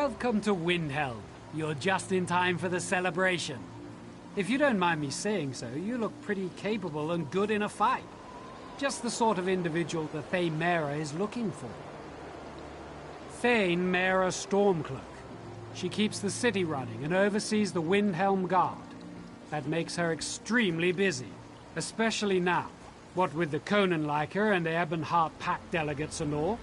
Welcome to Windhelm. You're just in time for the celebration. If you don't mind me saying so, you look pretty capable and good in a fight. Just the sort of individual the Thane Mera is looking for. Thane Mera Stormcloak. She keeps the city running and oversees the Windhelm Guard. That makes her extremely busy, especially now, what with the Conenliker and the Ebonheart Pact delegates and all.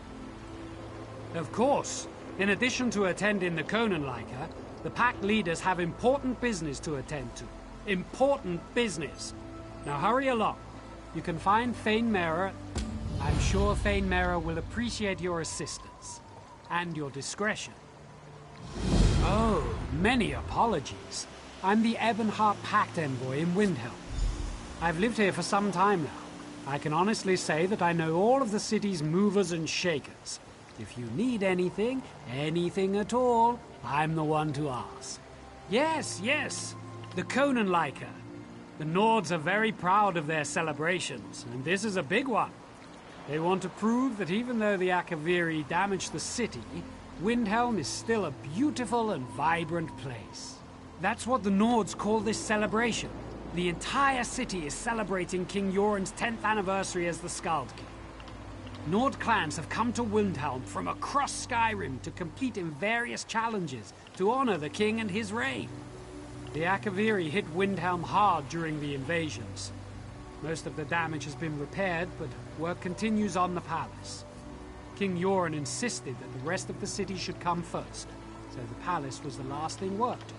Of course, in addition to attending the Conenliker, the Pact leaders have important business to attend to. Important business. Now hurry along. You can find Thane Mera. I'm sure Thane Mera will appreciate your assistance and your discretion. Oh, many apologies. I'm the Ebonheart Pact envoy in Windhelm. I've lived here for some time now. I can honestly say that I know all of the city's movers and shakers. If you need anything, anything at all, I'm the one to ask. Yes, the Conenliker. The Nords are very proud of their celebrations, and this is a big one. They want to prove that even though the Akaviri damaged the city, Windhelm is still a beautiful and vibrant place. That's what the Nords call this celebration. The entire city is celebrating King Yoren's 10th anniversary as the Skald King. Nord clans have come to Windhelm from across Skyrim to compete in various challenges to honor the king and his reign. The Akaviri hit Windhelm hard during the invasions. Most of the damage has been repaired, but work continues on the palace. King Yoren insisted that the rest of the city should come first, so the palace was the last thing worked on.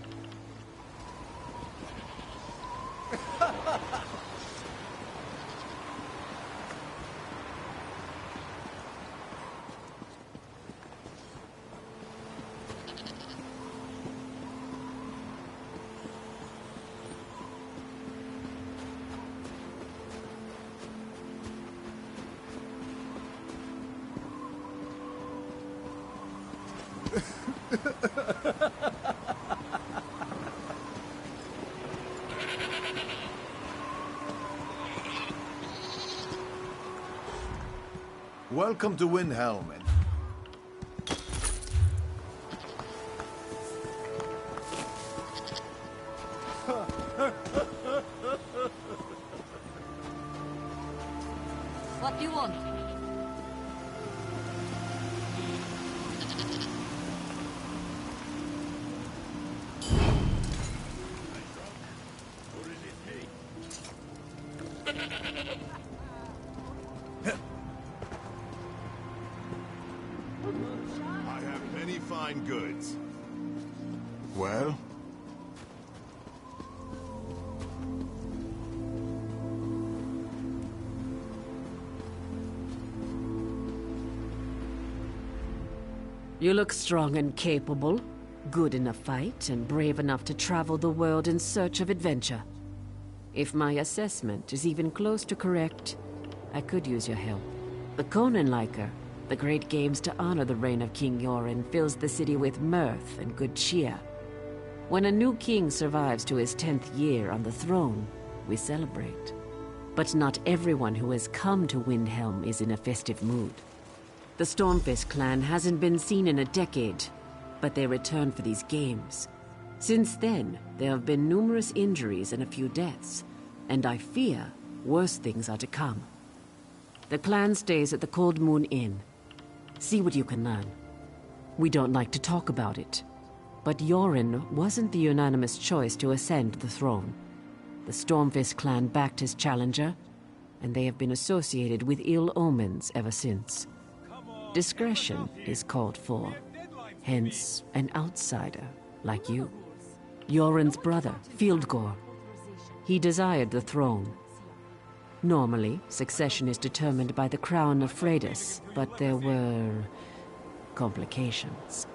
Welcome to Windhelm. What do you want? I have many fine goods. Well? You look strong and capable, good in a fight, and brave enough to travel the world in search of adventure. If my assessment is even close to correct, I could use your help. The Conenliker, the great games to honor the reign of King Yoren, fills the city with mirth and good cheer. When a new king survives to his 10th year on the throne, we celebrate. But not everyone who has come to Windhelm is in a festive mood. The Stormfist clan hasn't been seen in a decade, but they returned for these games. Since then, there have been numerous injuries and a few deaths, and I fear worse things are to come. The clan stays at the Cold Moon Inn. See what you can learn. We don't like to talk about it, but Yoren wasn't the unanimous choice to ascend the throne. The Stormfist clan backed his challenger, and they have been associated with ill omens ever since. Discretion is called for, hence an outsider like you. Yoren's brother, Fieldgore. He desired the throne. Normally, succession is determined by the crown of Freydis, but there were complications.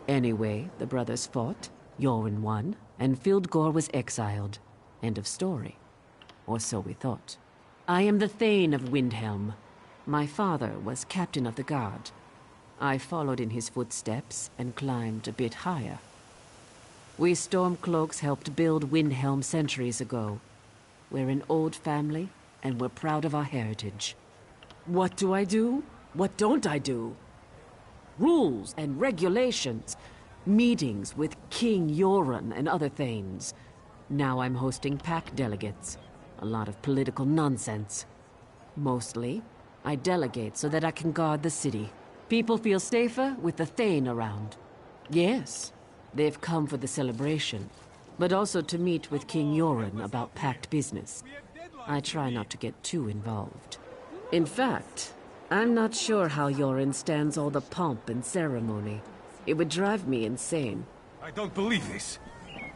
Anyway, the brothers fought, Yoren won, and Fieldgore was exiled. End of story. Or so we thought. I am the Thane of Windhelm. My father was captain of the guard. I followed in his footsteps and climbed a bit higher. We Stormcloaks helped build Windhelm centuries ago. We're an old family, and we're proud of our heritage. What do I do? What don't I do? Rules and regulations. Meetings with King Yoren and other Thanes. Now I'm hosting pack delegates. A lot of political nonsense. Mostly, I delegate so that I can guard the city. People feel safer with the Thane around. Yes, they've come for the celebration, but also to meet with King Yoren about packed business. I try not to get too involved. In fact, I'm not sure how Yoren stands all the pomp and ceremony. It would drive me insane. I don't believe this.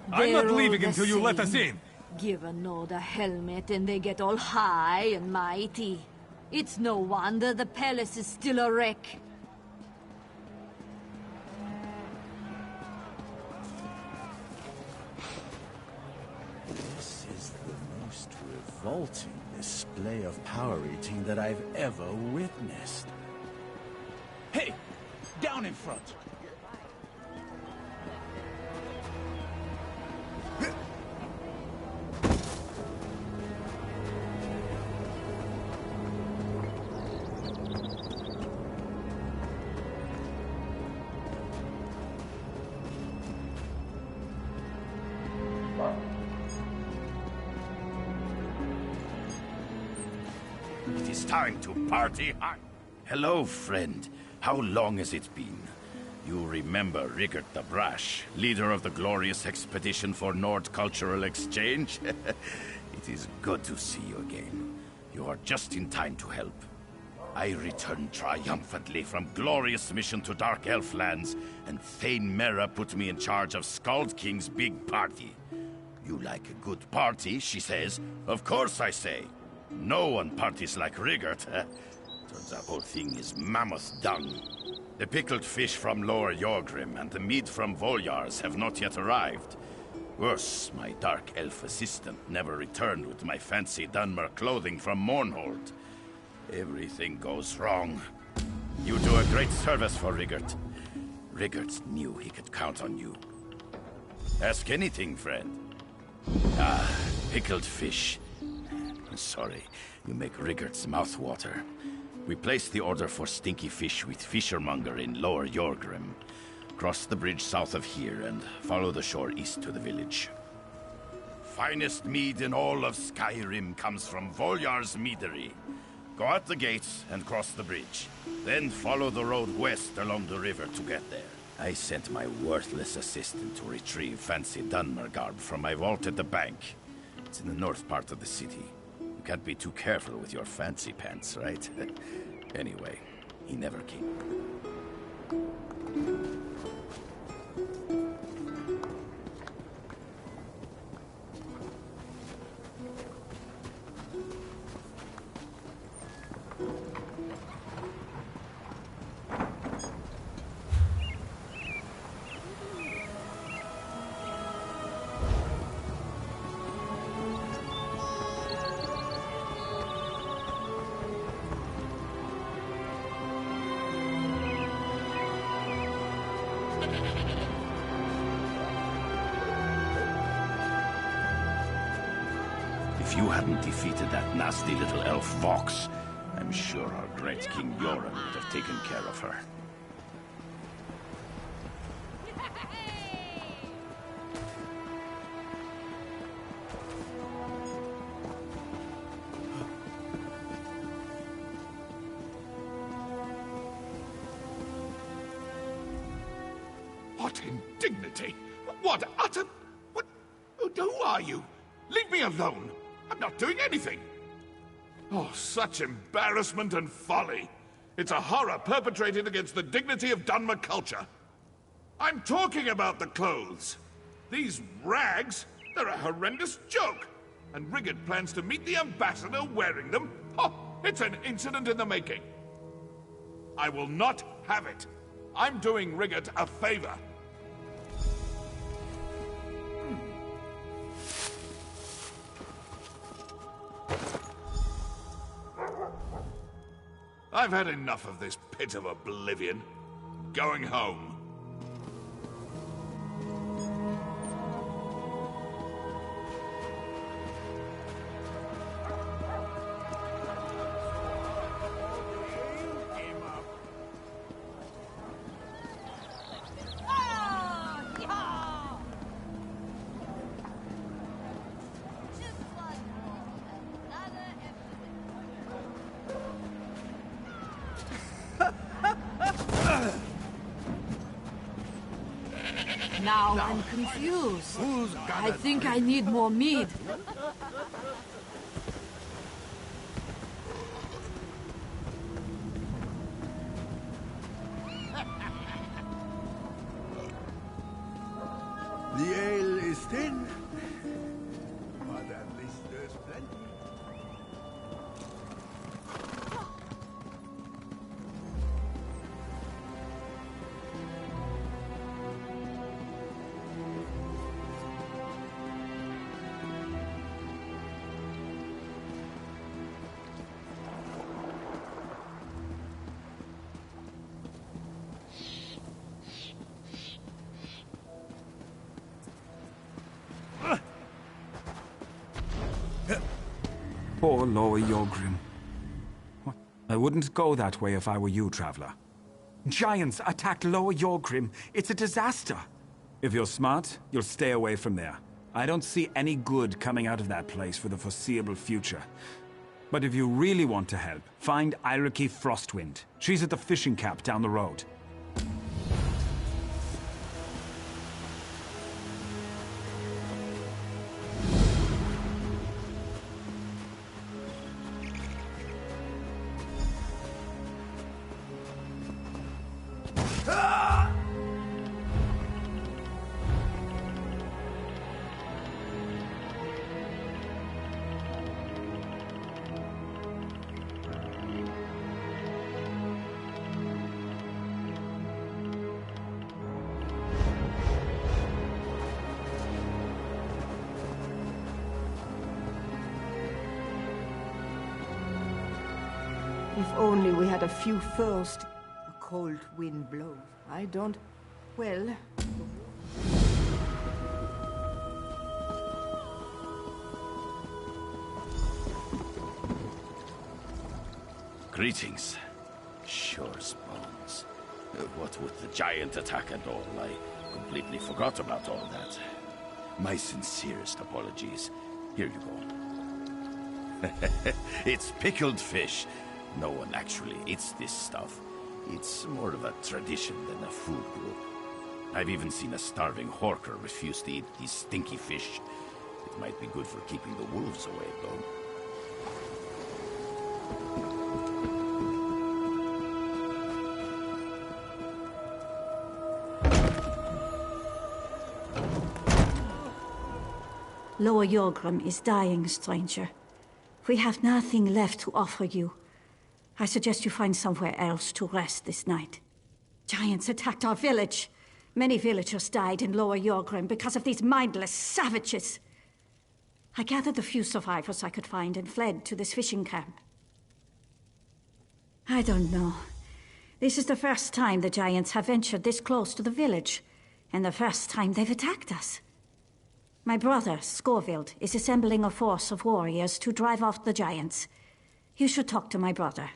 I'm not leaving until you let us in. Give a nod a helmet and they get all high and mighty. It's no wonder the palace is still a wreck. This is the most revolting display of power eating that I've ever witnessed. Hey! Down in front! It is time to party hard. Hello, friend. How long has it been? You remember Rigert the Brash, leader of the glorious expedition for Nord Cultural Exchange? It is good to see you again. You are just in time to help. I returned triumphantly from glorious mission to Dark Elf lands, and Thane Mera put me in charge of Skald King's big party. You like a good party, she says. Of course, I say. No one parties like Rigert. The whole thing is mammoth dung. The pickled fish from Lower Jorgrim and the meat from Voljars have not yet arrived. Worse, my dark elf assistant never returned with my fancy Dunmer clothing from Mournhold. Everything goes wrong. You do a great service for Rigert. Rigert knew he could count on you. Ask anything, friend. Ah, pickled fish. Sorry, you make Rigert's mouth water. We placed the order for stinky fish with Fishermonger in Lower Jorgrim. Cross the bridge south of here and follow the shore east to the village. Finest mead in all of Skyrim comes from Voljar's meadery. Go out the gates and cross the bridge. Then follow the road west along the river to get there. I sent my worthless assistant to retrieve fancy Dunmer garb from my vault at the bank. It's in the north part of the city. You can't be too careful with your fancy pants, right? Anyway, he never came. If you hadn't defeated that nasty little elf Vox, I'm sure our great King Yoren would have taken care of her. What indignity! What utter... What... Who are you? Leave me alone! I'm not doing anything! Oh, such embarrassment and folly! It's a horror perpetrated against the dignity of Dunmer culture. I'm talking about the clothes. These rags, they're a horrendous joke. And Rigert plans to meet the ambassador wearing them? Oh, it's an incident in the making. I will not have it. I'm doing Rigert a favor. I've had enough of this pit of oblivion. Going home. Now I'm confused. I think I need more mead. The ale is thin, but at least there's plenty. Poor Lower Yorgrim. What? I wouldn't go that way if I were you, traveler. Giants attacked Lower Yorgrim. It's a disaster. If you're smart, you'll stay away from there. I don't see any good coming out of that place for the foreseeable future. But if you really want to help, find Iriki Frostwind. She's at the fishing camp down the road. If only we had a few furs. A cold wind blows. I don't... Well... Greetings. Sure as bones. What with the giant attack and all, I completely forgot about all that. My sincerest apologies. Here you go. It's pickled fish. No one actually eats this stuff. It's more of a tradition than a food group. I've even seen a starving horker refuse to eat these stinky fish. It might be good for keeping the wolves away, though. Lower Yorgrim is dying, stranger. We have nothing left to offer you. I suggest you find somewhere else to rest this night. Giants attacked our village. Many villagers died in Lower Yorgrim because of these mindless savages. I gathered the few survivors I could find and fled to this fishing camp. I don't know. This is the first time the giants have ventured this close to the village, and the first time they've attacked us. My brother, Scorvild, is assembling a force of warriors to drive off the giants. You should talk to my brother.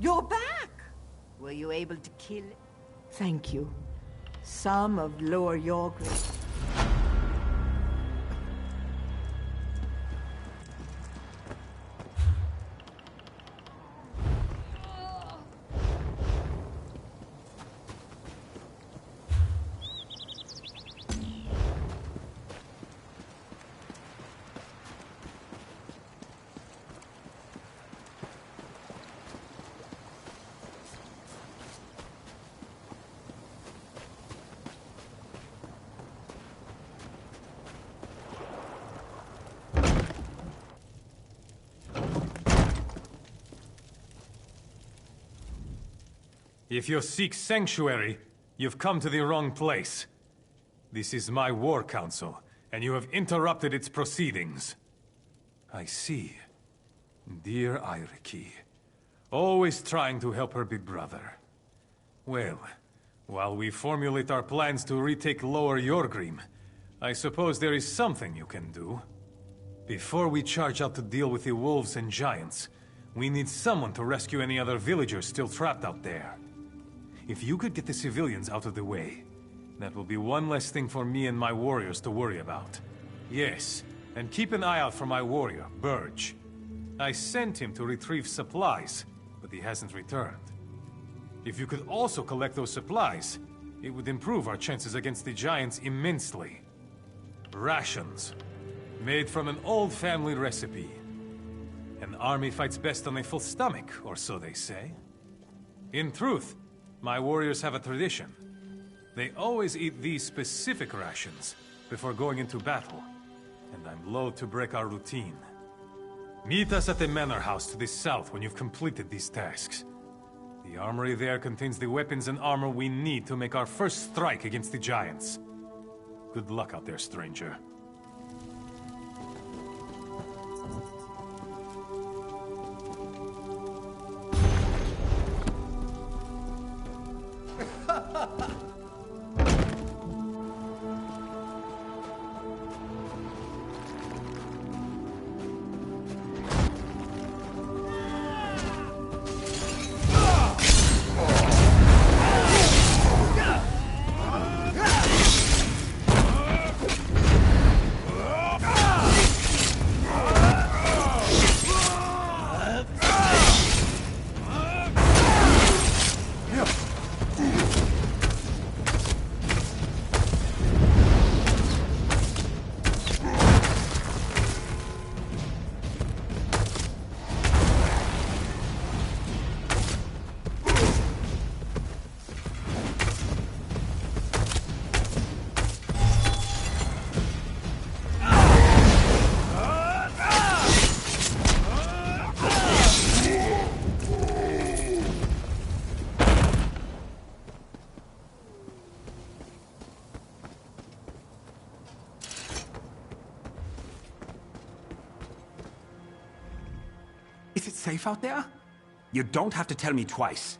You're back! Were you able to kill it? Thank you. Some of Lower Yorgrim. If you seek sanctuary, you've come to the wrong place. This is my war council, and you have interrupted its proceedings. I see. Dear Eiriki, always trying to help her big brother. Well, while we formulate our plans to retake Lower Yorgrim, I suppose there is something you can do. Before we charge out to deal with the wolves and giants, we need someone to rescue any other villagers still trapped out there. If you could get the civilians out of the way, that will be one less thing for me and my warriors to worry about. Yes, and keep an eye out for my warrior, Burge. I sent him to retrieve supplies, but he hasn't returned. If you could also collect those supplies, it would improve our chances against the giants immensely. Rations, made from an old family recipe. An army fights best on a full stomach, or so they say. In truth, my warriors have a tradition. They always eat these specific rations before going into battle, and I'm loath to break our routine. Meet us at the manor house to the south when you've completed these tasks. The armory there contains the weapons and armor we need to make our first strike against the giants. Good luck out there, stranger. Is it safe out there? You don't have to tell me twice.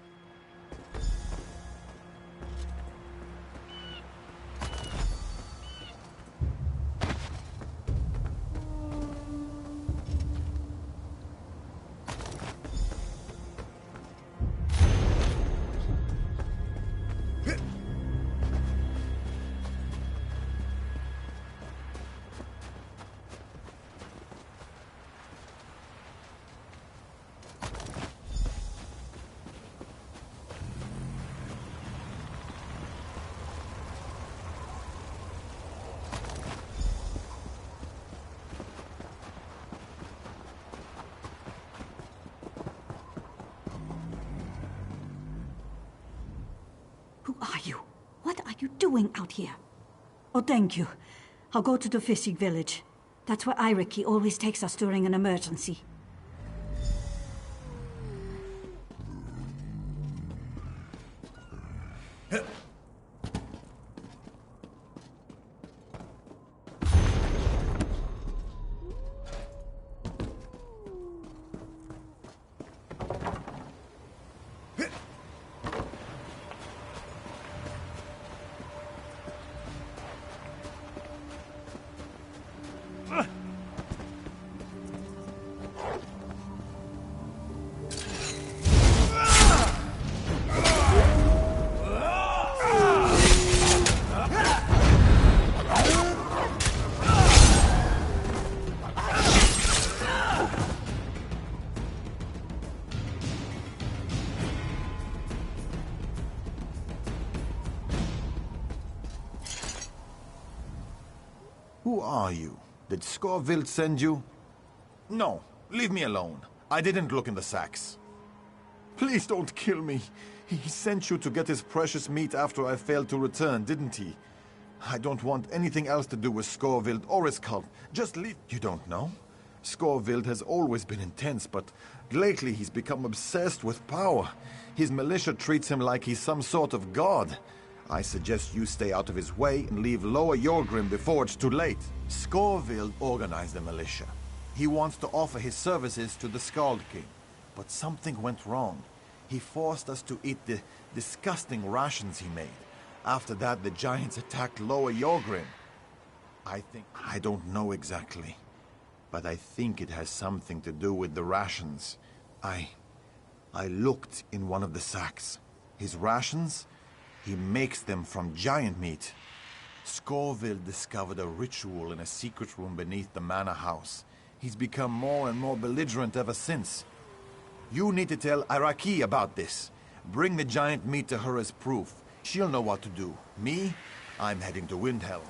Who are you? What are you doing out here? Oh, thank you. I'll go to the fishing village. That's where Eiriki always takes us during an emergency. are you? Did Scorvild send you? No, leave me alone. I didn't look in the sacks. Please don't kill me. He sent you to get his precious meat after I failed to return, didn't he? I don't want anything else to do with Scorvild or his cult. Just leave. You don't know? Scorvild has always been intense, but lately he's become obsessed with power. His militia treats him like he's some sort of god. I suggest you stay out of his way and leave Lower Jorgrim before it's too late. Scorvild organized the militia. He wants to offer his services to the Skald King. But something went wrong. He forced us to eat the disgusting rations he made. After that, the giants attacked Lower Jorgrim. I don't know exactly. But I think it has something to do with the rations. I looked in one of the sacks. His rations? He makes them from giant meat. Scorvild discovered a ritual in a secret room beneath the manor house. He's become more and more belligerent ever since. You need to tell Iraqi about this. Bring the giant meat to her as proof. She'll know what to do. Me? I'm heading to Windhelm.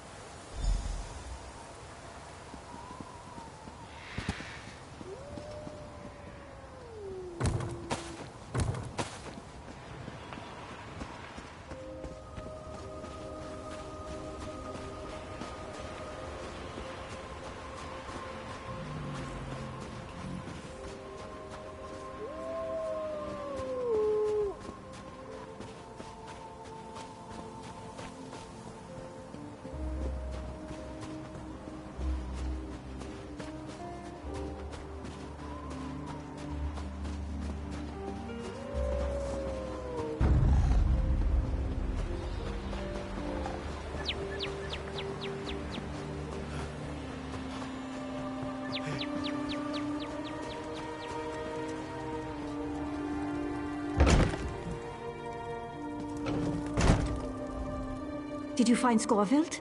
Did you find Scorvild?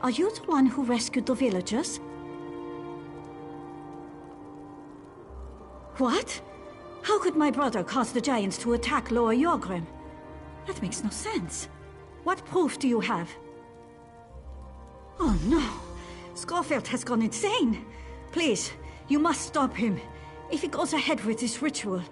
Are you the one who rescued the villagers? What? How could my brother cause the giants to attack Lower Jorgrim? That makes no sense. What proof do you have? Oh no! Scorvild has gone insane! Please, you must stop him. If he goes ahead with this ritual...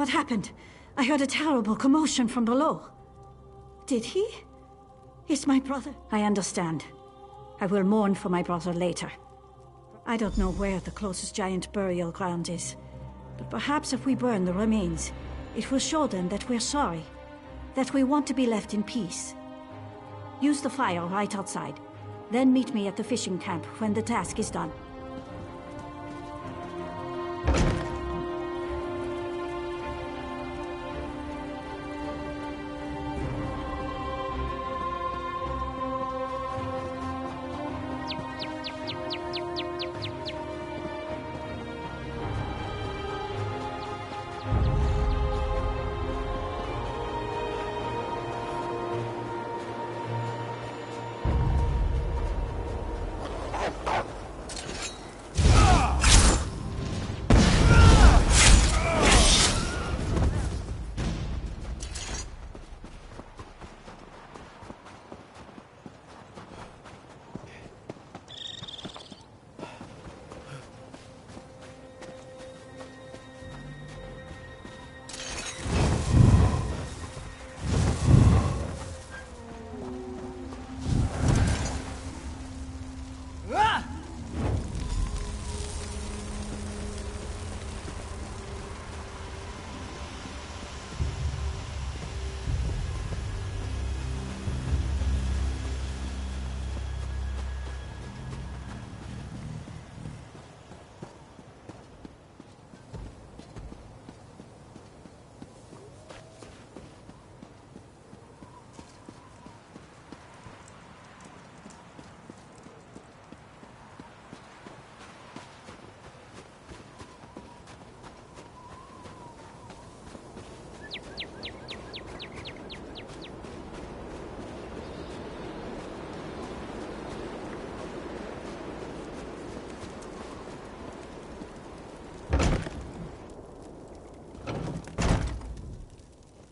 What happened? I heard a terrible commotion from below. Did he? He's my brother. I understand. I will mourn for my brother later. I don't know where the closest giant burial ground is, but perhaps if we burn the remains, it will show them that we're sorry, that we want to be left in peace. Use the fire right outside, then meet me at the fishing camp when the task is done.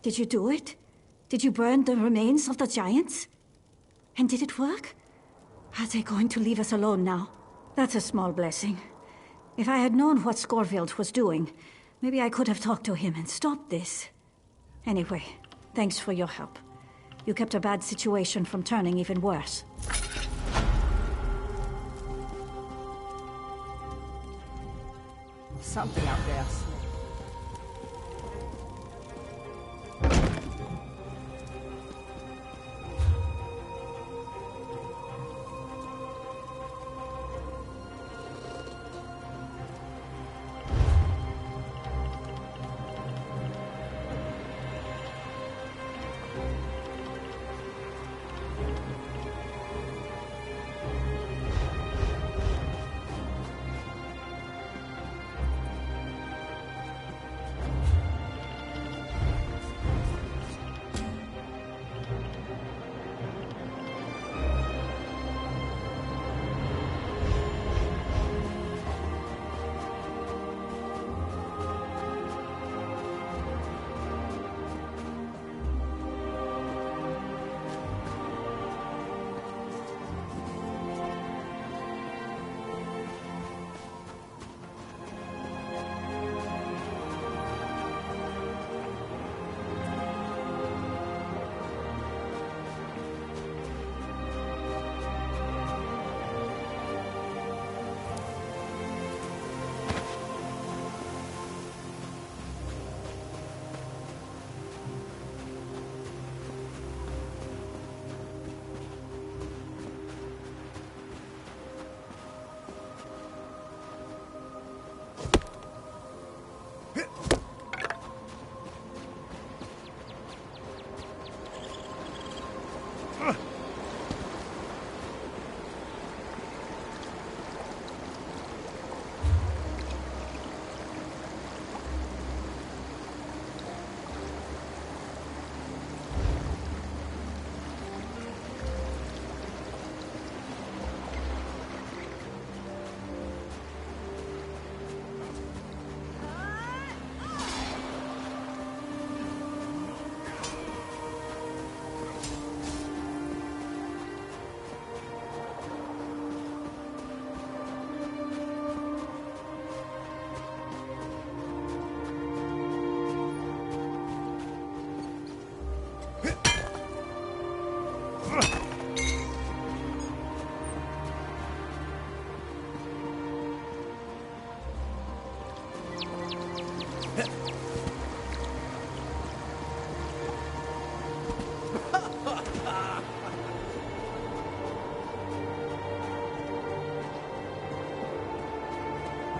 Did you do it? Did you burn the remains of the giants? And did it work? Are they going to leave us alone now? That's a small blessing. If I had known what Scorvild was doing, maybe I could have talked to him and stopped this. Anyway, thanks for your help. You kept a bad situation from turning even worse. Something out there.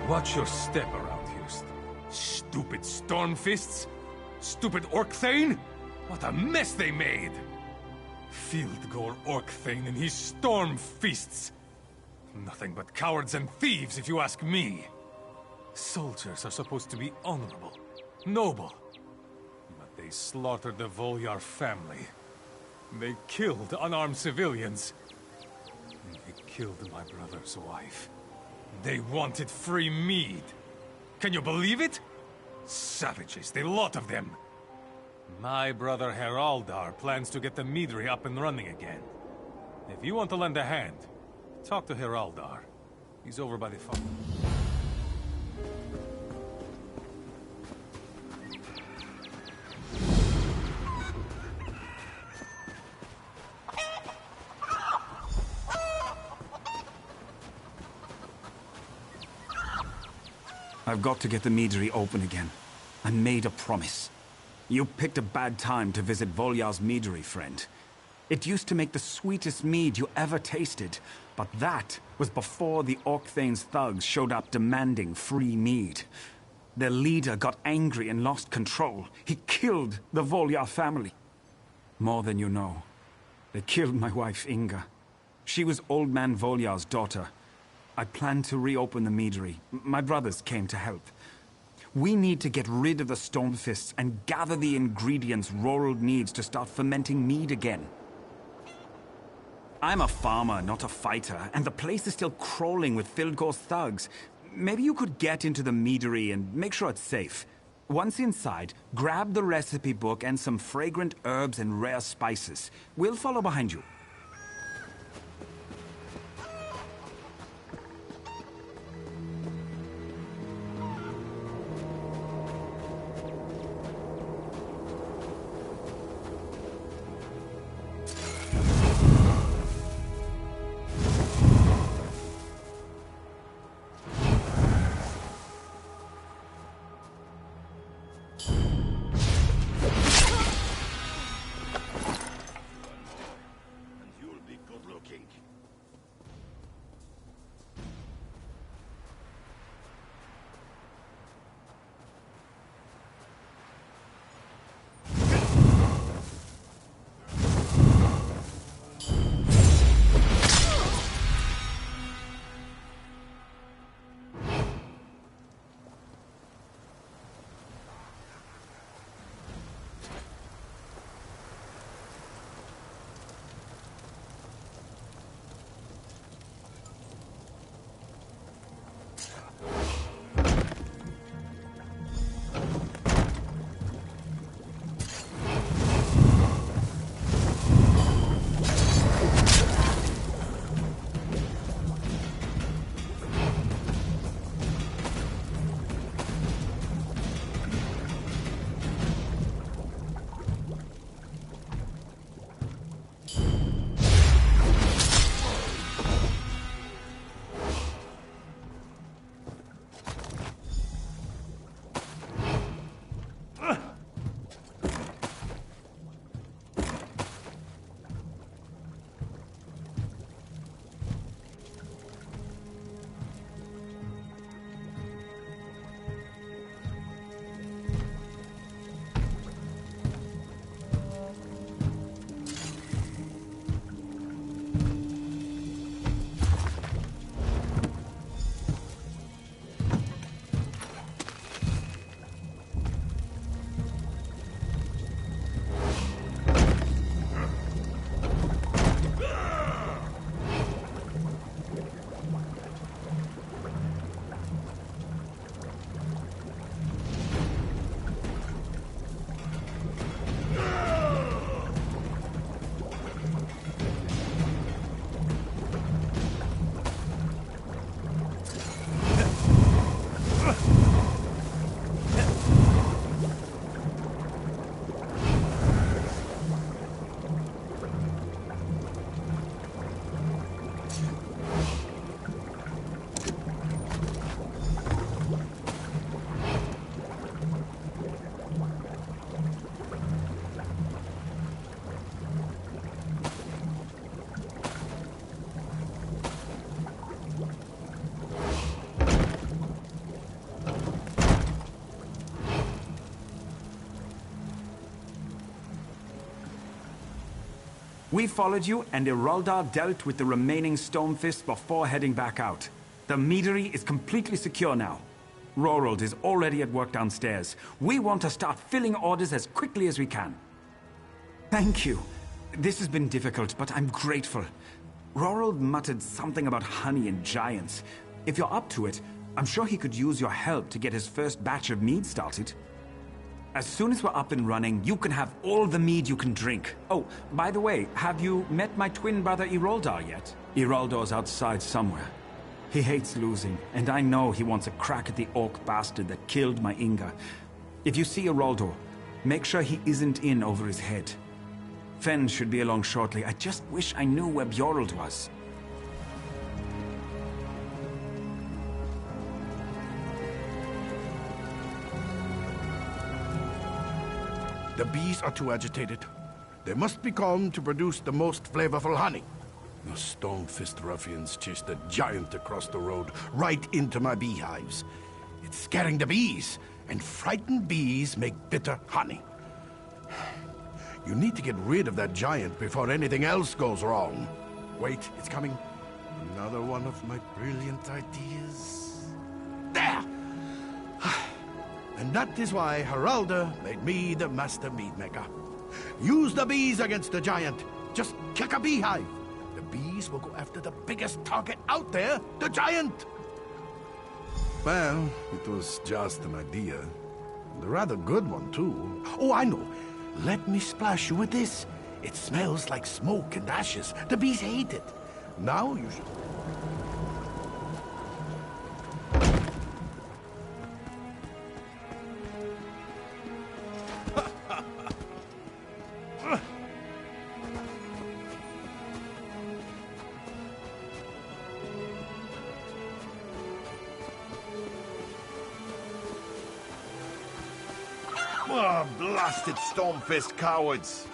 Watch your step around here. Stupid Stormfists! Stupid Orc Thane! What a mess they made! Fieldgore Orc Thane and his Stormfists! Nothing but cowards and thieves, if you ask me. Soldiers are supposed to be honorable, noble. But they slaughtered the Volyar family. They killed unarmed civilians. They killed my brother's wife. They wanted free mead. Can you believe it? Savages, the lot of them. My brother Heraldar plans to get the meadery up and running again. If you want to lend a hand, talk to Heraldar. He's over by the farm. I've got to get the meadery open again. I made a promise. You picked a bad time to visit Volyar's meadery, friend. It used to make the sweetest mead you ever tasted, but that was before the Orc Thane's thugs showed up demanding free mead. Their leader got angry and lost control. He killed the Volyar family. More than you know. They killed my wife, Inga. She was Old Man Volyar's daughter. I planned to reopen the meadery. My brothers came to help. We need to get rid of the Stormfists and gather the ingredients Rorald needs to start fermenting mead again. I'm a farmer, not a fighter, and the place is still crawling with Fieldgore's thugs. Maybe you could get into the meadery and make sure it's safe. Once inside, grab the recipe book and some fragrant herbs and rare spices. We'll follow behind you. We followed you, and Iroldar dealt with the remaining Stormfists before heading back out. The meadery is completely secure now. Rorold is already at work downstairs. We want to start filling orders as quickly as we can. Thank you. This has been difficult, but I'm grateful. Rorold muttered something about honey and giants. If you're up to it, I'm sure he could use your help to get his first batch of mead started. As soon as we're up and running, you can have all the mead you can drink. Oh, by the way, have you met my twin brother Iroldar yet? Iroldar's outside somewhere. He hates losing, and I know he wants a crack at the orc bastard that killed my Inga. If you see Iroldar, make sure he isn't in over his head. Fen should be along shortly. I just wish I knew where Bjorld was. The bees are too agitated. They must be calmed to produce the most flavorful honey. The Stormfist ruffians chased a giant across the road, right into my beehives. It's scaring the bees, and frightened bees make bitter honey. You need to get rid of that giant before anything else goes wrong. Wait, it's coming. Another one of my brilliant ideas. There! And that is why Haralda made me the master mead maker. Use the bees against the giant. Just kick a beehive. The bees will go after the biggest target out there, the giant. Well, it was just an idea. And a rather good one, too. Oh, I know. Let me splash you with this. It smells like smoke and ashes. The bees hate it. Now you should... Ah, blasted Stormfist cowards!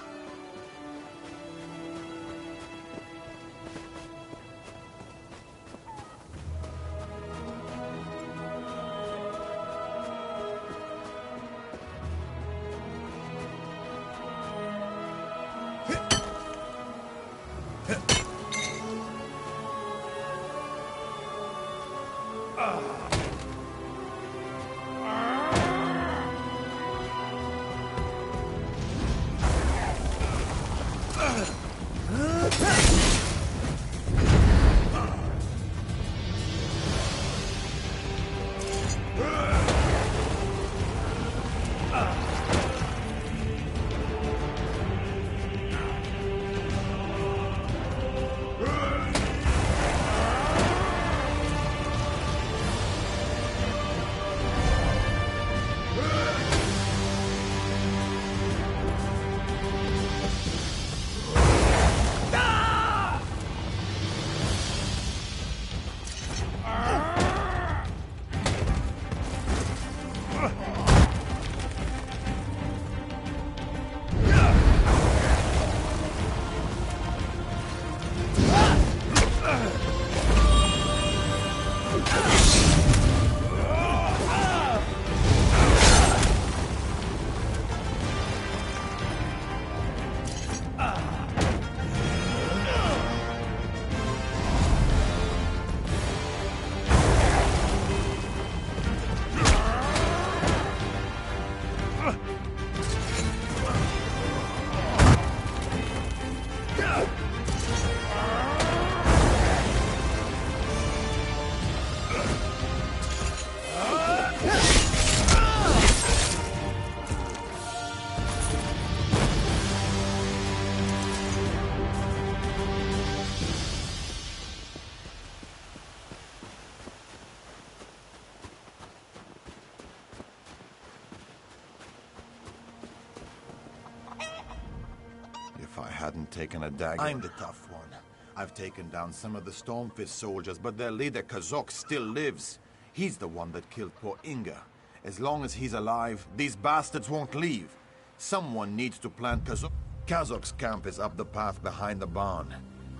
If I hadn't taken a dagger... I'm the tough one. I've taken down some of the Stormfist soldiers, but their leader, Kazok, still lives. He's the one that killed poor Inga. As long as he's alive, these bastards won't leave. Someone needs to plant Kazok. Kazok's camp is up the path behind the barn.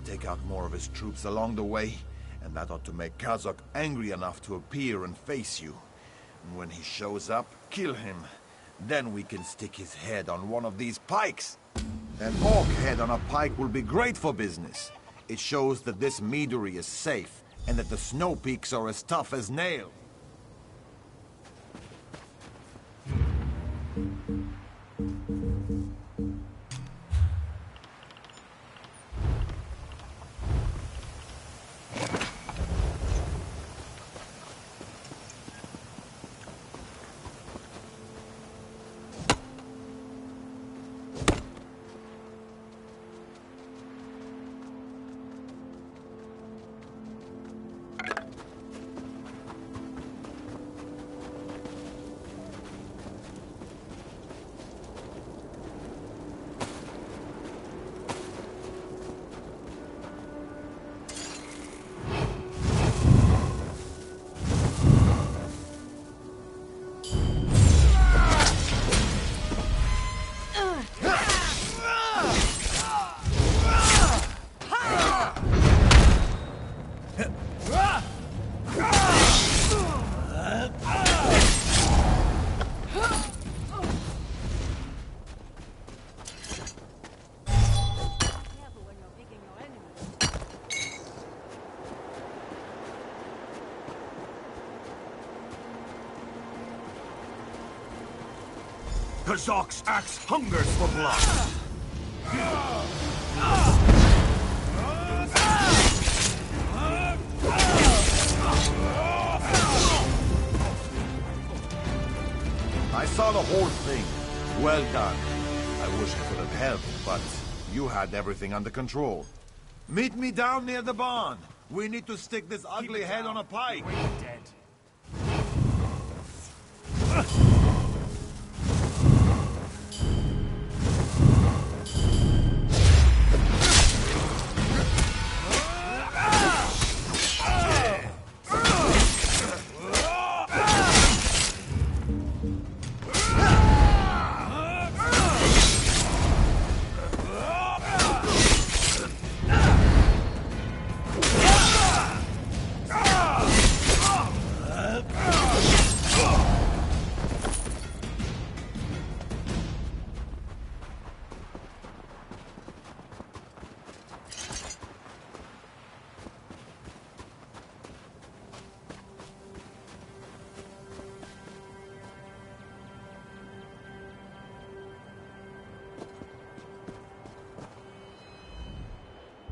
Take out more of his troops along the way, and that ought to make Kazok angry enough to appear and face you. And when he shows up, kill him. Then we can stick his head on one of these pikes. An orc head on a pike will be great for business. It shows that this meadery is safe, and that the snow peaks are as tough as nails. Kazak's axe hungers for blood. I saw the whole thing. Well done. I wish I could have helped, but you had everything under control. Meet me down near the barn. We need to stick this ugly head on a pike. Dead.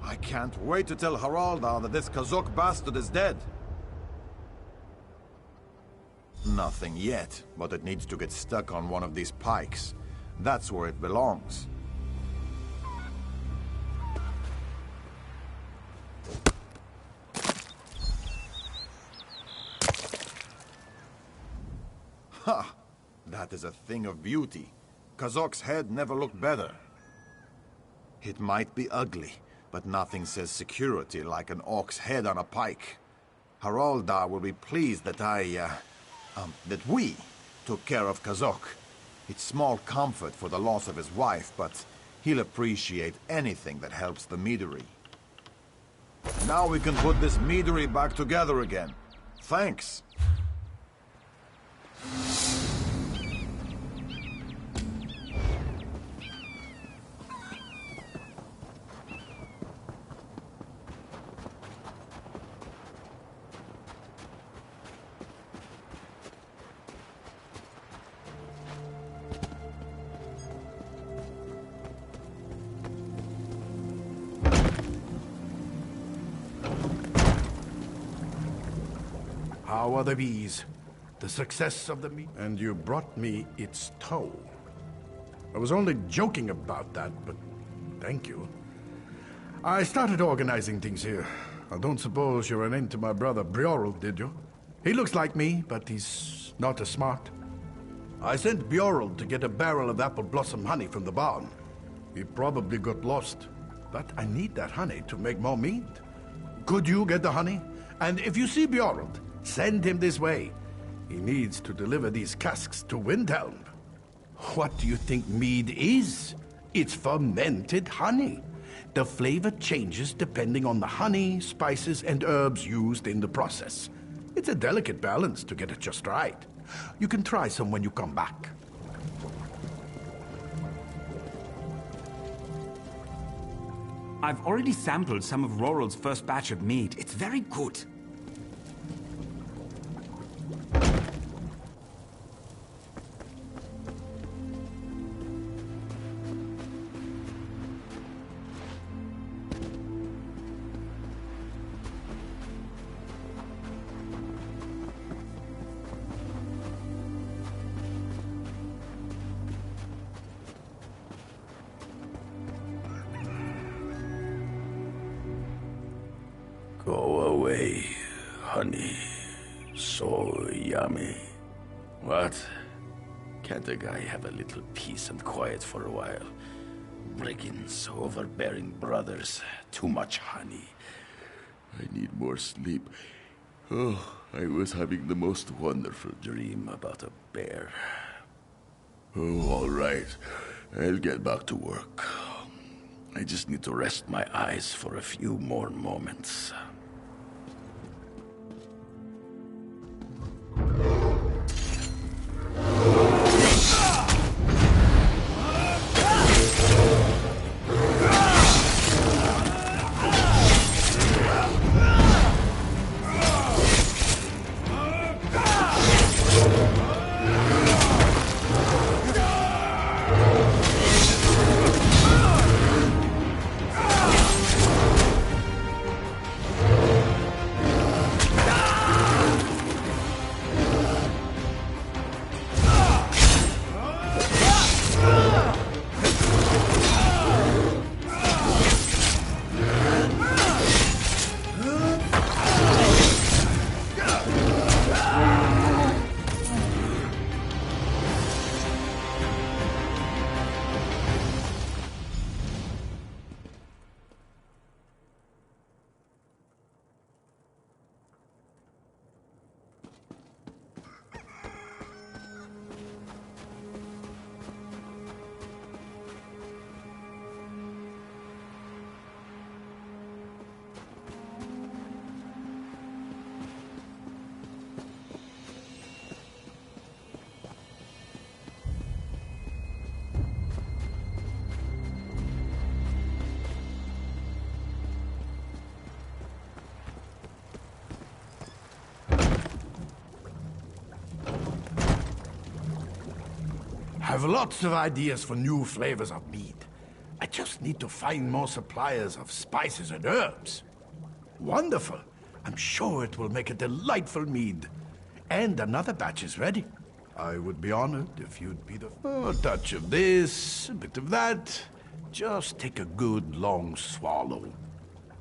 I can't wait to tell Haraldar that this Kazak bastard is dead. Nothing yet, but it needs to get stuck on one of these pikes. That's where it belongs. Ha! That is a thing of beauty. Kazak's head never looked better. It might be ugly, but nothing says security like an orc's head on a pike. Haraldar will be pleased that that we took care of Kazak. It's small comfort for the loss of his wife, but he'll appreciate anything that helps the meadery. Now we can put this meadery back together again. Thanks. How are the bees? The success of the meat? And you brought me its toe. I was only joking about that, but thank you. I started organizing things here. I don't suppose you ran into my brother Bjorl, did you? He looks like me, but he's not as smart. I sent Bjorl to get a barrel of apple blossom honey from the barn. He probably got lost, but I need that honey to make more mead. Could you get the honey? And if you see Bjorl, send him this way. He needs to deliver these casks to Windhelm. What do you think mead is? It's fermented honey. The flavor changes depending on the honey, spices, and herbs used in the process. It's a delicate balance to get it just right. You can try some when you come back. I've already sampled some of Roral's first batch of mead. It's very good. Go away, honey. So yummy. What? Can't a guy have a little peace and quiet for a while? Brigands, overbearing brothers, too much honey. I need more sleep. Oh, I was having the most wonderful dream about a bear. Oh, all right. I'll get back to work. I just need to rest my eyes for a few more moments. I've lots of ideas for new flavors of mead. I just need to find more suppliers of spices and herbs. Wonderful. I'm sure it will make a delightful mead. And another batch is ready. I would be honored if you'd be the... a touch of this, a bit of that. Just take a good long swallow.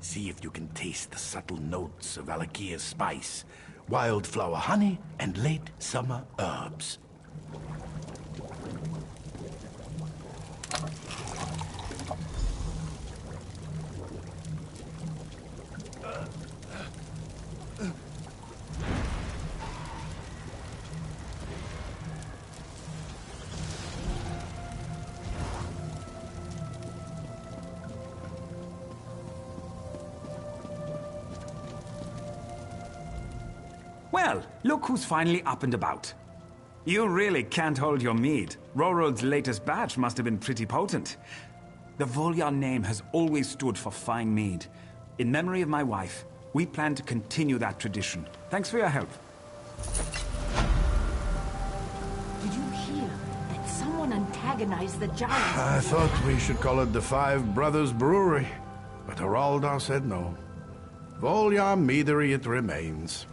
See if you can taste the subtle notes of Alakia's spice, wildflower honey, and late summer herbs. Well, look who's finally up and about. You really can't hold your mead. Rorald's latest batch must have been pretty potent. The Volya name has always stood for fine mead. In memory of my wife, we plan to continue that tradition. Thanks for your help. Did you hear that someone antagonized the giants? I thought we should call it the Five Brothers Brewery, but Haraldar said no. Volya Meadery it remains.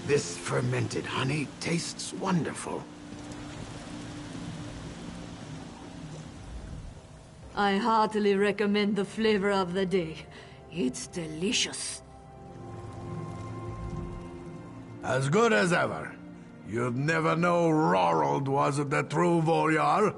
This fermented honey tastes wonderful. I heartily recommend the flavor of the day. It's delicious. As good as ever. You'd never know Rorold wasn't the true Volyar.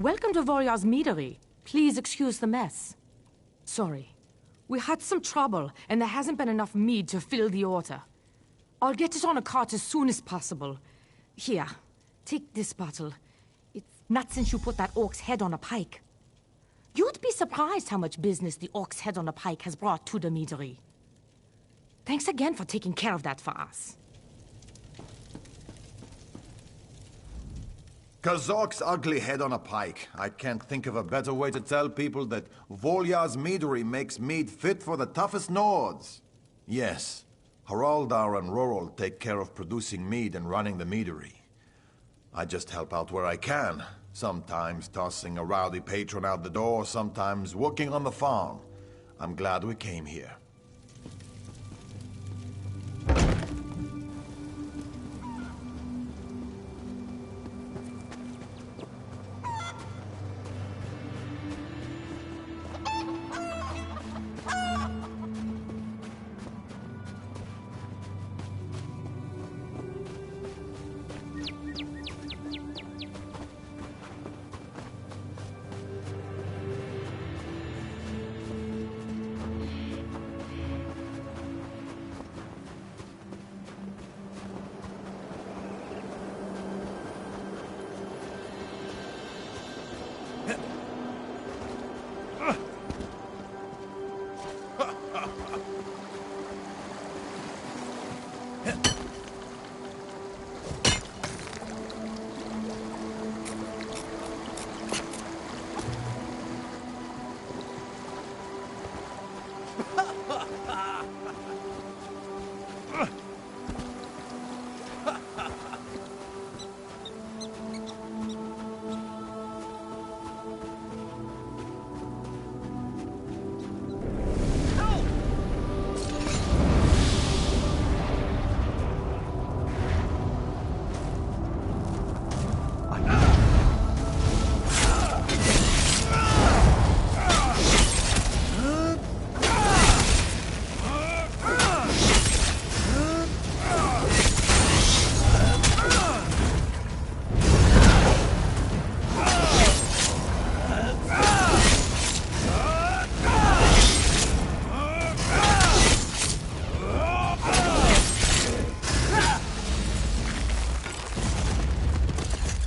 Welcome to Volyar's meadery. Please excuse the mess. Sorry. We had some trouble, and there hasn't been enough mead to fill the order. I'll get it on a cart as soon as possible. Here, take this bottle. It's not since you put that orc's head on a pike. You'd be surprised how much business the orc's head on a pike has brought to the meadery. Thanks again for taking care of that for us. Kazok's ugly head on a pike. I can't think of a better way to tell people that Volyar's meadery makes mead fit for the toughest Nords. Yes, Haraldar and Rorold take care of producing mead and running the meadery. I just help out where I can, sometimes tossing a rowdy patron out the door, sometimes working on the farm. I'm glad we came here.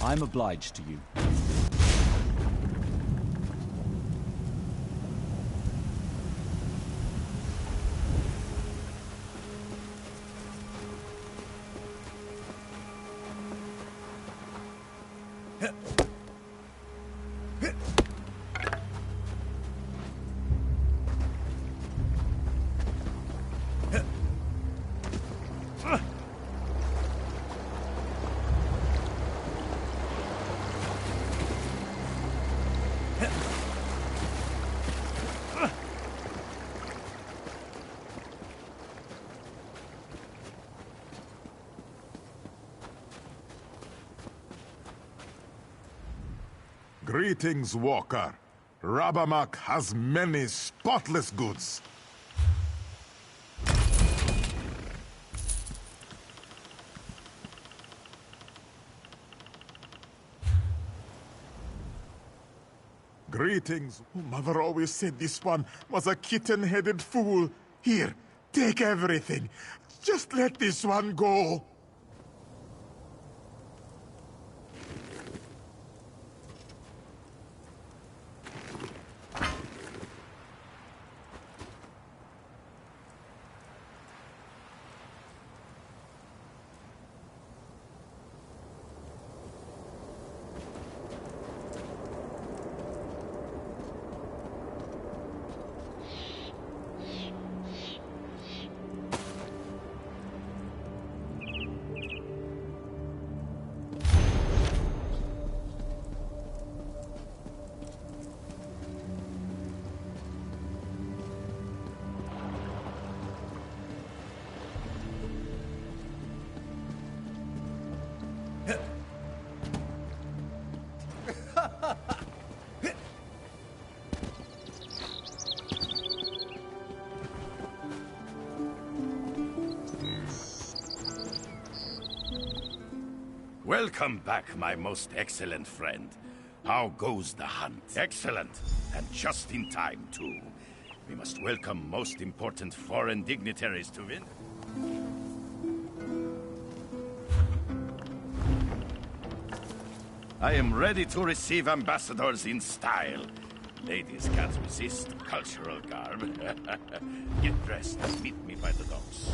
I'm obliged to you. Greetings, Walker. Rabamak has many spotless goods. Greetings. Mother always said this one was a kitten-headed fool. Here, take everything. Just let this one go. Welcome back, my most excellent friend. How goes the hunt? Excellent, and just in time, too. We must welcome most important foreign dignitaries to win. I am ready to receive ambassadors in style. Ladies can't resist cultural garb. Get dressed and meet me by the docks.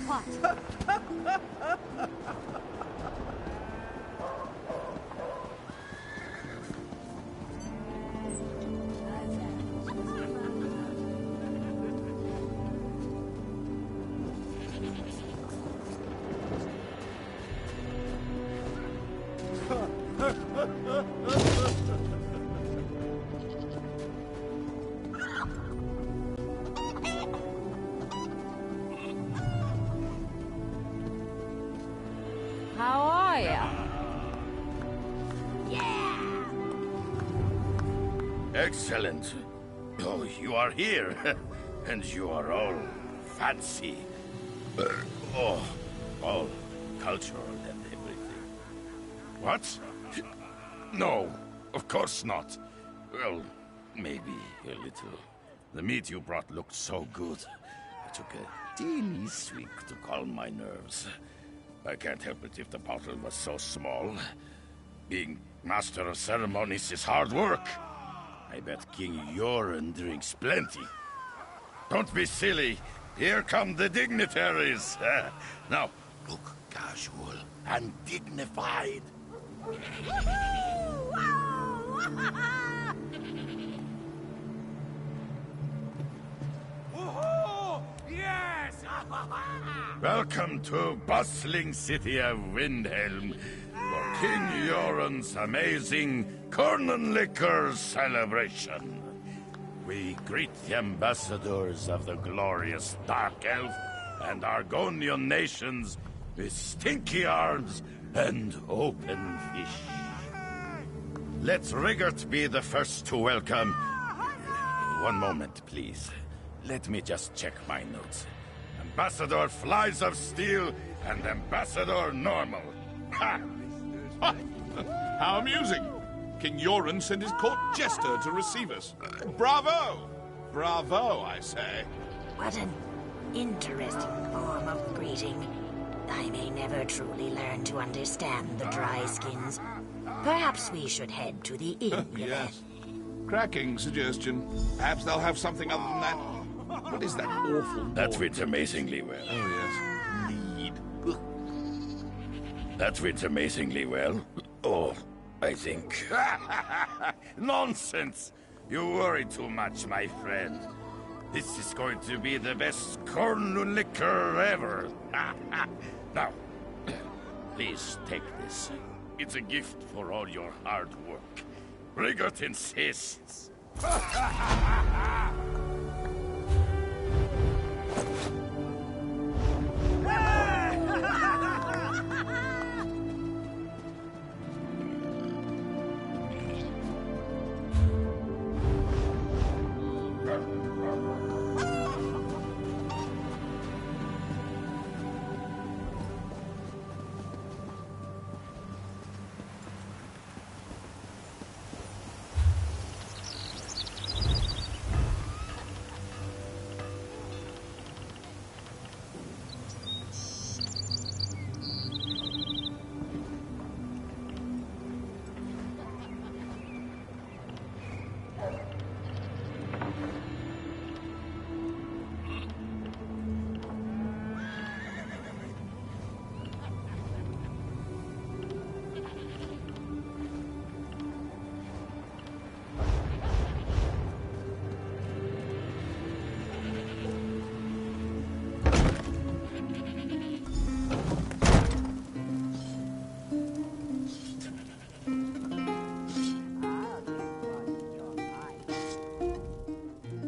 What? How are ya? Excellent. Oh, you are here. And you are all fancy. Oh, all cultural and everything. What? No, of course not. Well, maybe a little. The meat you brought looked so good. I took a teeny swig to calm my nerves. I can't help it if the bottle was so small. Being master of ceremonies is hard work. I bet King Yoren drinks plenty. Don't be silly. Here come the dignitaries. Now, look casual and dignified. Yes! Welcome to bustling city of Windhelm for King Yoren's amazing Corn Liquor celebration. We greet the ambassadors of the glorious Dark Elf and Argonian nations with stinky arms and open fish. Let Rigert be the first to welcome. One moment, please. Let me just check my notes. Ambassador Flies of Steel and Ambassador Normal. Ha! How amusing. King Yoren sent his court jester to receive us. Bravo! Bravo, I say. What an interesting form of greeting. I may never truly learn to understand the dry skins. Perhaps we should head to the inn. Yes. Cracking suggestion. Perhaps they'll have something other than that. What is that awful noise? That fits amazingly well. Oh, yes. Lead. That fits amazingly well. Oh, I think. Nonsense! You worry too much, my friend. This is going to be the best corn liquor ever. Now, please take this. It's a gift for all your hard work. Rigert insists.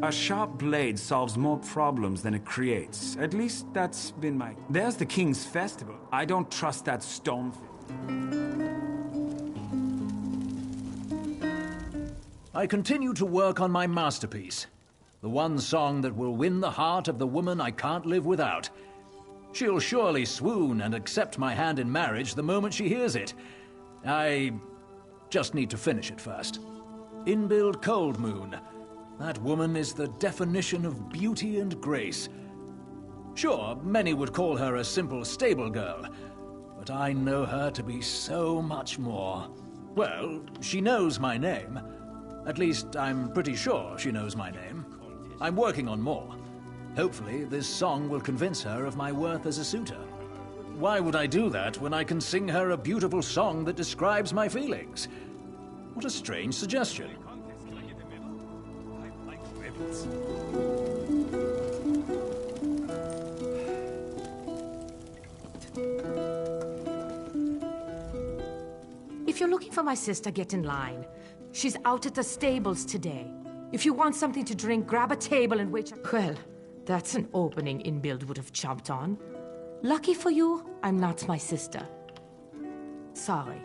A sharp blade solves more problems than it creates. At least that's been my... There's the King's Festival. I don't trust that stone... I continue to work on my masterpiece. The one song that will win the heart of the woman I can't live without. She'll surely swoon and accept my hand in marriage the moment she hears it. I just need to finish it first. Inbuild Cold Moon. That woman is the definition of beauty and grace. Sure, many would call her a simple stable girl, but I know her to be so much more. Well, she knows my name. At least, I'm pretty sure she knows my name. I'm working on more. Hopefully, this song will convince her of my worth as a suitor. Why would I do that when I can sing her a beautiful song that describes my feelings? What a strange suggestion. If you're looking for my sister, get in line. She's out at the stables today. If you want something to drink, grab a table and wait. Well, that's an opening Inbuild would have chomped on. Lucky for you, I'm not my sister. Sorry.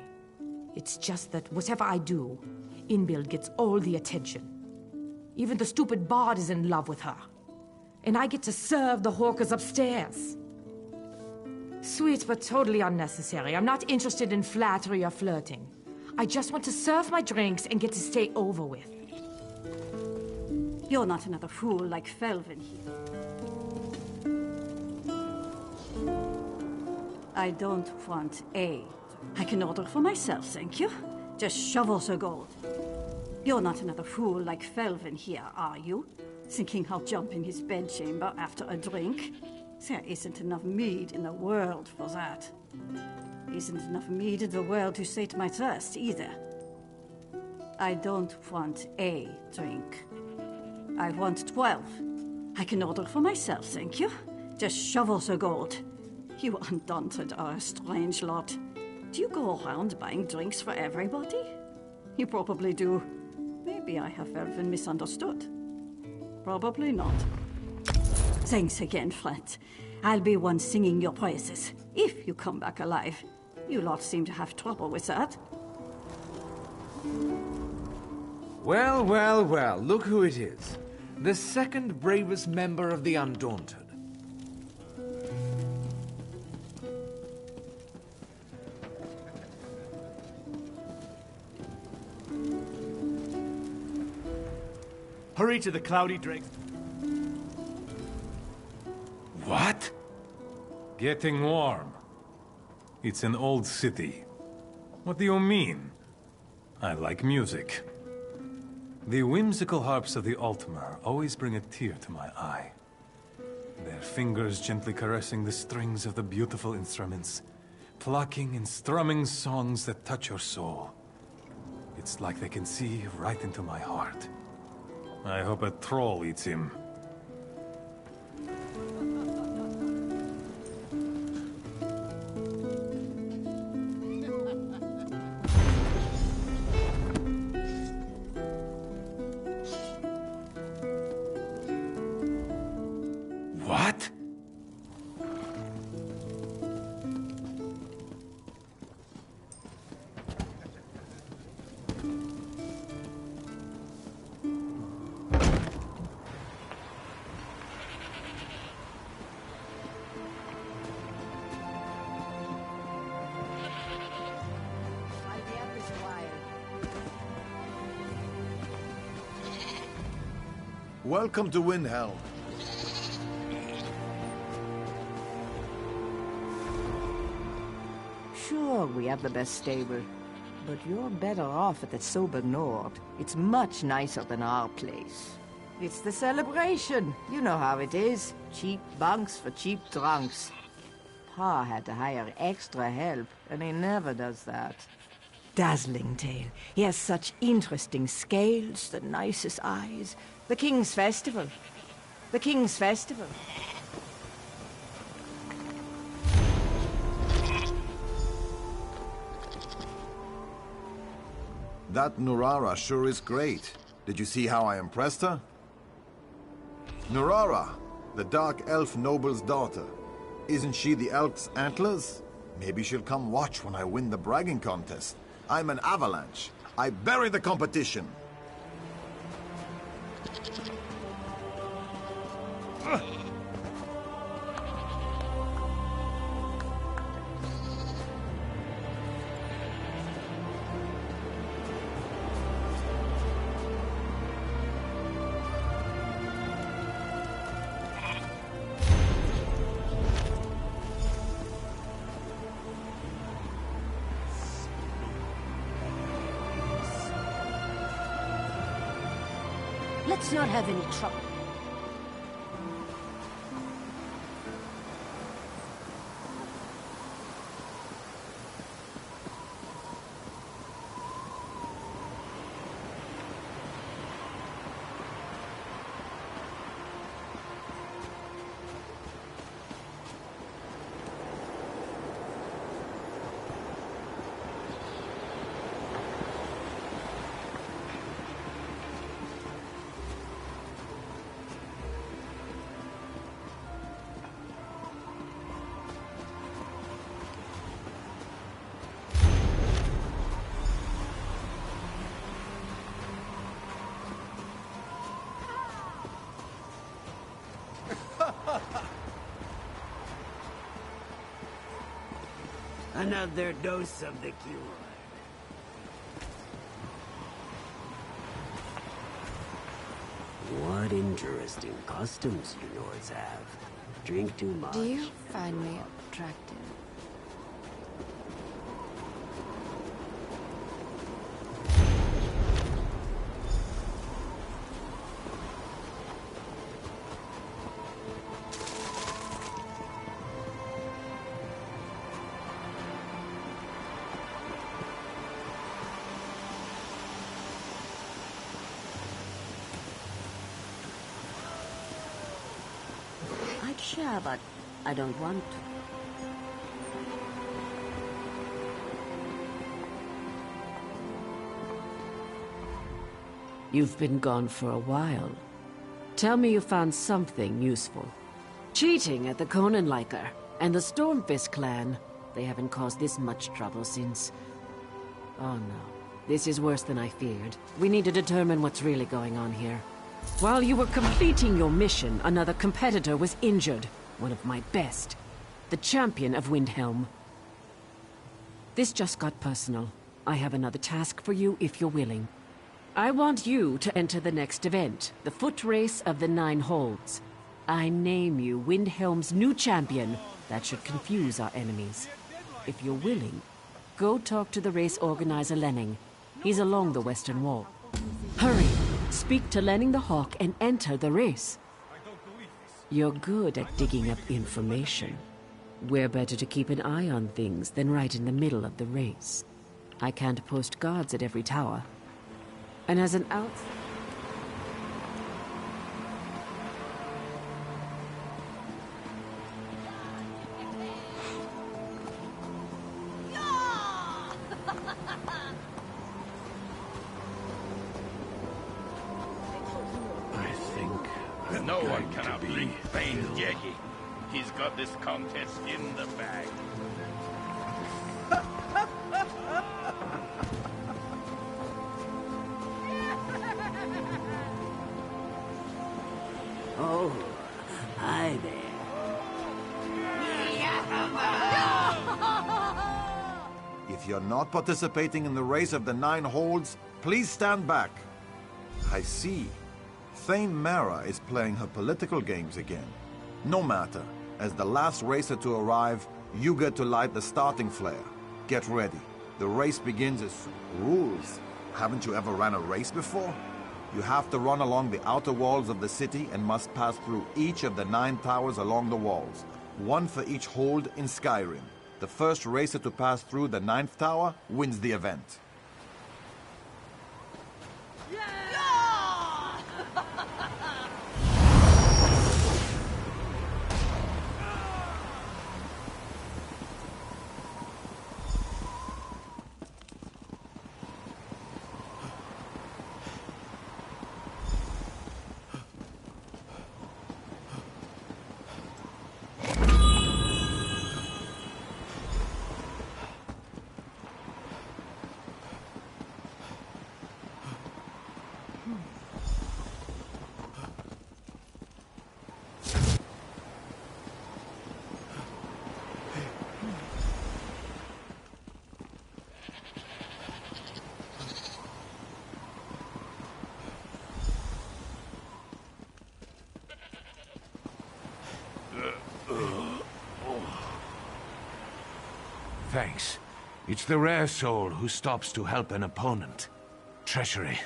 It's just that whatever I do, Inbuild gets all the attention. Even the stupid bard is in love with her. And I get to serve the hawkers upstairs. Sweet, but totally unnecessary. I'm not interested in flattery or flirting. I just want to serve my drinks and get to stay over with. You're not another fool like Felvin here. I don't want a. I can order for myself, thank you. Just shovels of gold. You're not another fool like Felvin here, are you? Thinking I'll jump in his bedchamber after a drink? There isn't enough mead in the world for that. Isn't enough mead in the world to sate my thirst, either. I don't want a drink. I want 12. I can order for myself, thank you. Just shovels of gold. You undaunted are a strange lot. Do you go around buying drinks for everybody? You probably do. Maybe I have Elven misunderstood. Probably not. Thanks again, friend. I'll be one singing your praises, if you come back alive. You lot seem to have trouble with that. Well, well, well, look who it is. The second bravest member of the Undaunted. Hurry to the Cloudy Drake. What? Getting warm. It's an old city. What do you mean? I like music. The whimsical harps of the Altmer always bring a tear to my eye. Their fingers gently caressing the strings of the beautiful instruments, plucking and strumming songs that touch your soul. It's like they can see right into my heart. I hope a troll eats him. What? Welcome to Windhelm. Sure, we have the best stable. But you're better off at the Sober Nord. It's much nicer than our place. It's the celebration. You know how it is. Cheap bunks for cheap drunks. Pa had to hire extra help, and he never does that. Dazzling tale. He has such interesting scales, the nicest eyes. The King's Festival. The King's Festival. That Nurara sure is great. Did you see how I impressed her? Nurara, the Dark Elf noble's daughter. Isn't she the Elk's Antlers? Maybe she'll come watch when I win the bragging contest. I'm an avalanche. I bury the competition. Let's not have any trouble. Another dose of the cure. What interesting customs you Nords have. Drink too much. Do you find me attractive? I'd share, but I don't want to. You've been gone for a while. Tell me you found something useful. Cheating at the Conanliker and the Stormfist clan. They haven't caused this much trouble since... Oh no. This is worse than I feared. We need to determine what's really going on here. While you were completing your mission, another competitor was injured. One of my best. The champion of Windhelm. This just got personal. I have another task for you if you're willing. I want you to enter the next event, the foot race of the 9 Holds. I name you Windhelm's new champion. That should confuse our enemies. If you're willing, go talk to the race organizer Lenning. He's along the western wall. Hurry! Speak to Lenning the Hawk and enter the race. You're good at digging up information. We're better to keep an eye on things than right in the middle of the race. I can't post guards at every tower. And as an No one can outbeat Bane Yegi. He's got this contest in the bag. Oh, hi there. If you're not participating in the race of the 9 Holds, please stand back. I see. Thane Mara is playing her political games again. No matter. As the last racer to arrive, you get to light the starting flare. Get ready. The race begins as rules. Haven't you ever ran a race before? You have to run along the outer walls of the city and must pass through each of the 9 towers along the walls. 1 for each hold in Skyrim. The first racer to pass through the 9th tower wins the event. Thanks. It's the rare soul who stops to help an opponent. Treachery.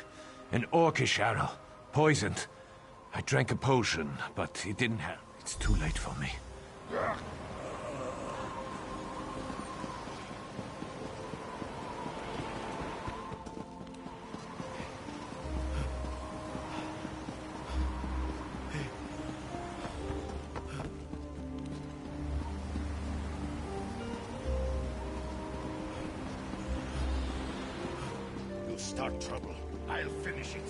An orcish arrow. Poisoned. I drank a potion, but it didn't help. It's too late for me. You start trouble, I'll finish it.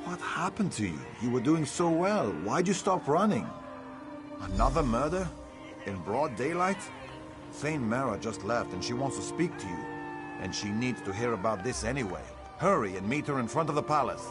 What happened to you? You were doing so well. Why'd you stop running? Another murder? In broad daylight? Thane Mara just left and she wants to speak to you. And she needs to hear about this anyway. Hurry and meet her in front of the palace.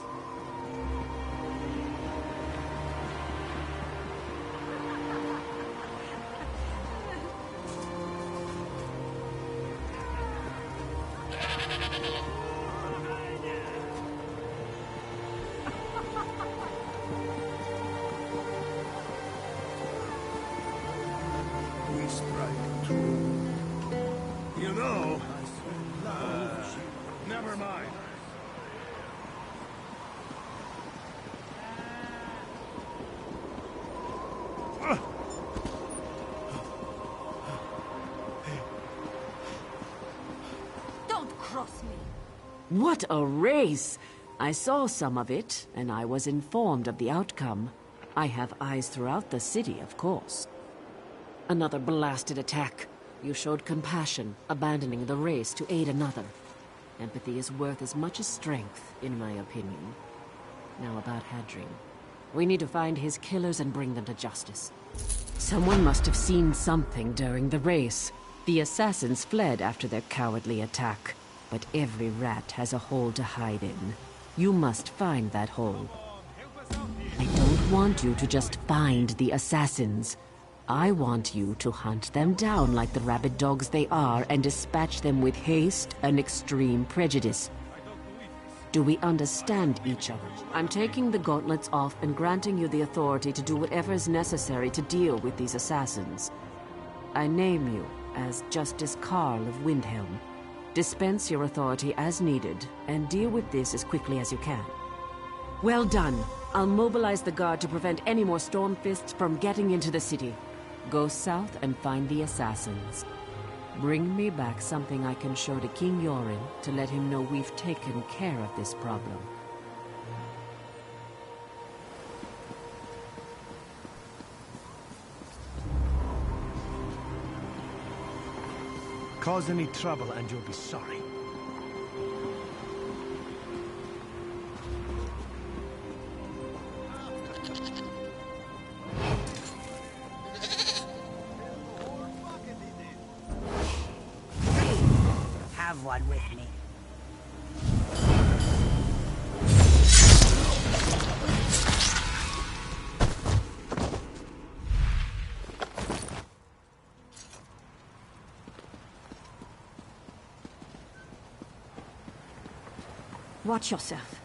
We strike true. You know, never mind. Don't cross me. What a race! I saw some of it, and I was informed of the outcome. I have eyes throughout the city, of course. Another blasted attack. You showed compassion, abandoning the race to aid another. Empathy is worth as much as strength, in my opinion. Now about Hadrian. We need to find his killers and bring them to justice. Someone must have seen something during the race. The assassins fled after their cowardly attack. But every rat has a hole to hide in. You must find that hole. I don't want you to just find the assassins. I want you to hunt them down like the rabid dogs they are and dispatch them with haste and extreme prejudice. Do we understand each other? I'm taking the gauntlets off and granting you the authority to do whatever is necessary to deal with these assassins. I name you as Justice Karl of Windhelm. Dispense your authority as needed, and deal with this as quickly as you can. Well done. I'll mobilize the guard to prevent any more Stormfists from getting into the city. Go south and find the assassins. Bring me back something I can show to King Yorin to let him know we've taken care of this problem. Cause any trouble and you'll be sorry. Have one with me. Watch yourself.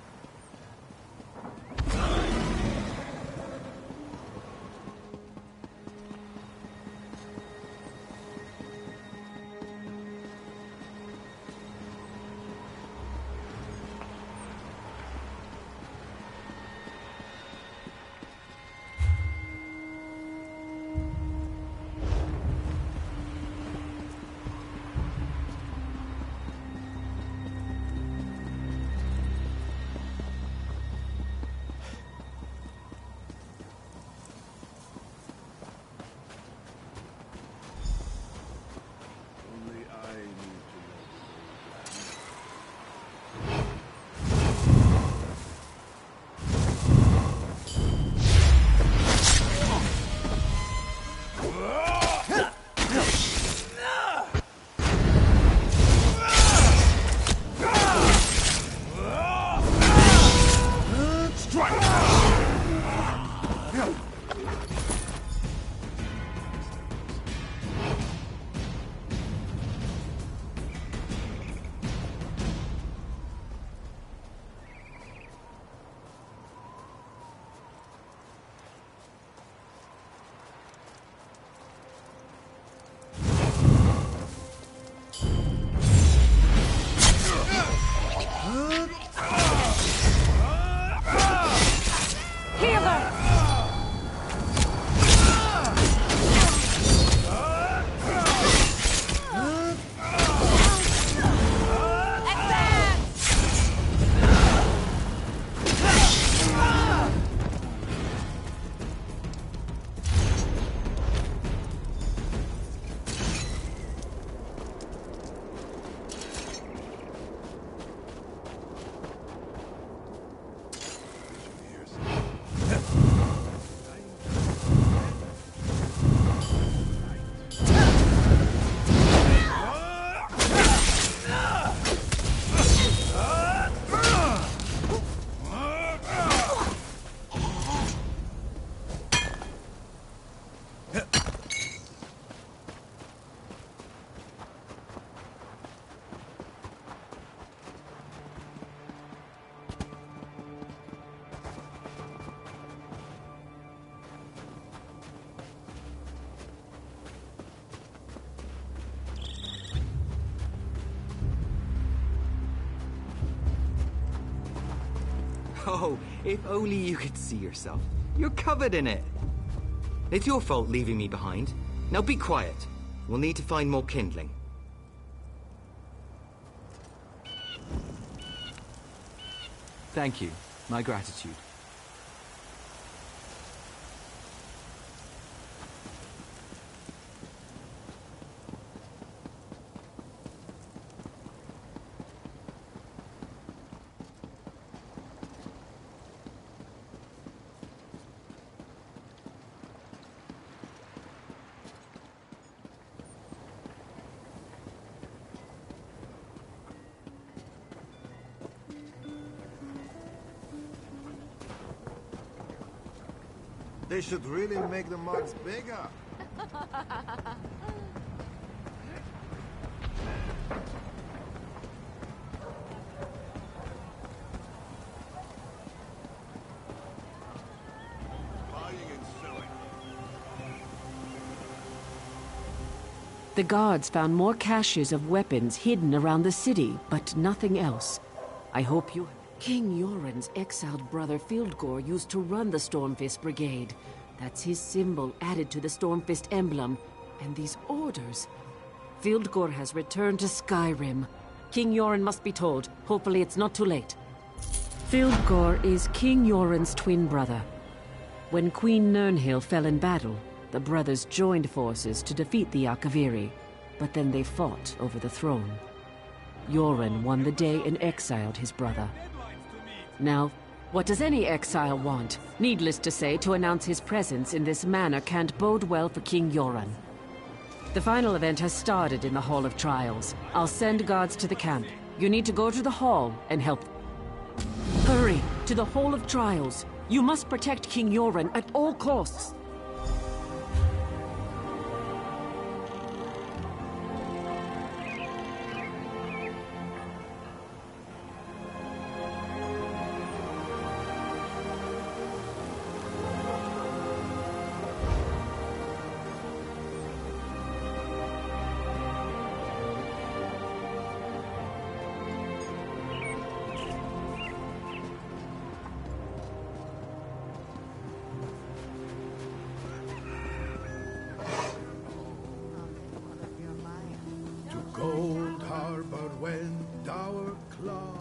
Oh, if only you could see yourself. You're covered in it. It's your fault leaving me behind. Now be quiet. We'll need to find more kindling. Thank you. My gratitude. They should really make the mugs bigger. The guards found more caches of weapons hidden around the city, but nothing else. I hope you... King Yoren's exiled brother Fieldgore used to run the Stormfist Brigade. That's his symbol added to the Stormfist emblem. And these orders... Fieldgore has returned to Skyrim. King Yoren must be told. Hopefully it's not too late. Fieldgore is King Yoren's twin brother. When Queen Nirnhill fell in battle, the brothers joined forces to defeat the Akaviri, but then they fought over the throne. Yoren won the day and exiled his brother. Now, what does any exile want? Needless to say, to announce his presence in this manner can't bode well for King Yoren. The final event has started in the Hall of Trials. I'll send guards to the camp. You need to go to the hall and help. Hurry, to the Hall of Trials. You must protect King Yoren at all costs. Gold Harbor went our claw.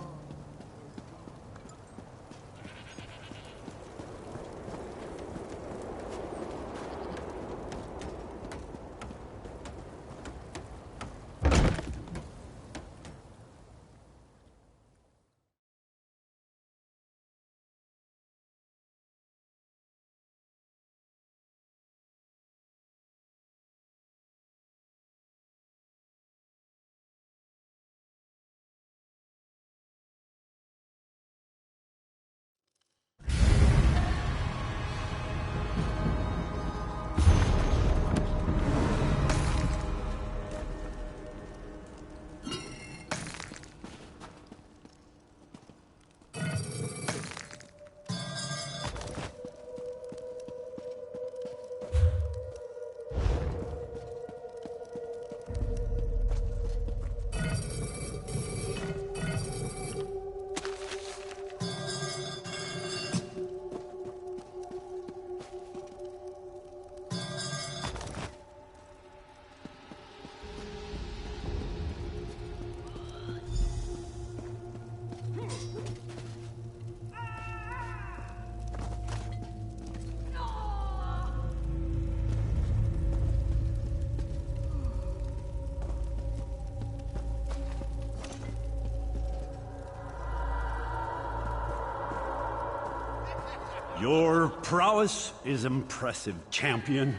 Your prowess is impressive, champion.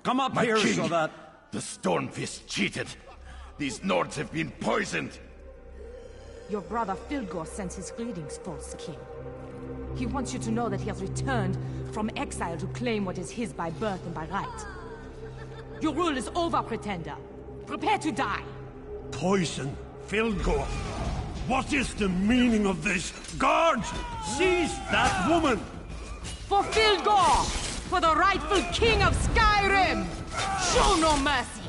Come up My here king, so that... The Stormfist cheated. These Nords have been poisoned. Your brother Fieldgore sends his greetings, false king. He wants you to know that he has returned from exile to claim what is his by birth and by right. Your rule is over, pretender. Prepare to die. Poison, Fieldgore. What is the meaning of this? Guards, seize that woman! For Fieldgore! For the rightful king of Skyrim! Show no mercy!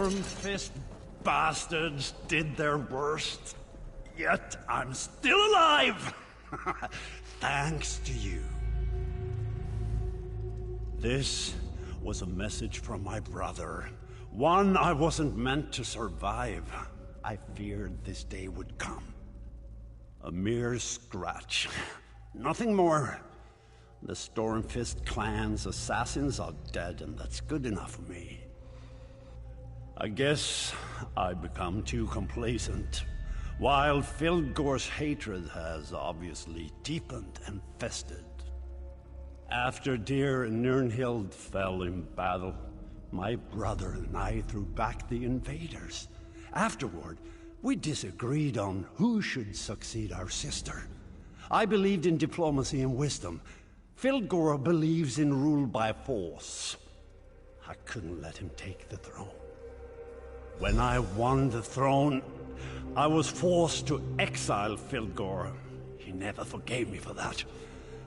Stormfist bastards did their worst. Yet I'm still alive! Thanks to you. This was a message from my brother. One I wasn't meant to survive. I feared this day would come. A mere scratch. Nothing more. The Stormfist clan's assassins are dead, and that's good enough for me. I guess I've become too complacent, while Fildgor's hatred has obviously deepened and festered. After dear Nirnhild fell in battle, my brother and I threw back the invaders. Afterward, we disagreed on who should succeed our sister. I believed in diplomacy and wisdom. Fildgor believes in rule by force. I couldn't let him take the throne. When I won the throne, I was forced to exile Fildgor. He never forgave me for that.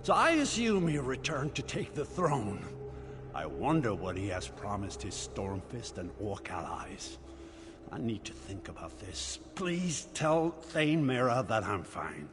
So I assume he returned to take the throne. I wonder what he has promised his Stormfist and Orc allies. I need to think about this. Please tell Thane Mera that I'm fine.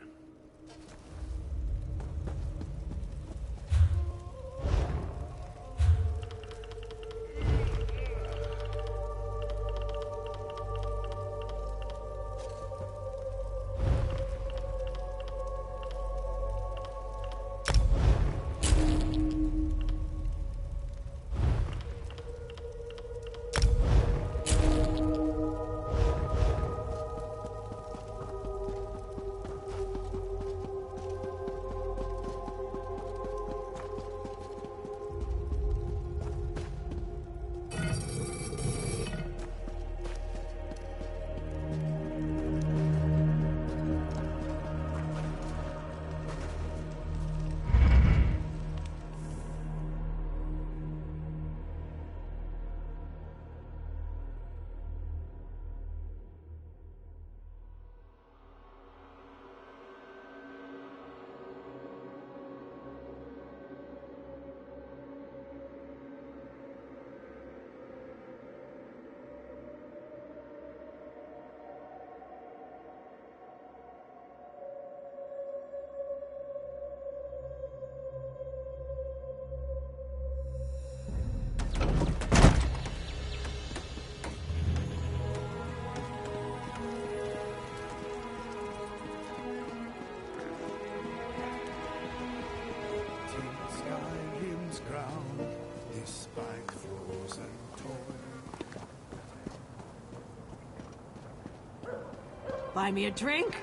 Buy me a drink?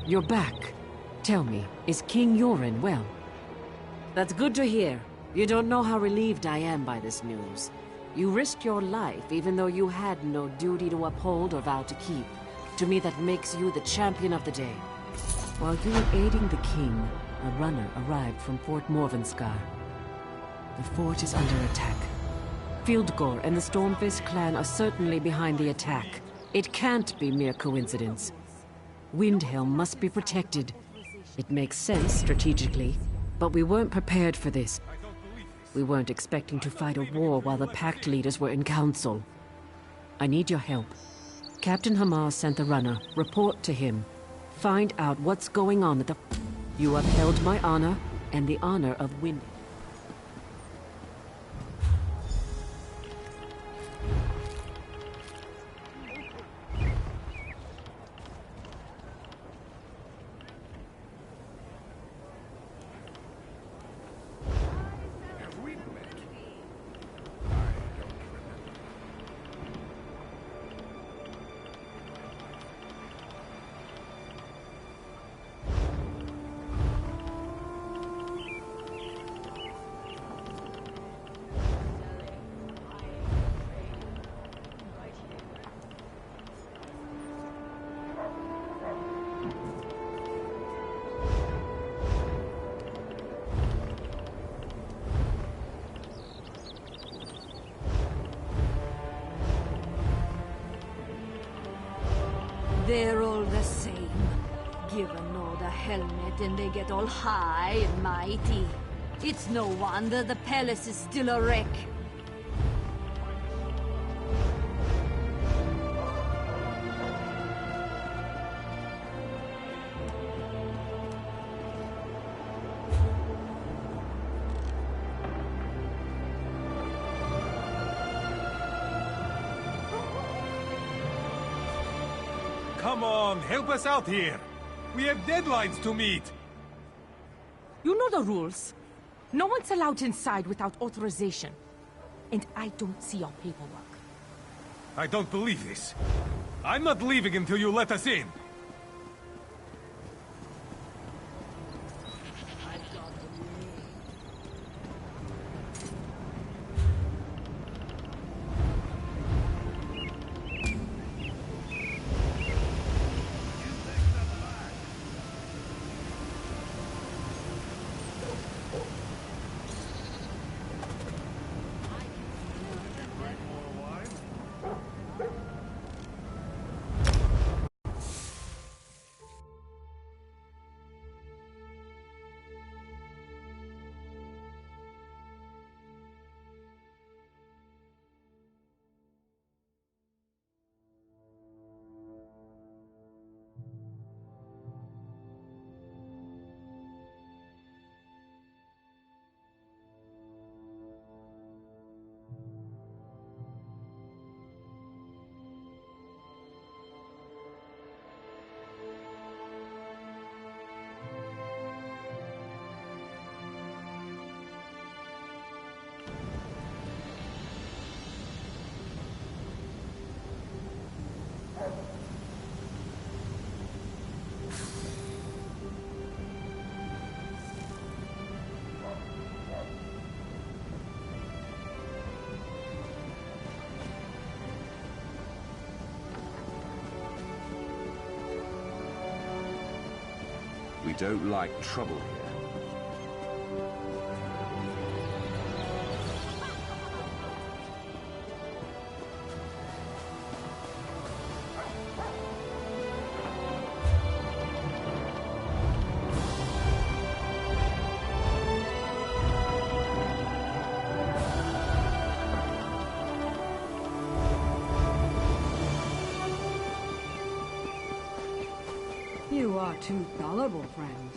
You're back. Tell me, is King Yoren well? That's good to hear. You don't know how relieved I am by this news. You risked your life even though you had no duty to uphold or vow to keep. To me, that makes you the champion of the day. While you were aiding the king, a runner arrived from Fort Morvenskar. The fort is under attack. Fildgor and the Stormfist clan are certainly behind the attack. It can't be mere coincidence. Windhelm must be protected. It makes sense strategically, but we weren't prepared for this. We weren't expecting to fight a war while the Pact leaders were in council. I need your help. Captain Hamar sent the runner. Report to him. Find out what's going on at the... You upheld my honor and the honor of Windhelm. They're all the same. Give a Nord a helmet and they get all high and mighty. It's no wonder the palace is still a wreck. Come on, help us out here. We have deadlines to meet. You know the rules. No one's allowed inside without authorization. And I don't see your paperwork. I don't believe this. I'm not leaving until you let us in. We don't like trouble here. You are too gullible, friend.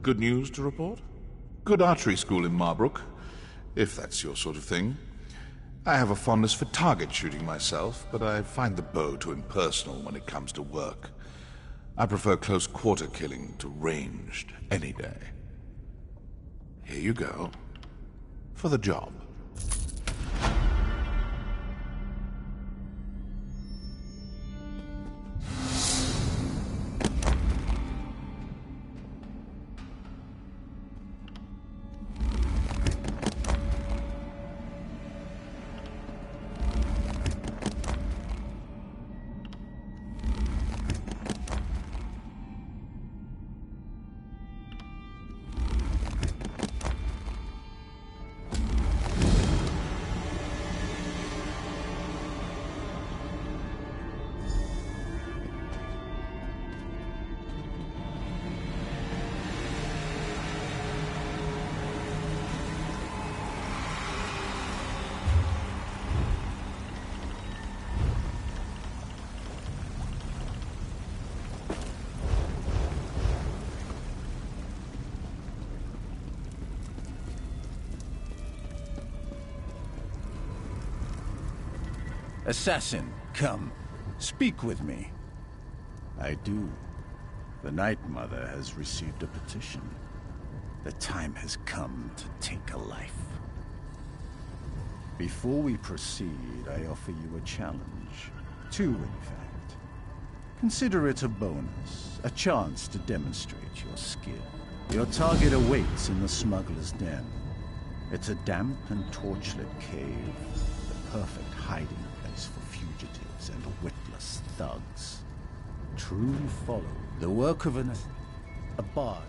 Good news to report? Good archery school in Marbrook, if that's your sort of thing. I have a fondness for target shooting myself, but I find the bow too impersonal when it comes to work. I prefer close quarter killing to ranged any day. Here you go. For the job. Assassin, come. Speak with me. I do. The Night Mother has received a petition. The time has come to take a life. Before we proceed, I offer you a challenge. 2, in fact. Consider it a bonus, a chance to demonstrate your skill. Your target awaits in the Smuggler's Den. It's a damp and torchlit cave, the perfect hiding place for fugitives and witless thugs. Truly follow the work of a bard.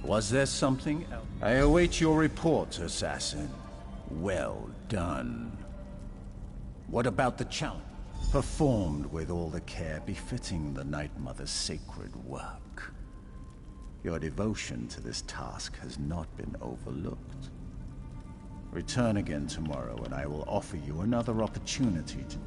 Was there something else? I await your report, assassin. Well done. What about the challenge? Performed with all the care befitting the Night Mother's sacred work. Your devotion to this task has not been overlooked. Return again tomorrow and I will offer you another opportunity to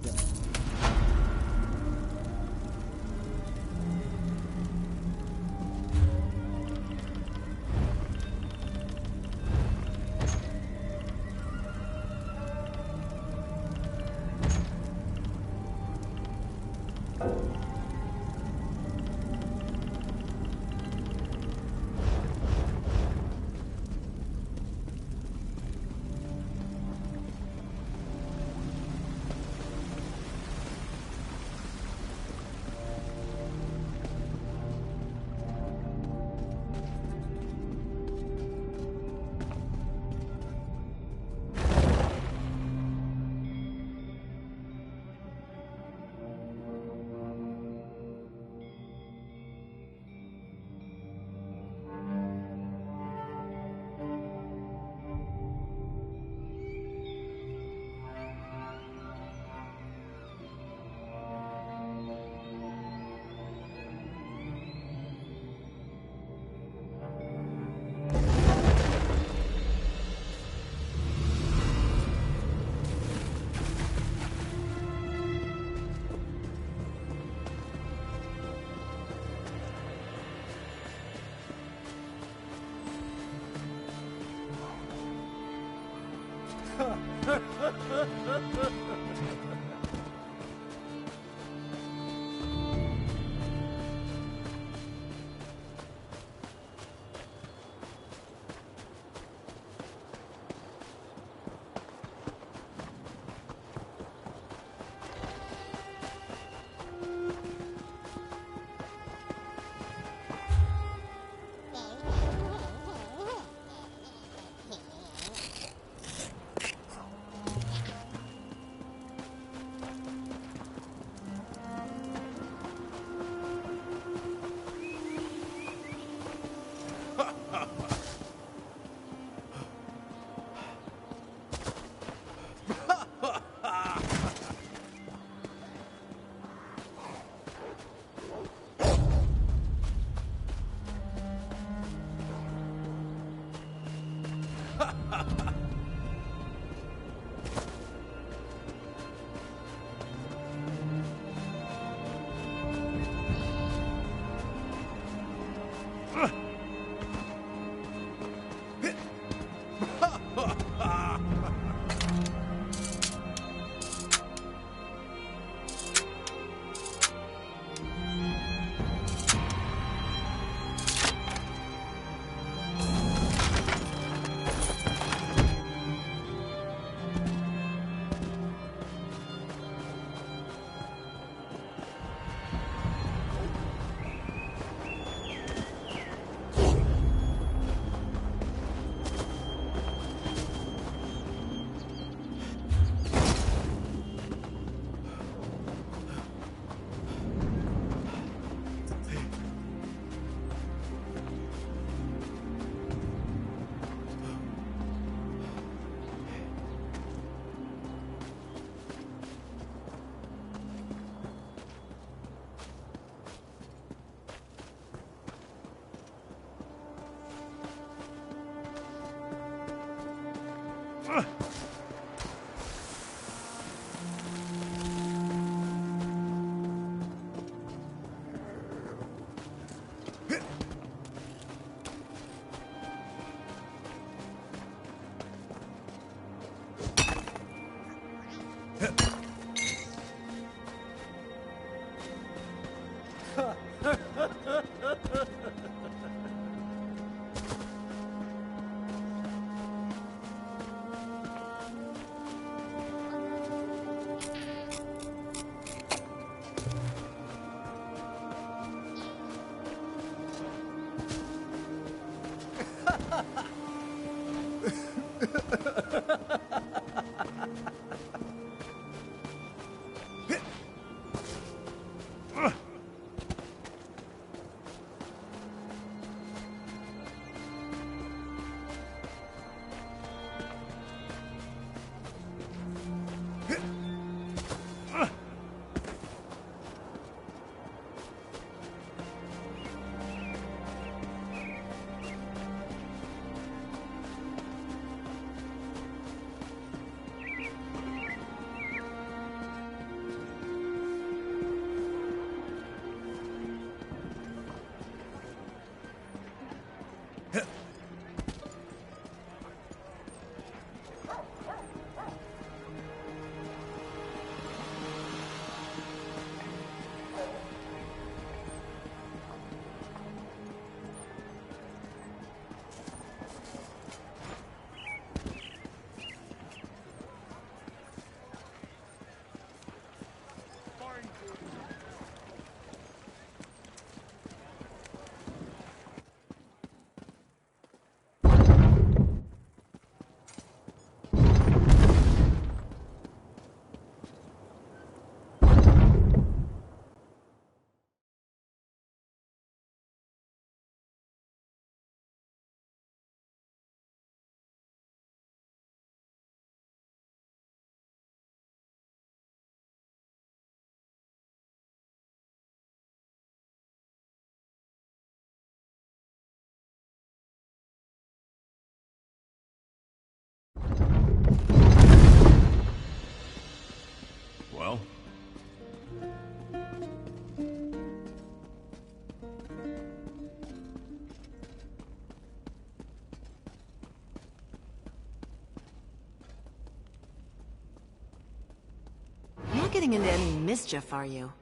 getting into any mischief, are you?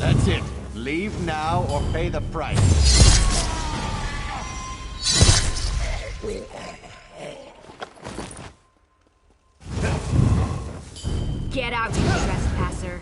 That's it. Leave now or pay the price. Get out, you trespasser.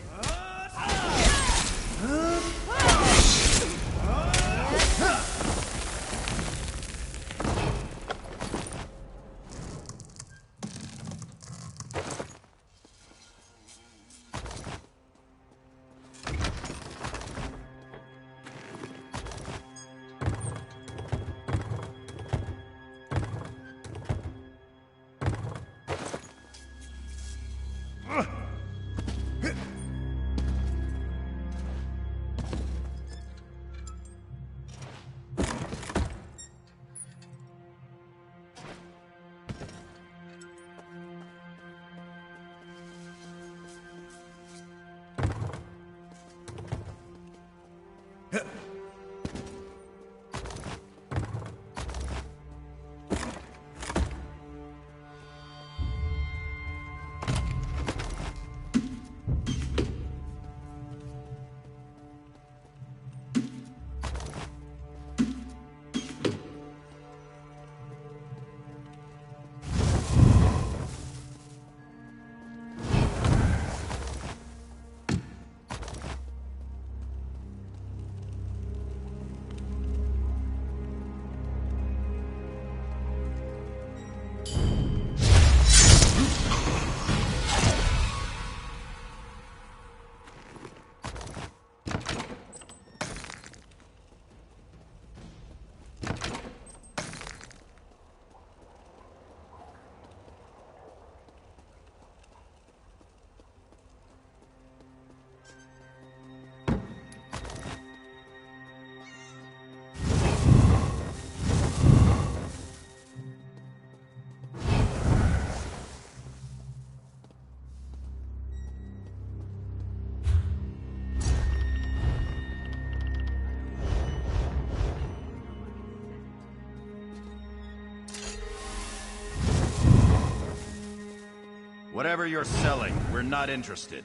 Whatever you're selling, we're not interested.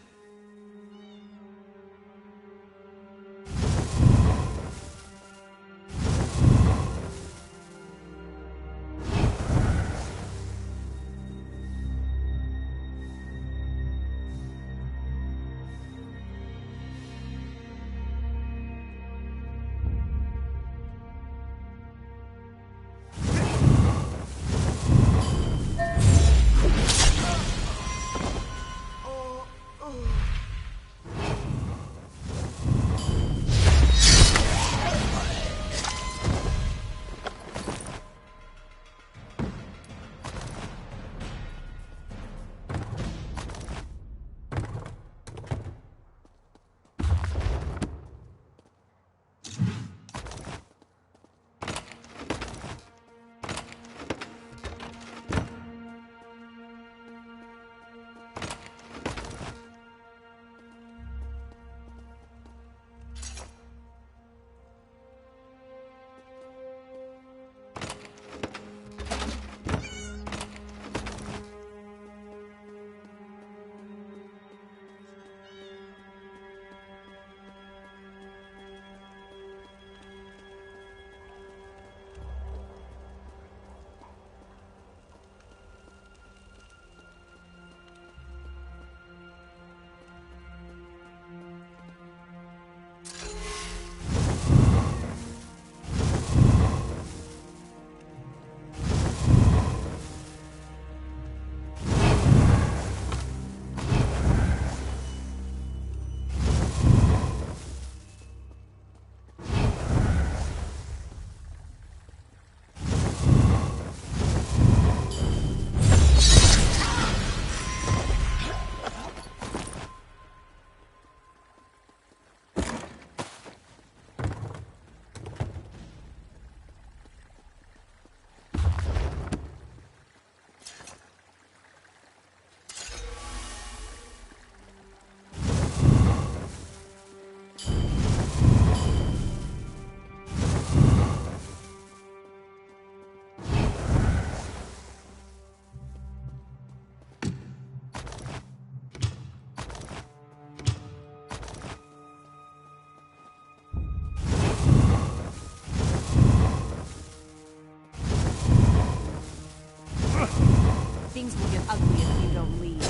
don't leave.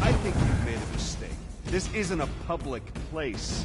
I think you've made a mistake. This isn't a public place.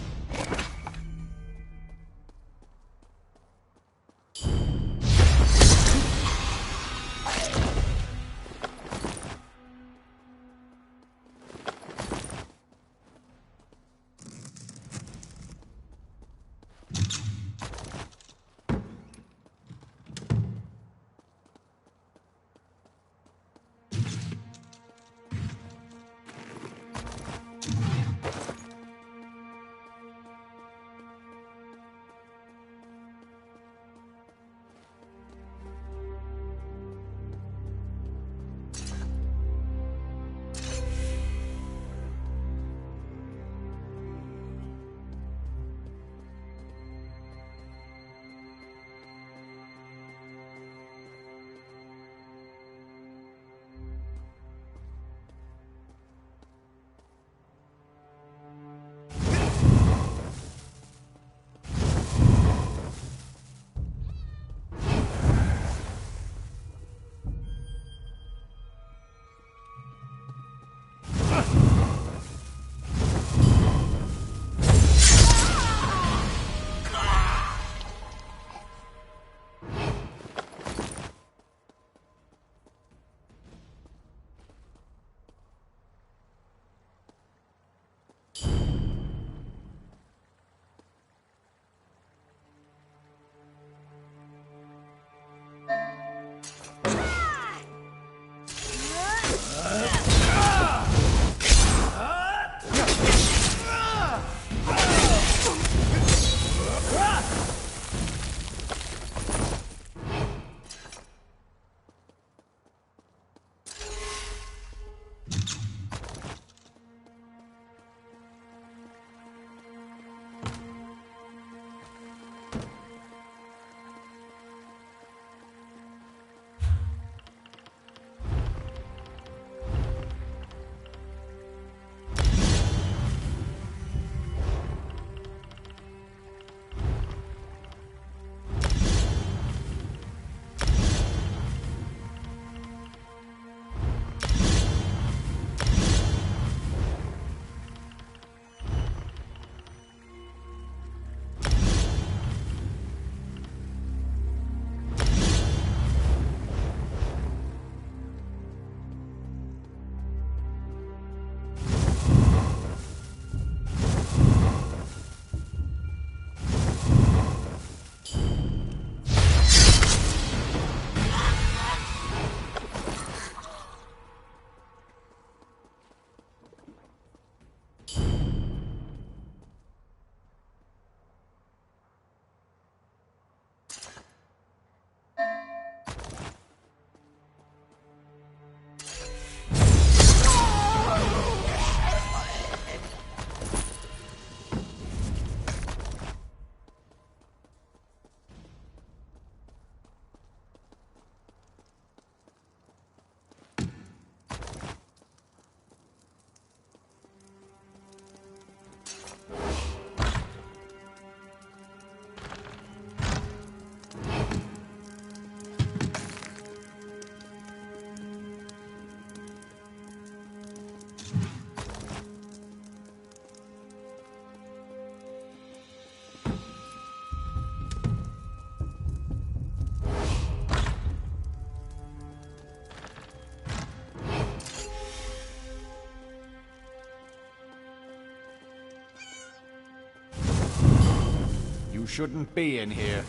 You shouldn't be in here.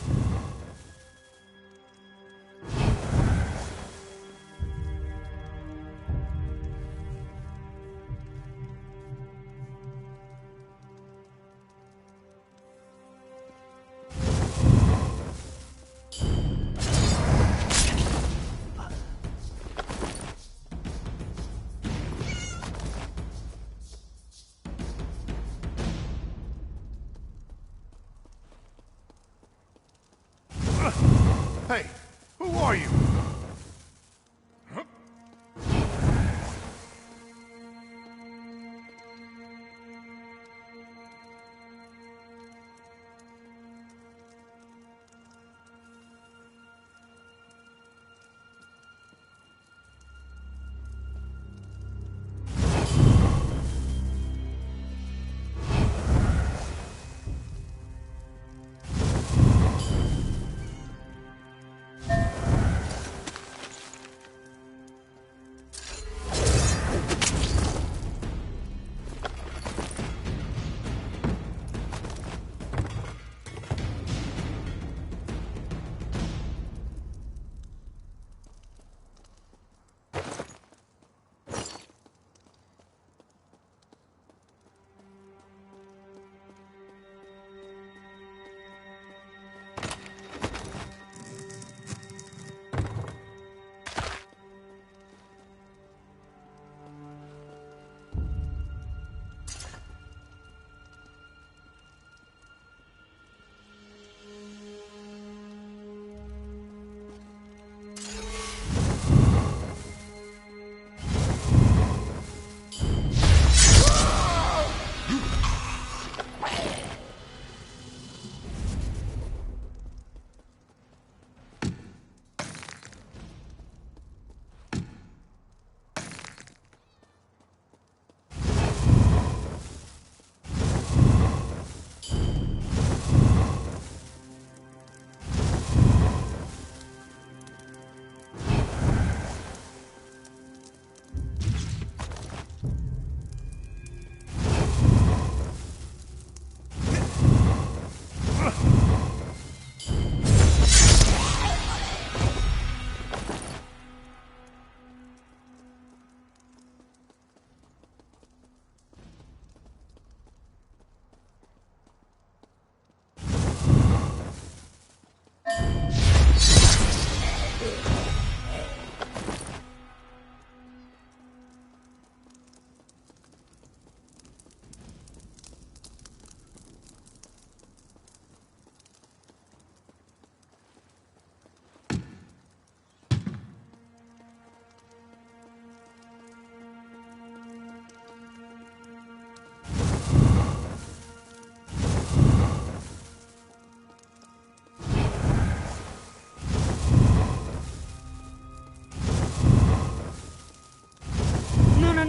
Hey, who are you?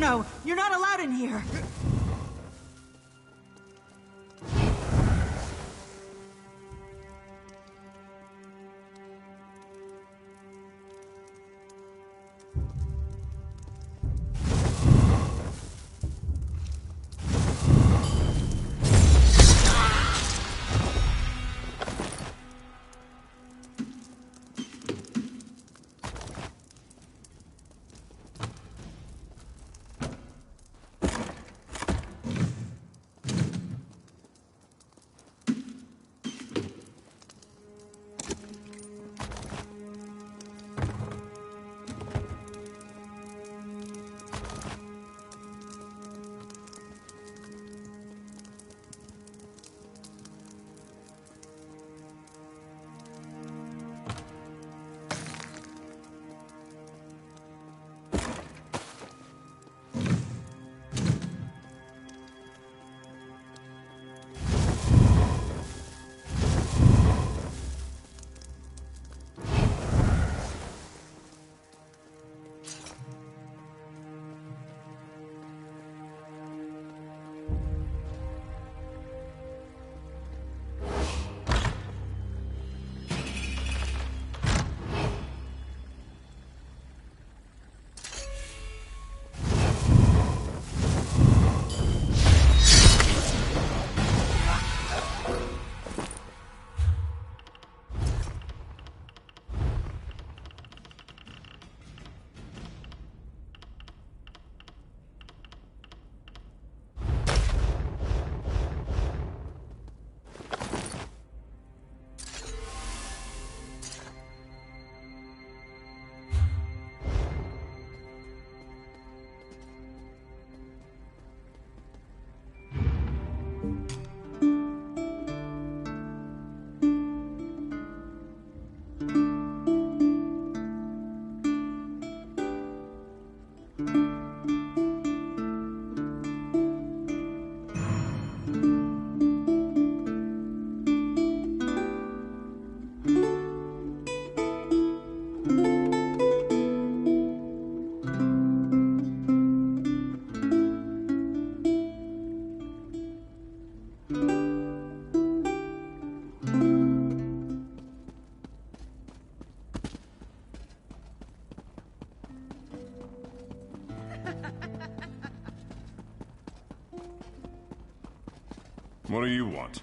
No, you're not allowed in here. What do you want?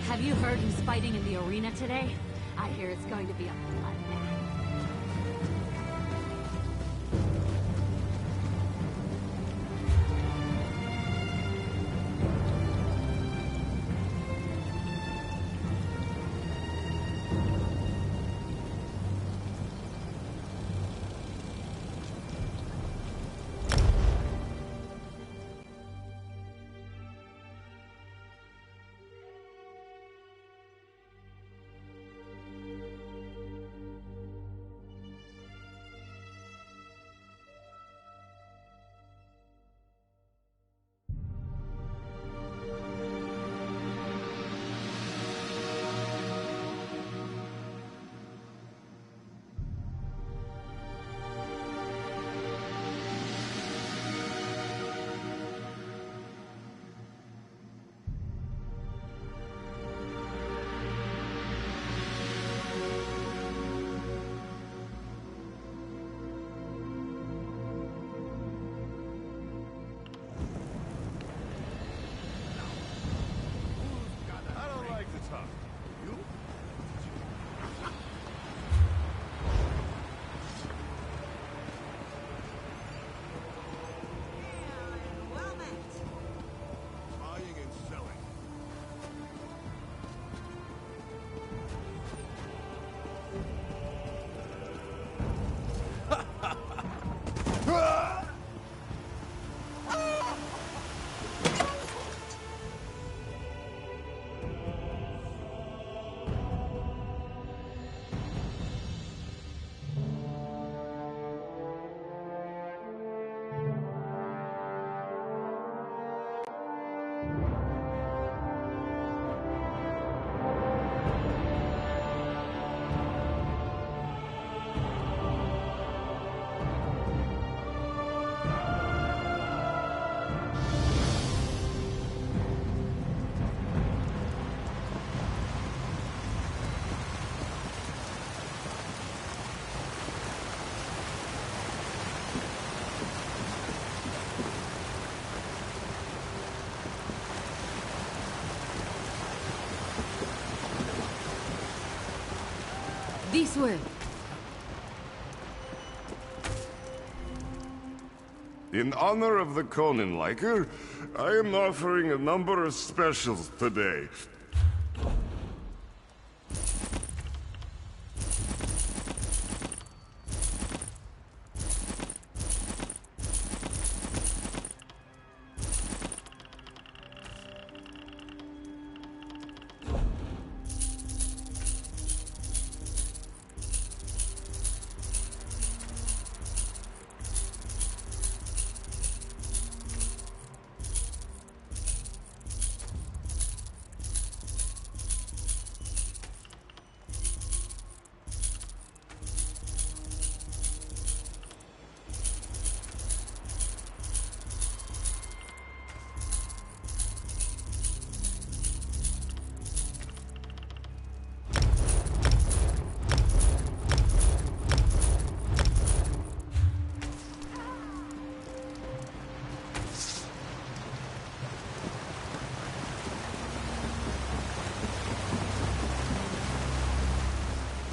Have you heard who's fighting in the arena today? I hear it's going to be a bloodbath. This way. In honor of the Konenliker, I am offering a number of specials today.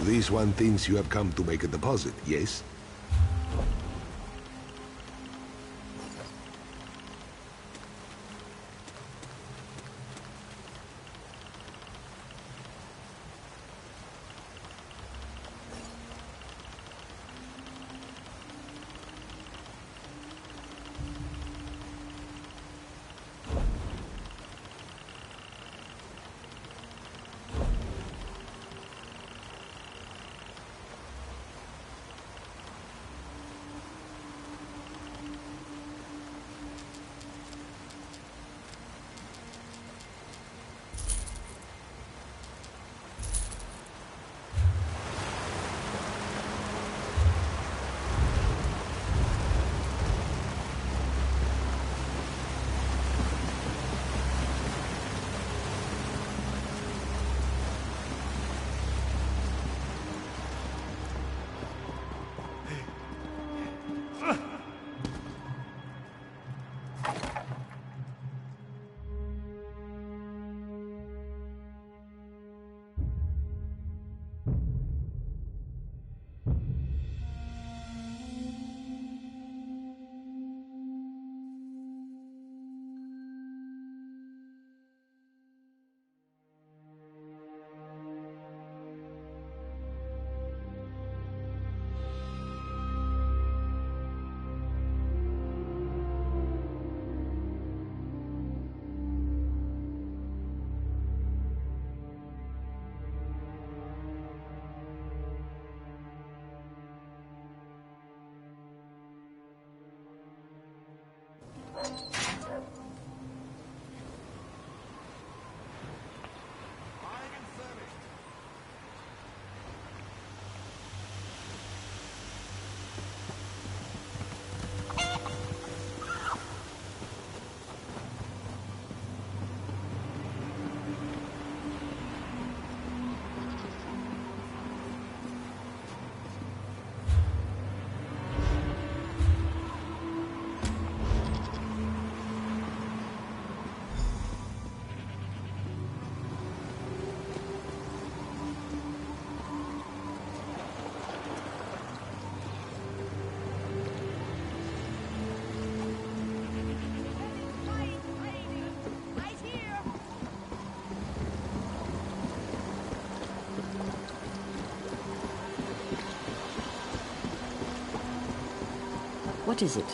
This one thinks you have come to make a deposit, yes? What is it?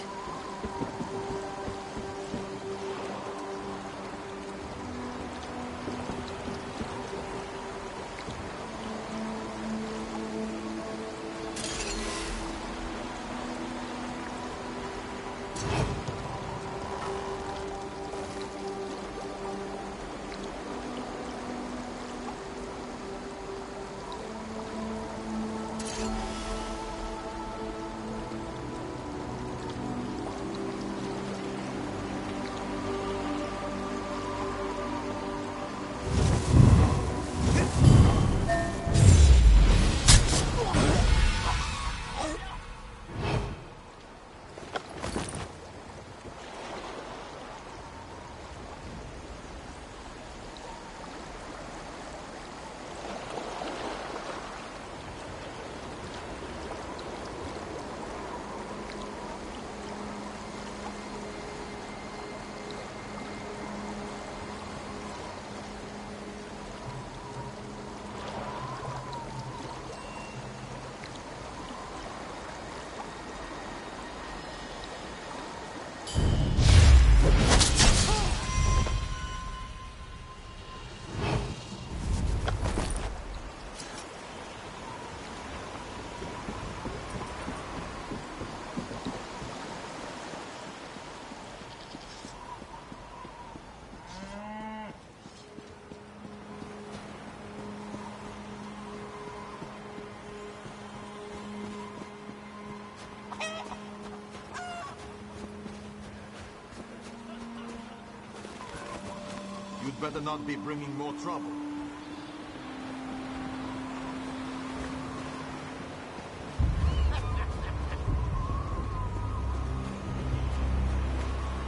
better not be bringing more trouble.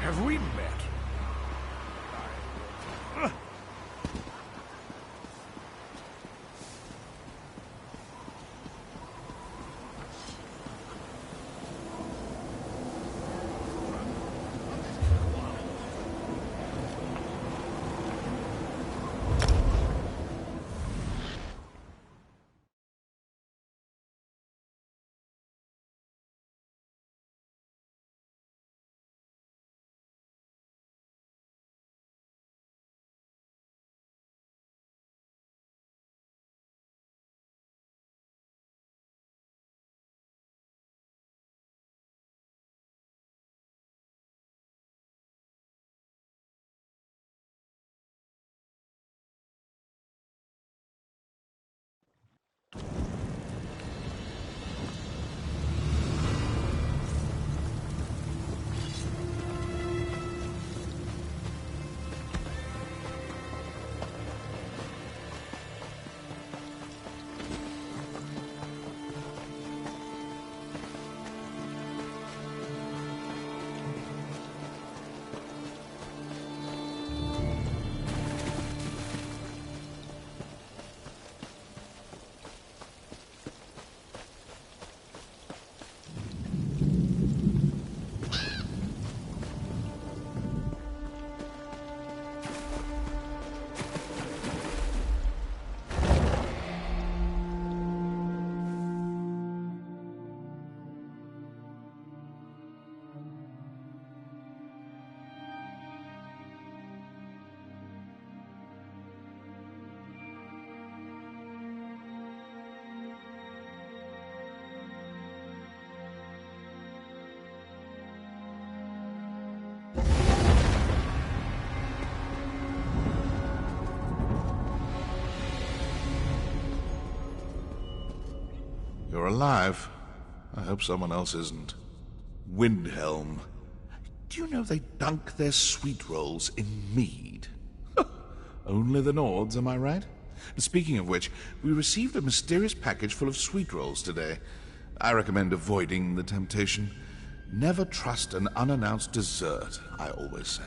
Have we met? You're alive. I hope someone else isn't. Windhelm. Do you know they dunk their sweet rolls in mead? Only the Nords, am I right? Speaking of which, we received a mysterious package full of sweet rolls today. I recommend avoiding the temptation. Never trust an unannounced dessert, I always say.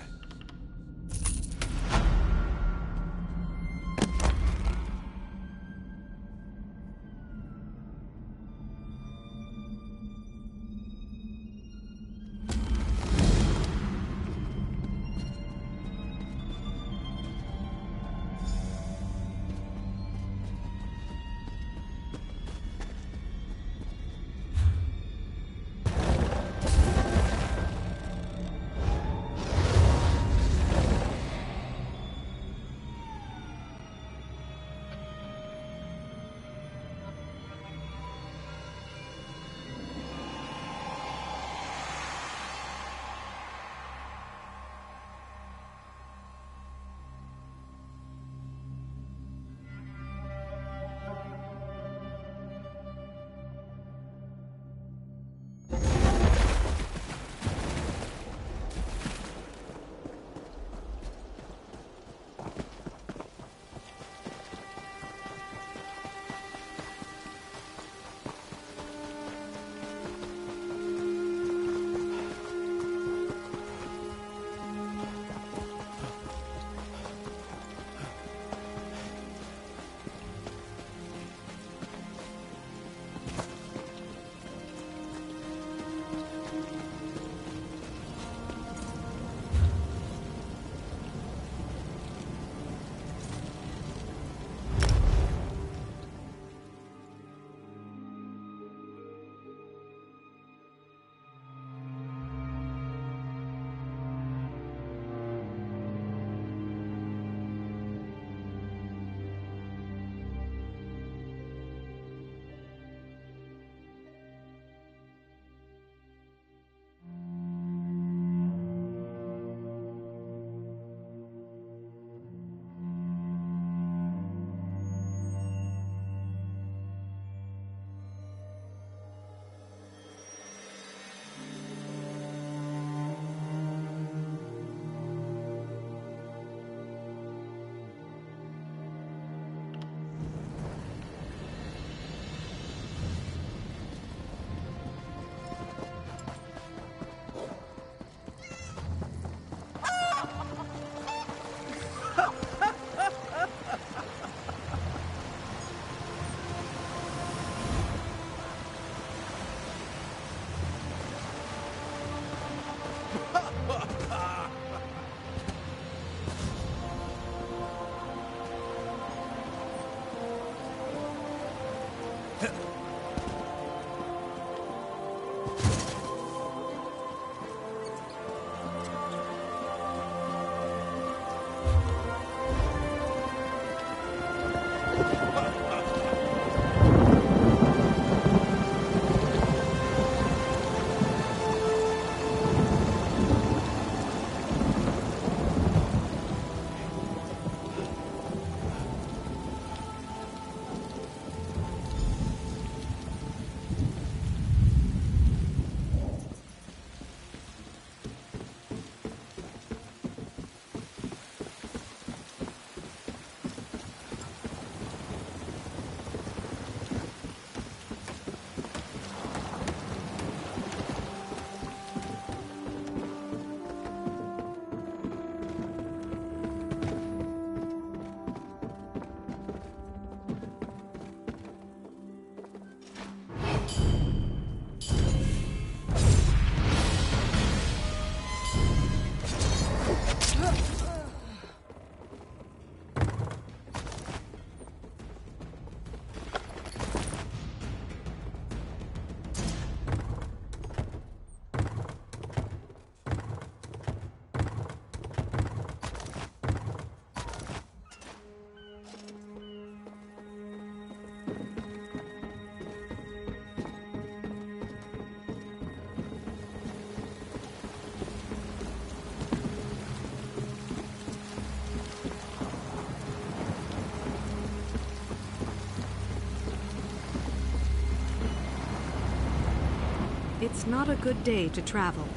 It's not a good day to travel.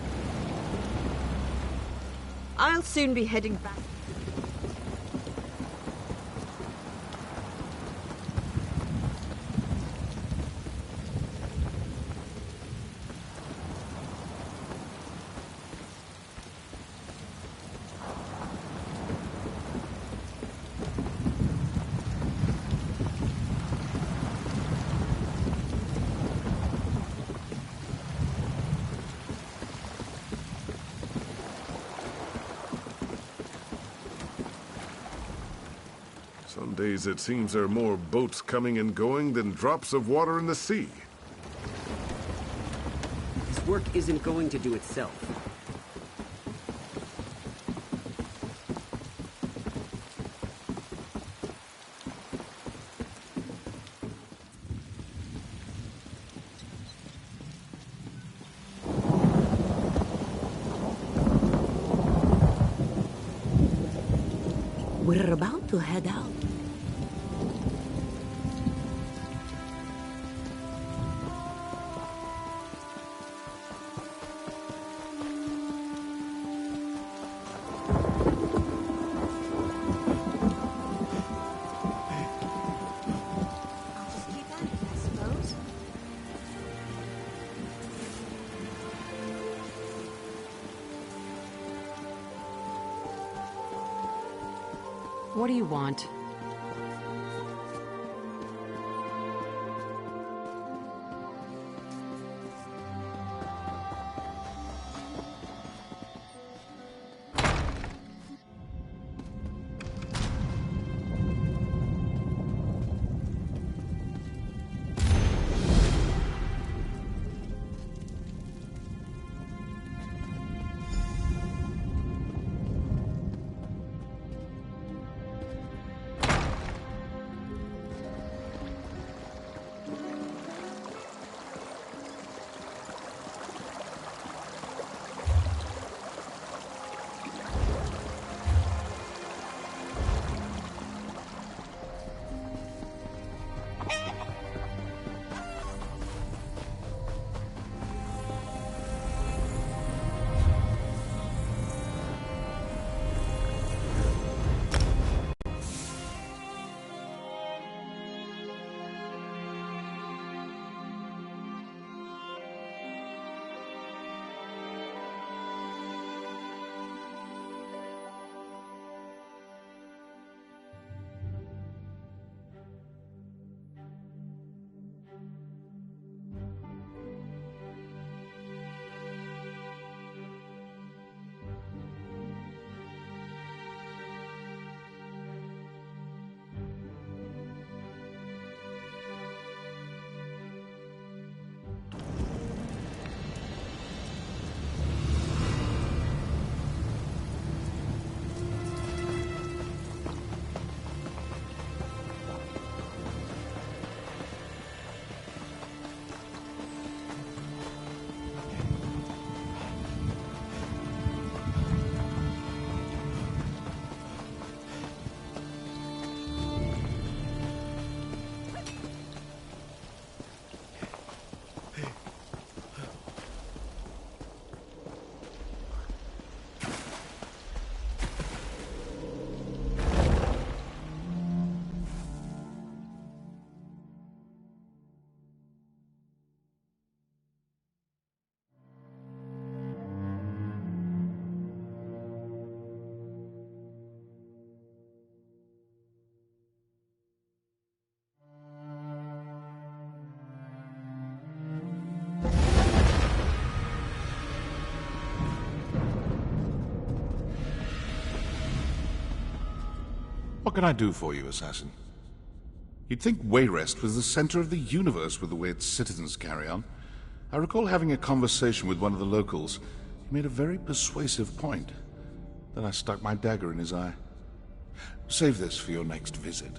I'll soon be heading back. Some days it seems there are more boats coming and going than drops of water in the sea. This work isn't going to do itself. We're about to head out. What do you want? What can I do for you, assassin? You'd think Wayrest was the center of the universe with the way its citizens carry on. I recall having a conversation with one of the locals. He made a very persuasive point. Then I stuck my dagger in his eye. Save this for your next visit.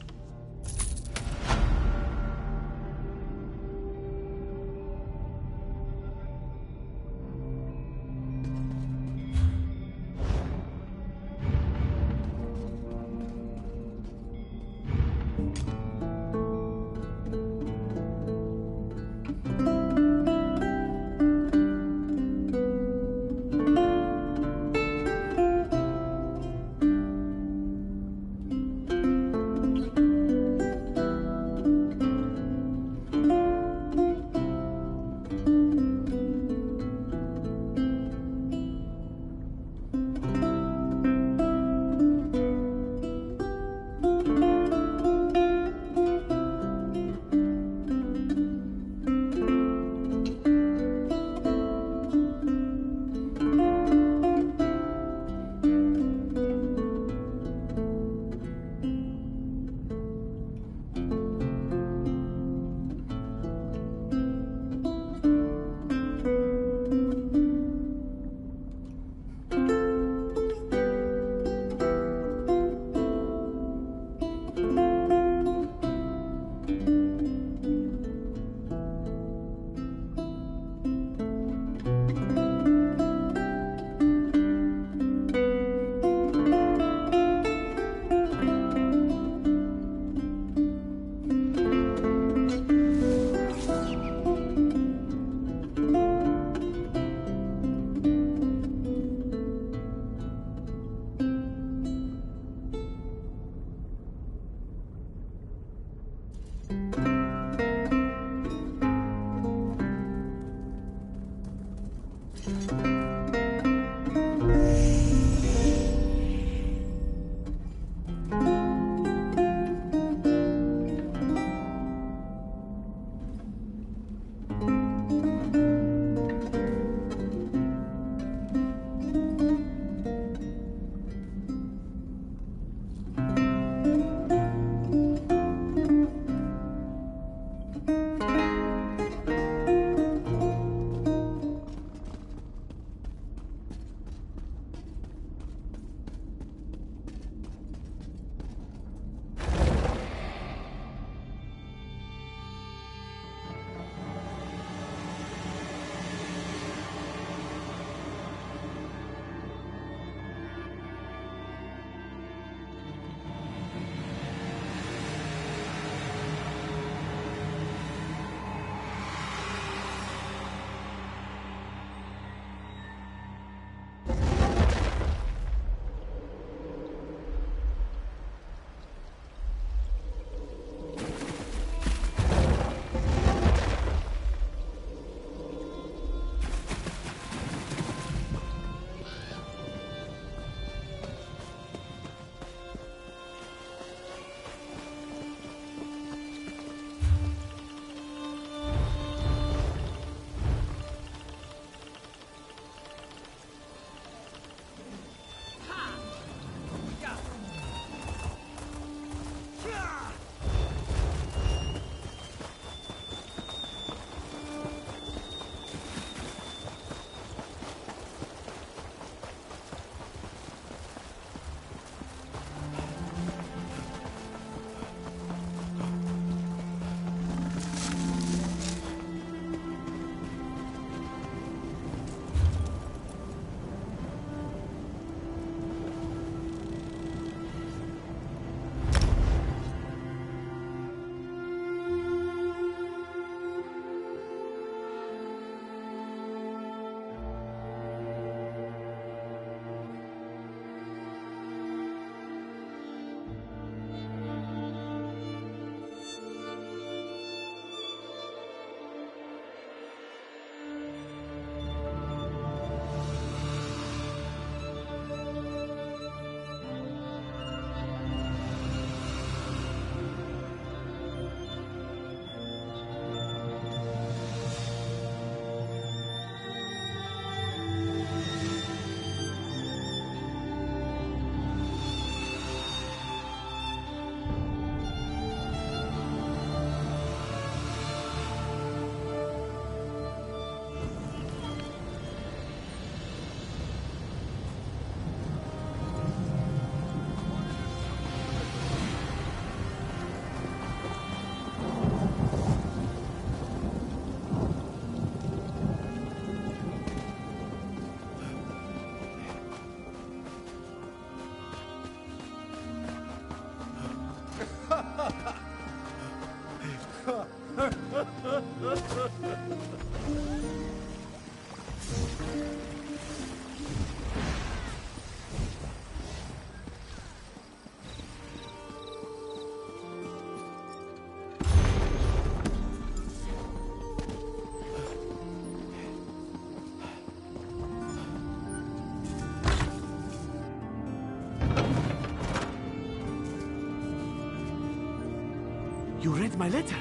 my letter.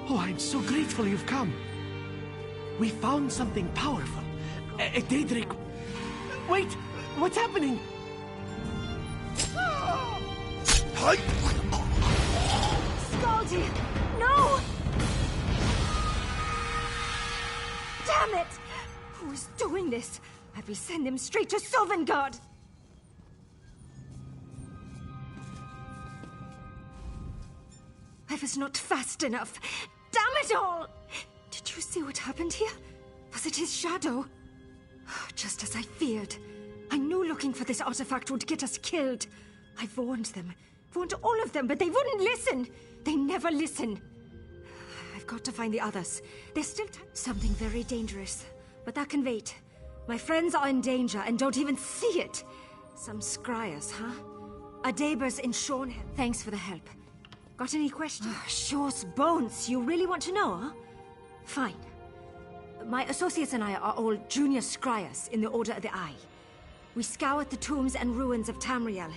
Oh, I'm so grateful you've come. We found something powerful. A Daedric... Wait! What's happening? Scaldi! No! Damn it! Who is doing this? I will send him straight to Sovngarde! I was not fast enough. Damn it all! Did you see what happened here? Was it his shadow? Just as I feared. I knew looking for this artifact would get us killed. I warned them. Warned all of them, but they wouldn't listen. They never listen. I've got to find the others. There's still something very dangerous. But that can wait. My friends are in danger and don't even see it. Some scryers, huh? Adabers in Shornhead. Thanks for the help. Got any questions? Shore's bones. You really want to know, huh? Fine. My associates and I are all junior scryers in the Order of the Eye. We scoured the tombs and ruins of Tamriel,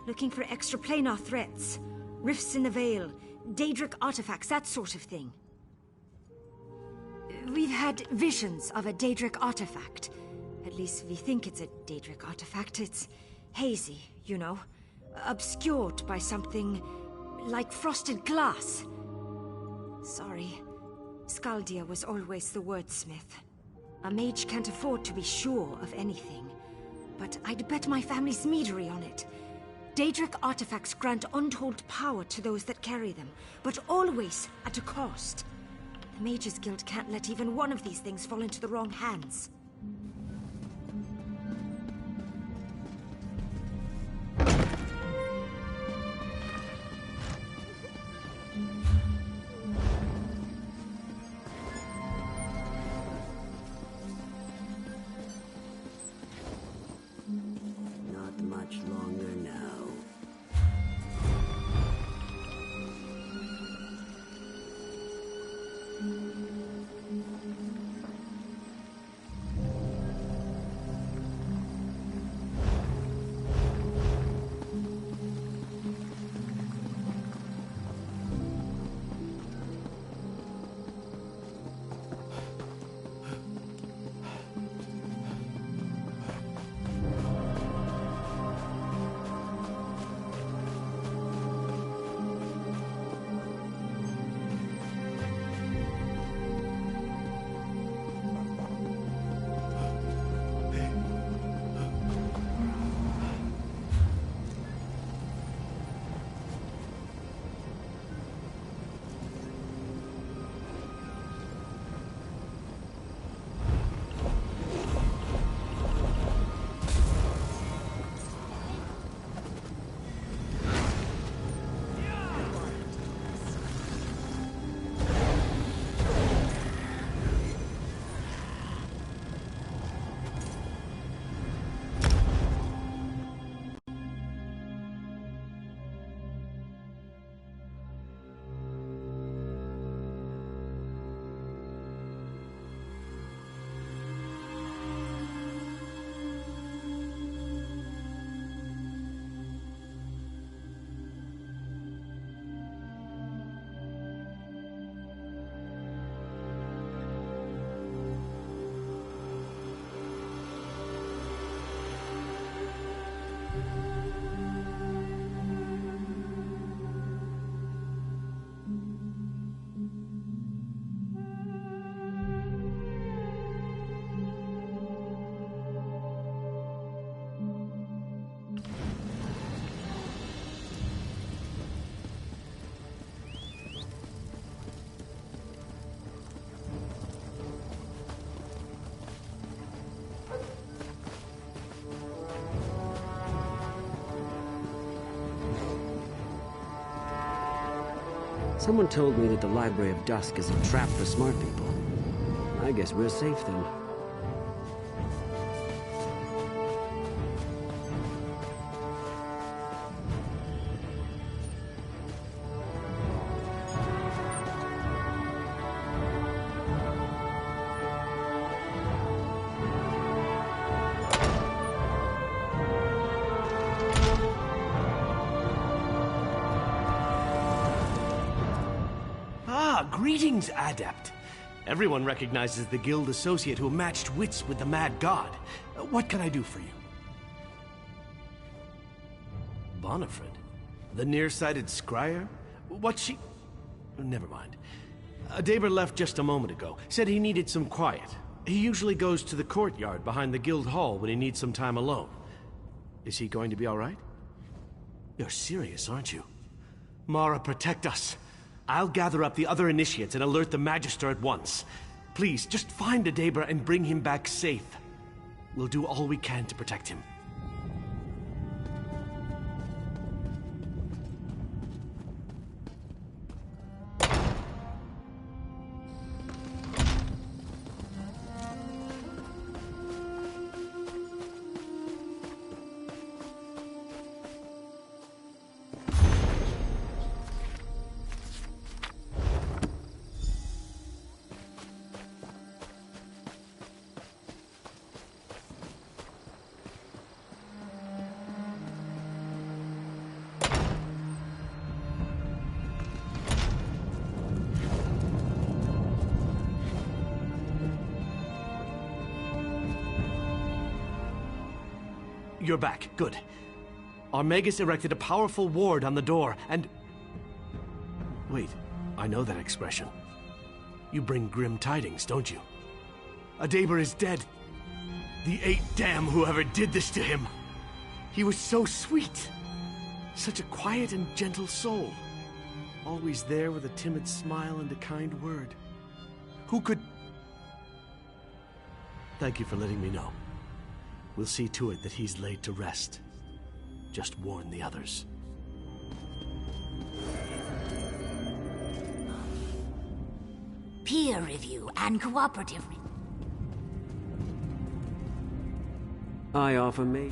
looking for extraplanar threats, rifts in the veil, Daedric artifacts, that sort of thing. We've had visions of a Daedric artifact. At least we think it's a Daedric artifact. It's hazy, you know, obscured by something like frosted glass. Sorry. Skaldia was always the wordsmith. A mage can't afford to be sure of anything. But I'd bet my family's meadery on it. Daedric artifacts grant untold power to those that carry them, but always at a cost. The Mages Guild can't let even one of these things fall into the wrong hands. Not much longer now. Someone told me that the Library of Dusk is a trap for smart people. I guess we're safe then. Greetings, Adept. Everyone recognizes the guild associate who matched wits with the Mad God. What can I do for you? Bonifred? The nearsighted scryer? What's she... Never mind. Daber left just a moment ago. Said he needed some quiet. He usually goes to the courtyard behind the guild hall when he needs some time alone. Is he going to be all right? You're serious, aren't you? Mara, protect us. I'll gather up the other initiates and alert the Magister at once. Please, just find Daber and bring him back safe. We'll do all we can to protect him. You're back. Good. Our Magus erected a powerful ward on the door, and... Wait, I know that expression. You bring grim tidings, don't you? Daber is dead. The 8 damn whoever did this to him. He was so sweet. Such a quiet and gentle soul. Always there with a timid smile and a kind word. Who could... Thank you for letting me know. We'll see to it that he's laid to rest. Just warn the others. Peer review and cooperative... I offer me.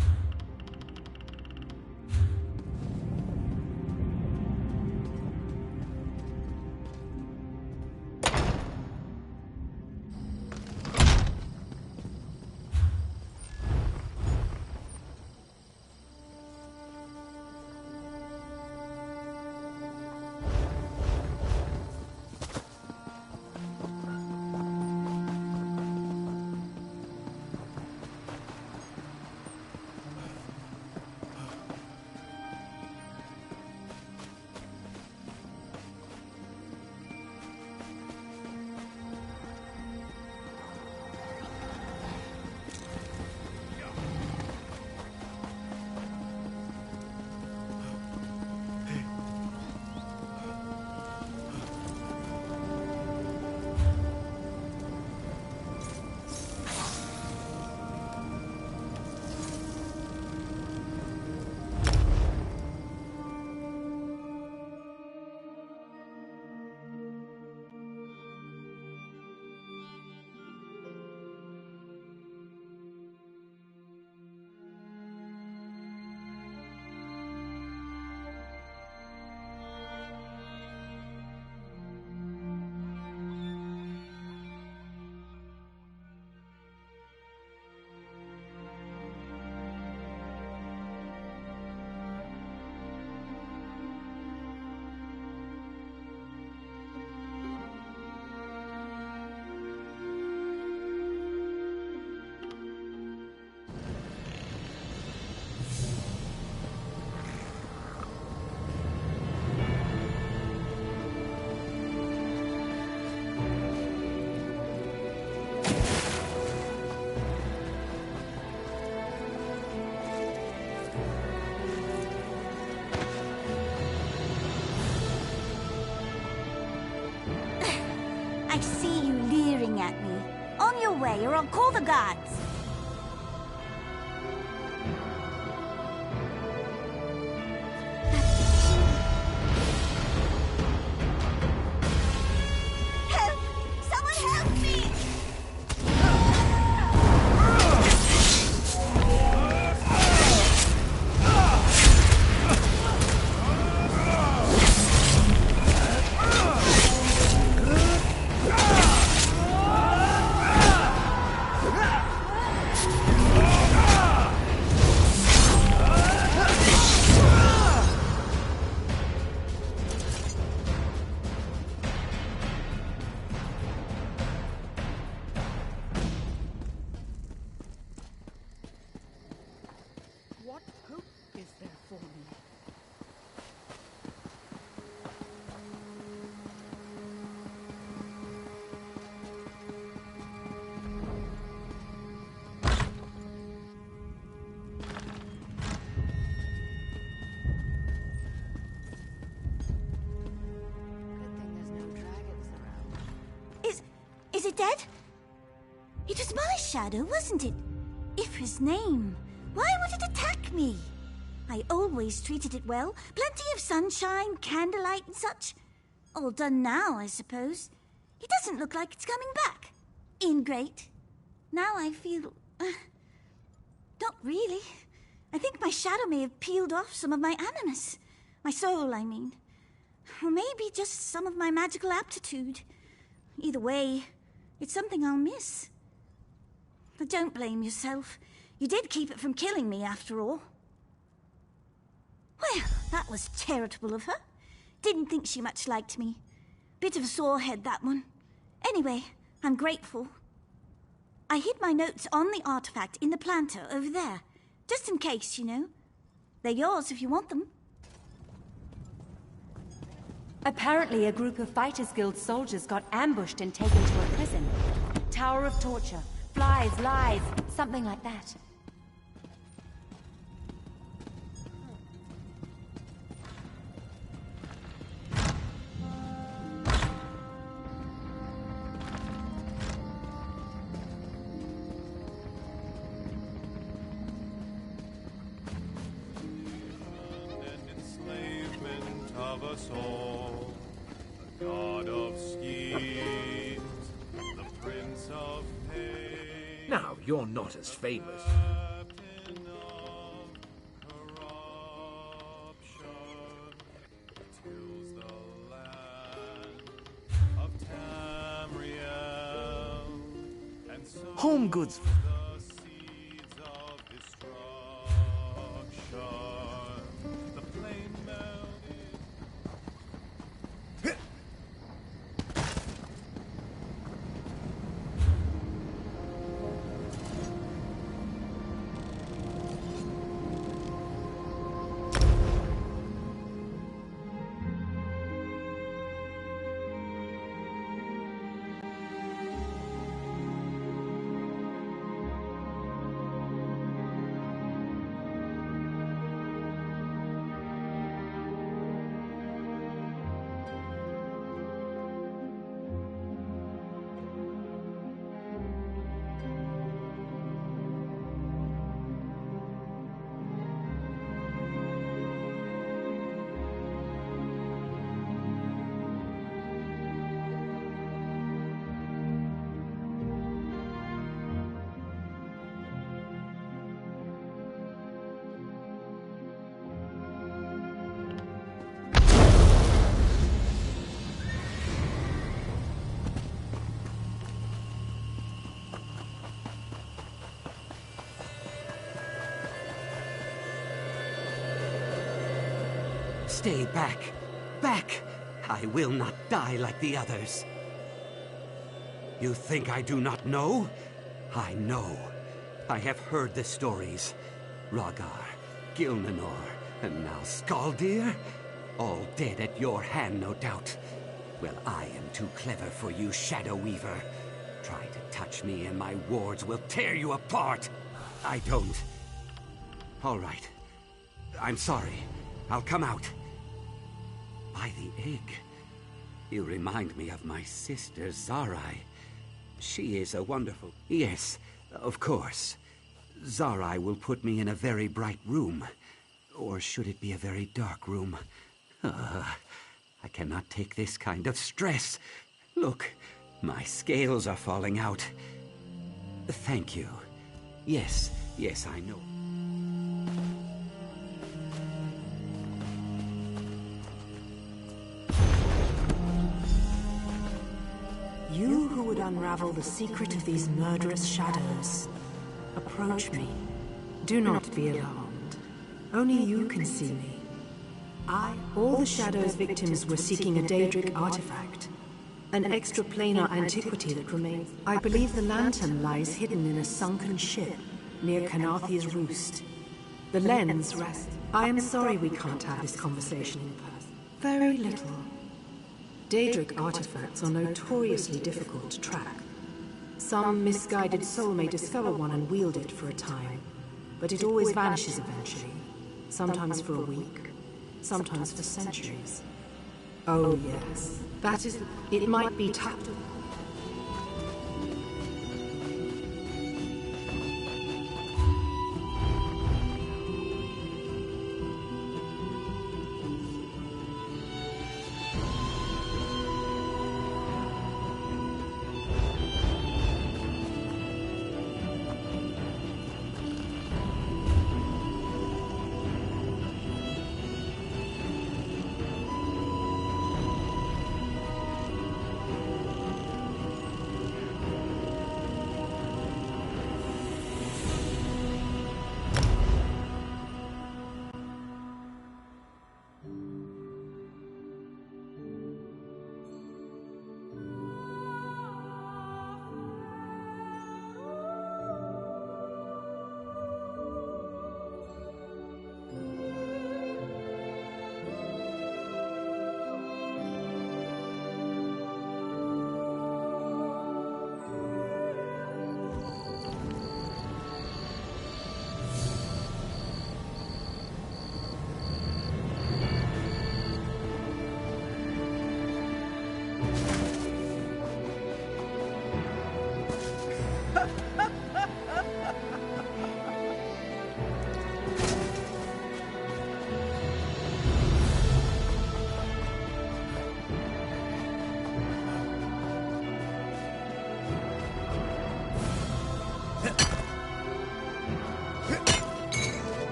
I see you leering at me. On your way, or I'll call the guards. Help! Someone help me! dead? It was my shadow, wasn't it? Ifra's name. Why would it attack me? I always treated it well. Plenty of sunshine, candlelight and such. All done now, I suppose. It doesn't look like it's coming back. Ingrate. Now I feel... not really. I think my shadow may have peeled off some of my animus. My soul, I mean. Or maybe just some of my magical aptitude. Either way, it's something I'll miss. But don't blame yourself. You did keep it from killing me, after all. Well, that was charitable of her. Didn't think she much liked me. Bit of a sore head, that one. Anyway, I'm grateful. I hid my notes on the artifact in the planter over there. Just in case, you know. They're yours if you want them. Apparently, a group of Fighters Guild soldiers got ambushed and taken to a prison. Tower of Torture. Flies, lies, something like that. Now, you're not as famous. Home goods. Stay back. Back! I will not die like the others. You think I do not know? I know. I have heard the stories. Rhaegar, Gilnanor, and now Skaldir? All dead at your hand, no doubt. Well, I am too clever for you, Shadow Weaver. Try to touch me and my wards will tear you apart. I don't. All right. I'm sorry. I'll come out. By the egg. You remind me of my sister, Zarai. She is a wonderful... Yes, of course. Zarai will put me in a very bright room. Or should it be a very dark room? I cannot take this kind of stress. Look, my scales are falling out. Thank you. Yes, I know. You who would unravel the secret of these murderous shadows, approach me. Do not be alarmed. Only you can see me. All the Shadow's victims were seeking a Daedric artifact, an extraplanar antiquity that remains. I believe the lantern lies hidden in a sunken ship near Kanathi's roost. The lens rests. I am sorry we can't have this conversation in person. Very little. Daedric artifacts are notoriously difficult to track. Some misguided soul may discover one and wield it for a time, but it always vanishes eventually, sometimes for a week, sometimes for centuries. Oh yes, that is... It might be tapped...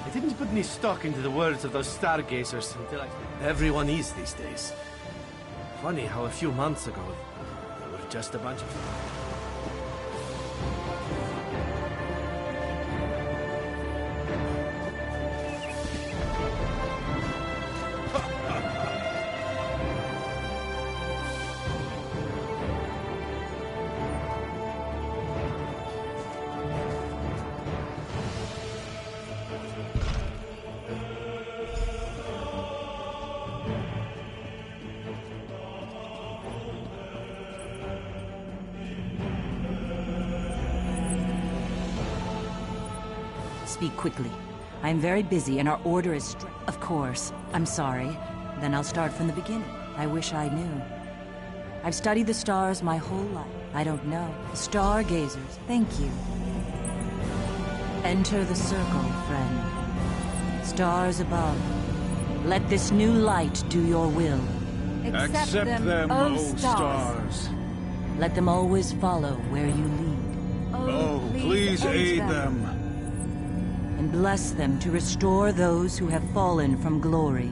I didn't put any stock into the words of those stargazers until everyone is these days. Funny how a few months ago, they were just a bunch of... Speak quickly. I am very busy and our order is strict. Of course. I'm sorry. Then I'll start from the beginning. I wish I knew. I've studied the stars my whole life. I don't know. The stargazers. Thank you. Enter the circle, friend. Stars above. Let this new light do your will. Accept them, O O stars. Let them always follow where you lead. Oh, please aid them. And bless them to restore those who have fallen from glory.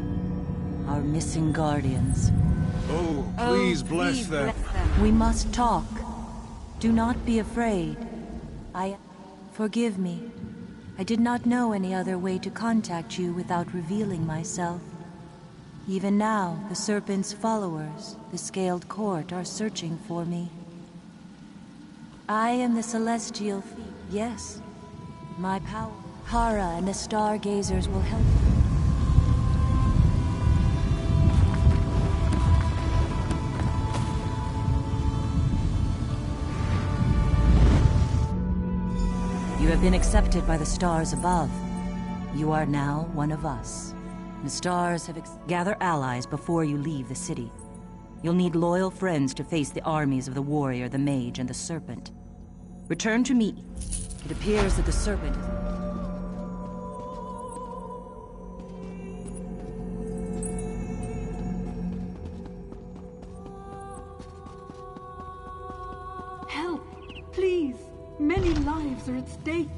Our missing guardians. Oh, please bless them. We must talk. Do not be afraid. Forgive me. I did not know any other way to contact you without revealing myself. Even now, the Serpent's followers, the Scaled Court, are searching for me. I am the Celestial Thief. Yes. My power. Hara and the Stargazers will help you. You have been accepted by the stars above. You are now one of us. The stars have gather allies before you leave the city. You'll need loyal friends to face the armies of the warrior, the mage, and the serpent. Return to me. It appears that the serpent is... Help! Please! Many lives are at stake.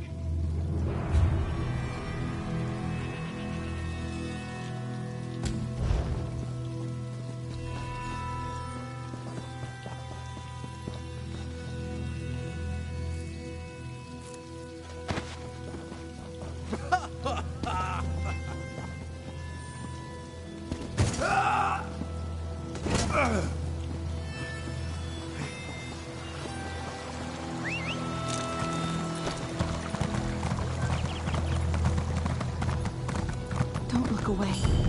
look away.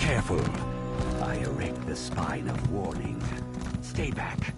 Careful. I erect the spine of warning. Stay back.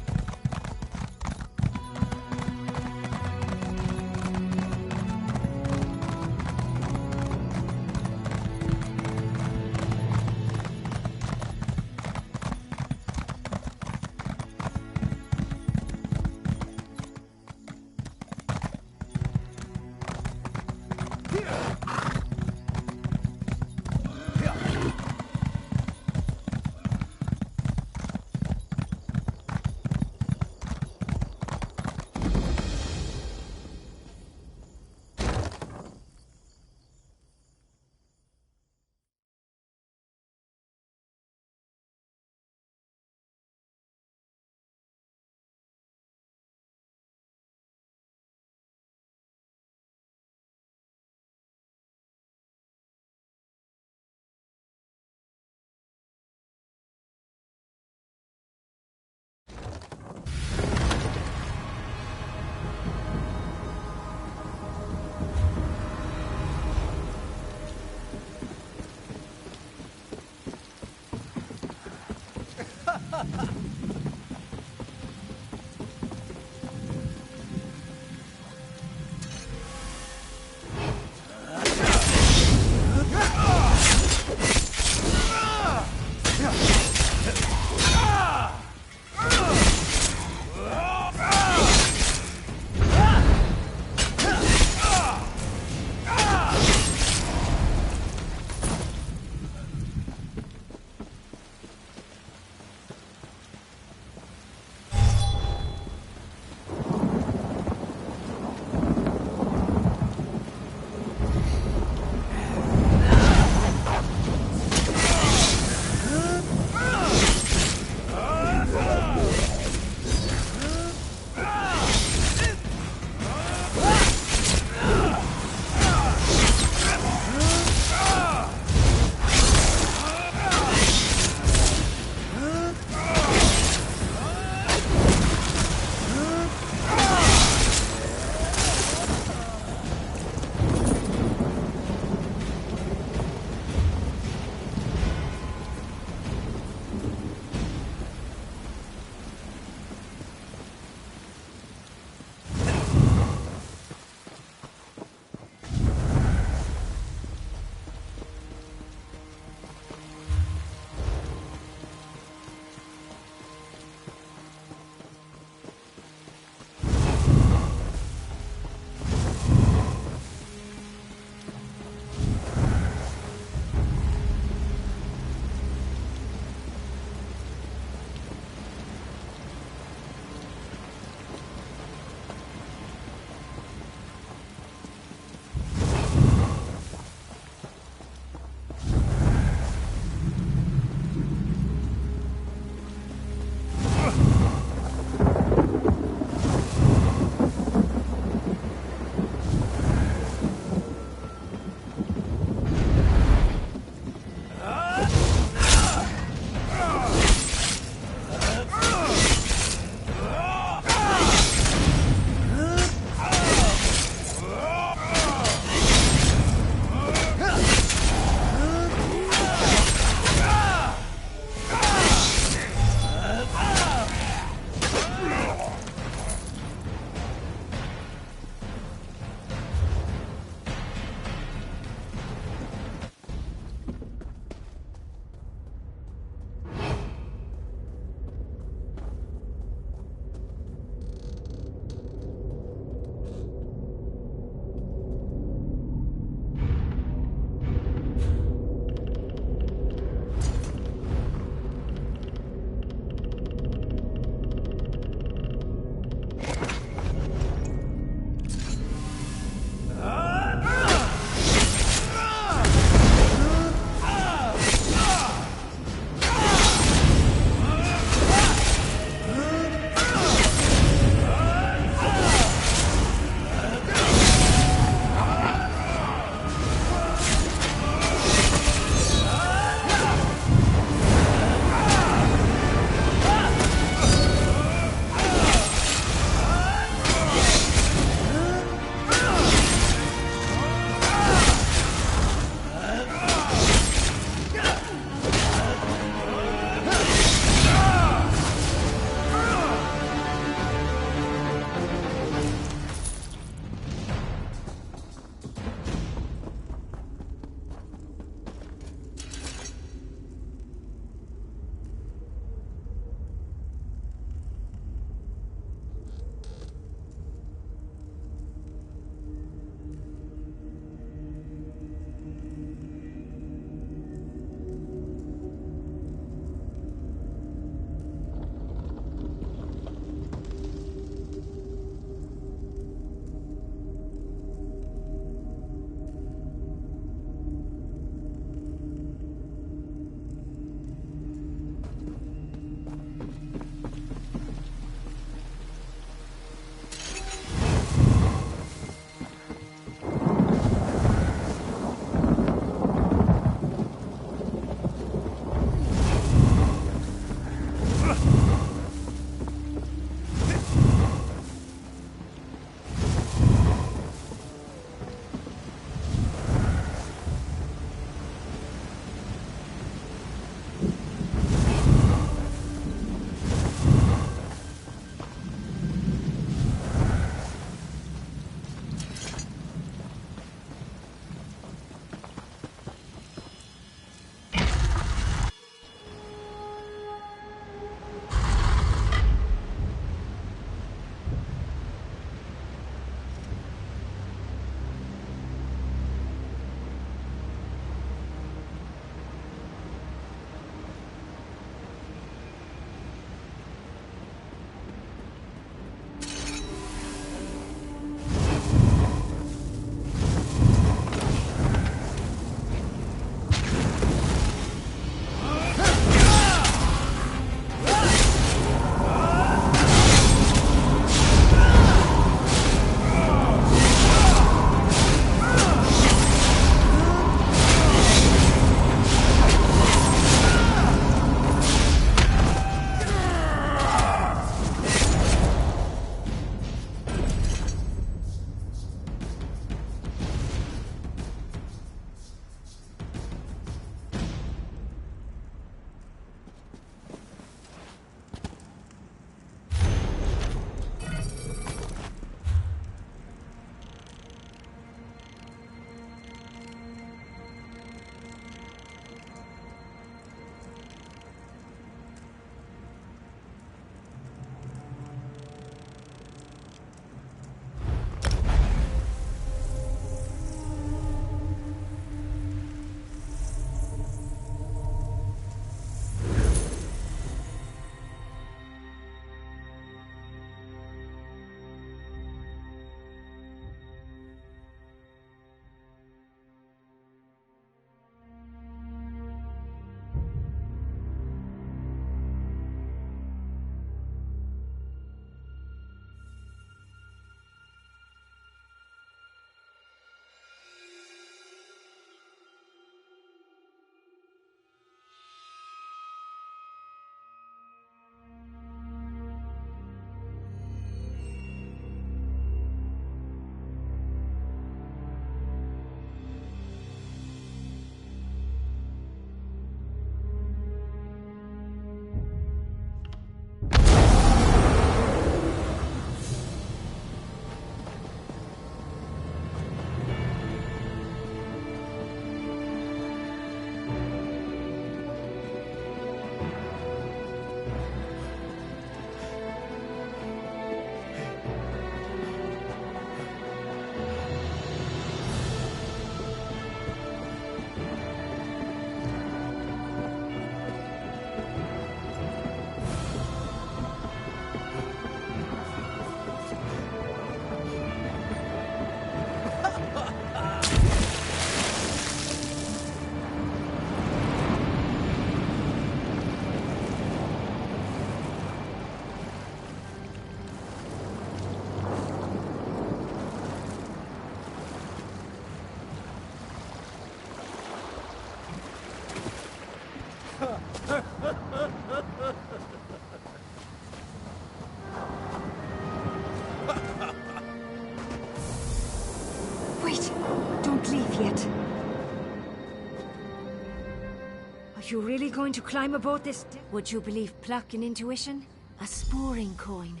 Are you really going to climb aboard this? Would you believe pluck and intuition? A sporing coin.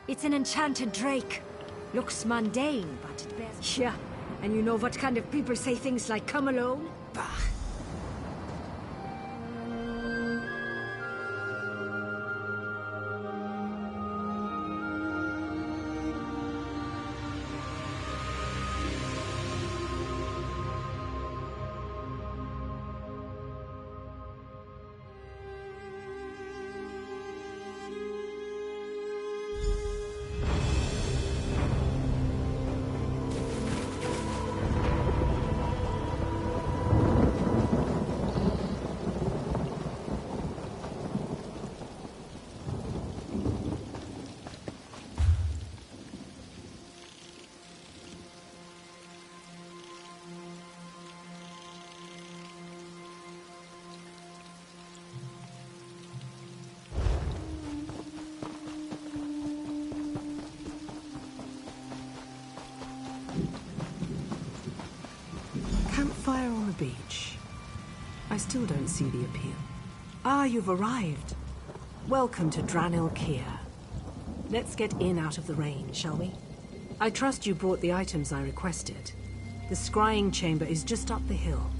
It's an enchanted drake. Looks mundane, but it bears... Yeah, and you know what kind of people say things like come alone? Bah. Campfire on the beach. I still don't see the appeal. Ah, you've arrived. Welcome to Dranil Kier. Let's get in out of the rain, shall we? I trust you brought the items I requested. The scrying chamber is just up the hill.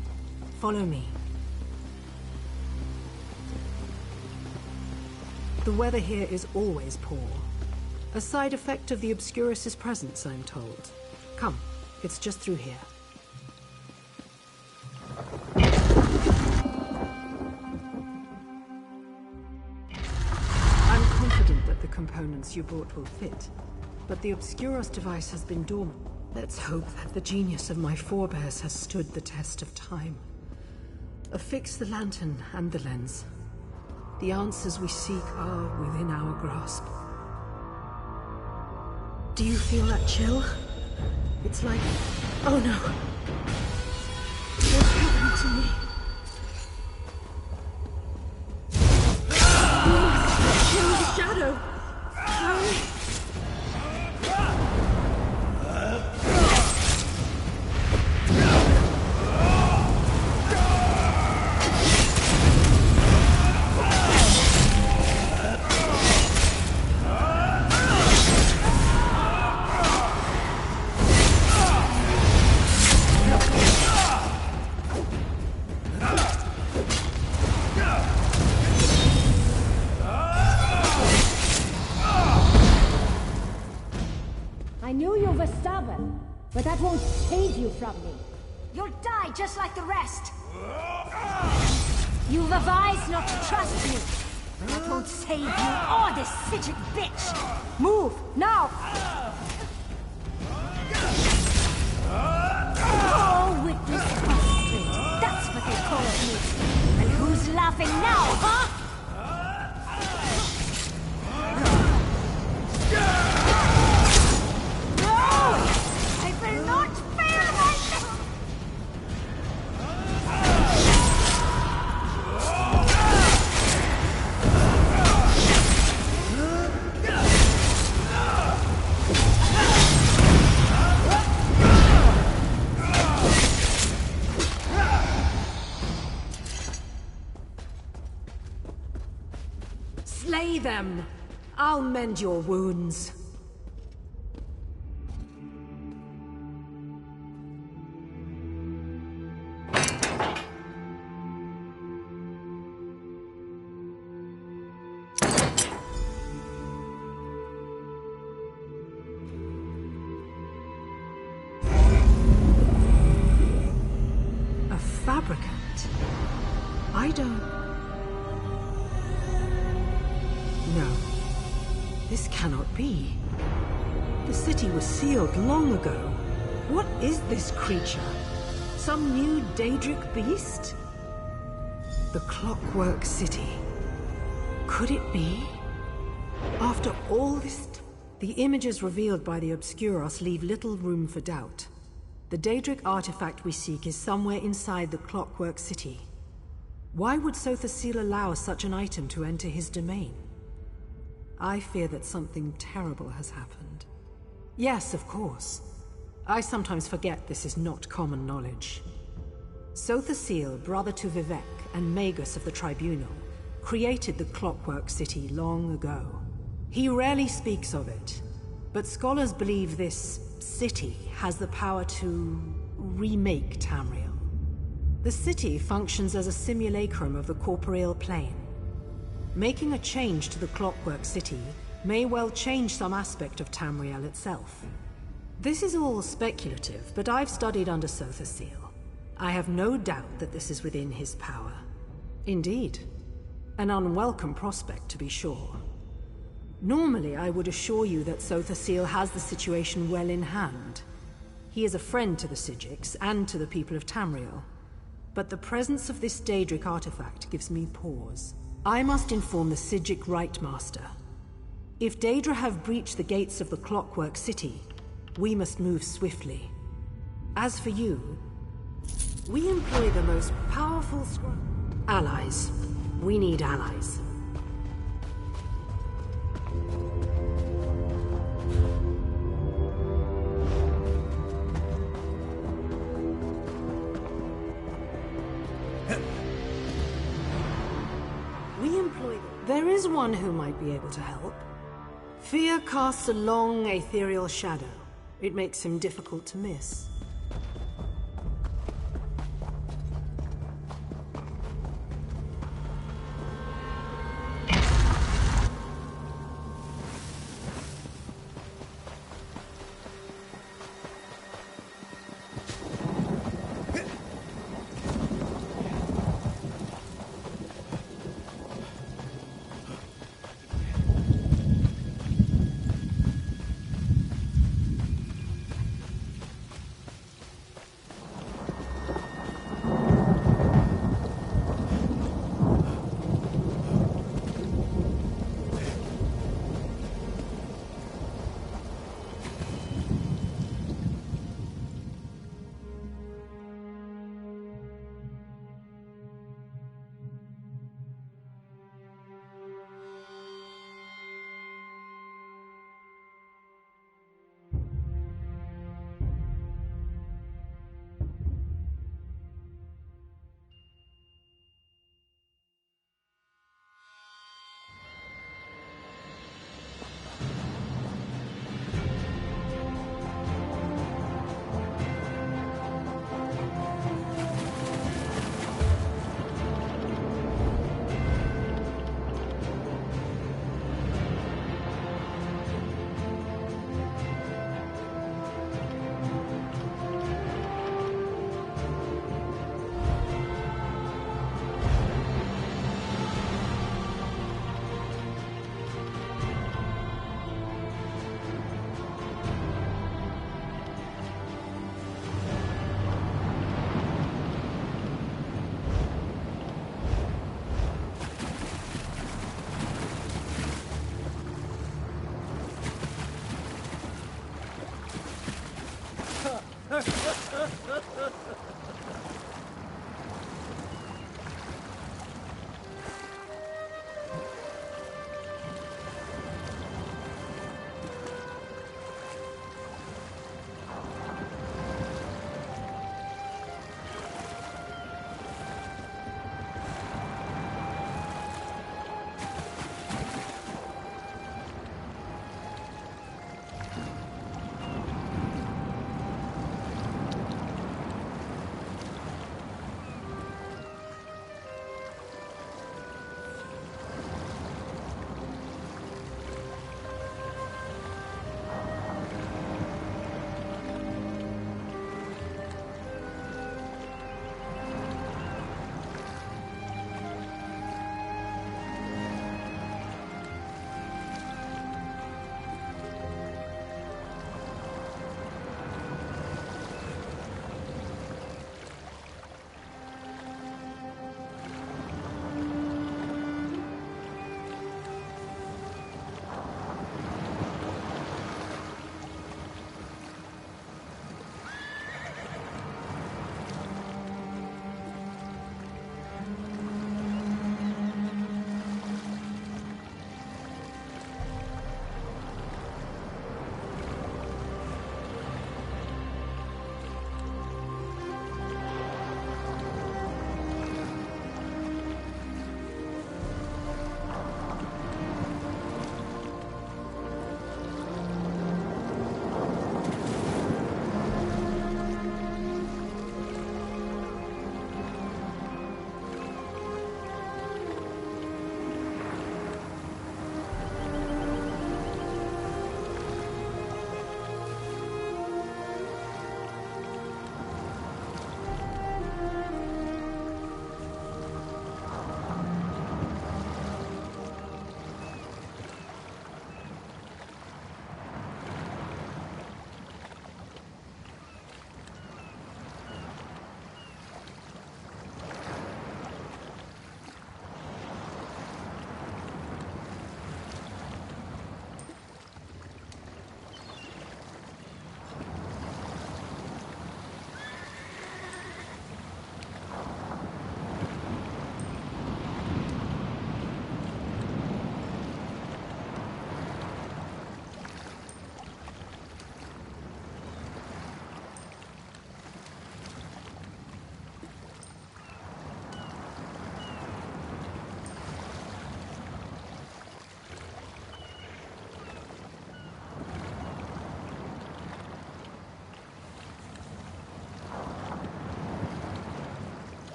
Follow me. The weather here is always poor. A side effect of the Obscurus's presence, I'm told. Come, it's just through here. Components you brought will fit, but the Obscuros device has been dormant. Let's hope that the genius of my forebears has stood the test of time. Affix the lantern and the lens. The answers we seek are within our grasp. Do you feel that chill? It's like... oh no! What's happening to me? Kill the shadow! But that won't save you from me. You'll die just like the rest. You've advised not to trust me. That won't save you or this fidget bitch. Move, now! Oh, witness frustrate. That's what they call me. And who's laughing now, huh? Slay them! I'll mend your wounds. A fabricant? I don't... No. This cannot be. The city was sealed long ago. What is this creature? Some new Daedric beast? The Clockwork City. Could it be? After all this... The images revealed by the Obscuros leave little room for doubt. The Daedric artifact we seek is somewhere inside the Clockwork City. Why would Sothasil allow such an item to enter his domain? I fear that something terrible has happened. Yes, of course. I sometimes forget this is not common knowledge. Sothasil, brother to Vivek and Magus of the Tribunal, created the Clockwork City long ago. He rarely speaks of it, but scholars believe this city has the power to remake Tamriel. The city functions as a simulacrum of the corporeal plane. Making a change to the Clockwork City may well change some aspect of Tamriel itself. This is all speculative, but I've studied under Sothasil. I have no doubt that this is within his power. Indeed. An unwelcome prospect, to be sure. Normally, I would assure you that Sothasil has the situation well in hand. He is a friend to the Psijics and to the people of Tamriel. But the presence of this Daedric artifact gives me pause. I must inform the Psijic Rite Master. If Daedra have breached the gates of the Clockwork City, we must move swiftly. As for you, we employ the most powerful allies. We need allies. There is one who might be able to help. Fear casts a long, ethereal shadow. It makes him difficult to miss.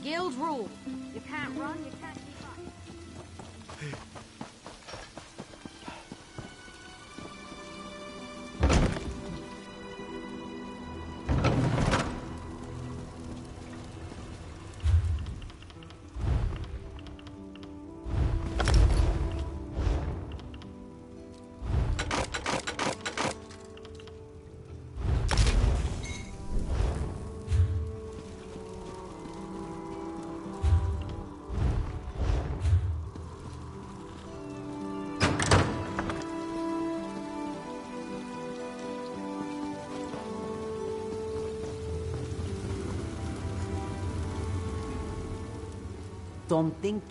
Guild rule. You can't run, you can't keep up. Don't think.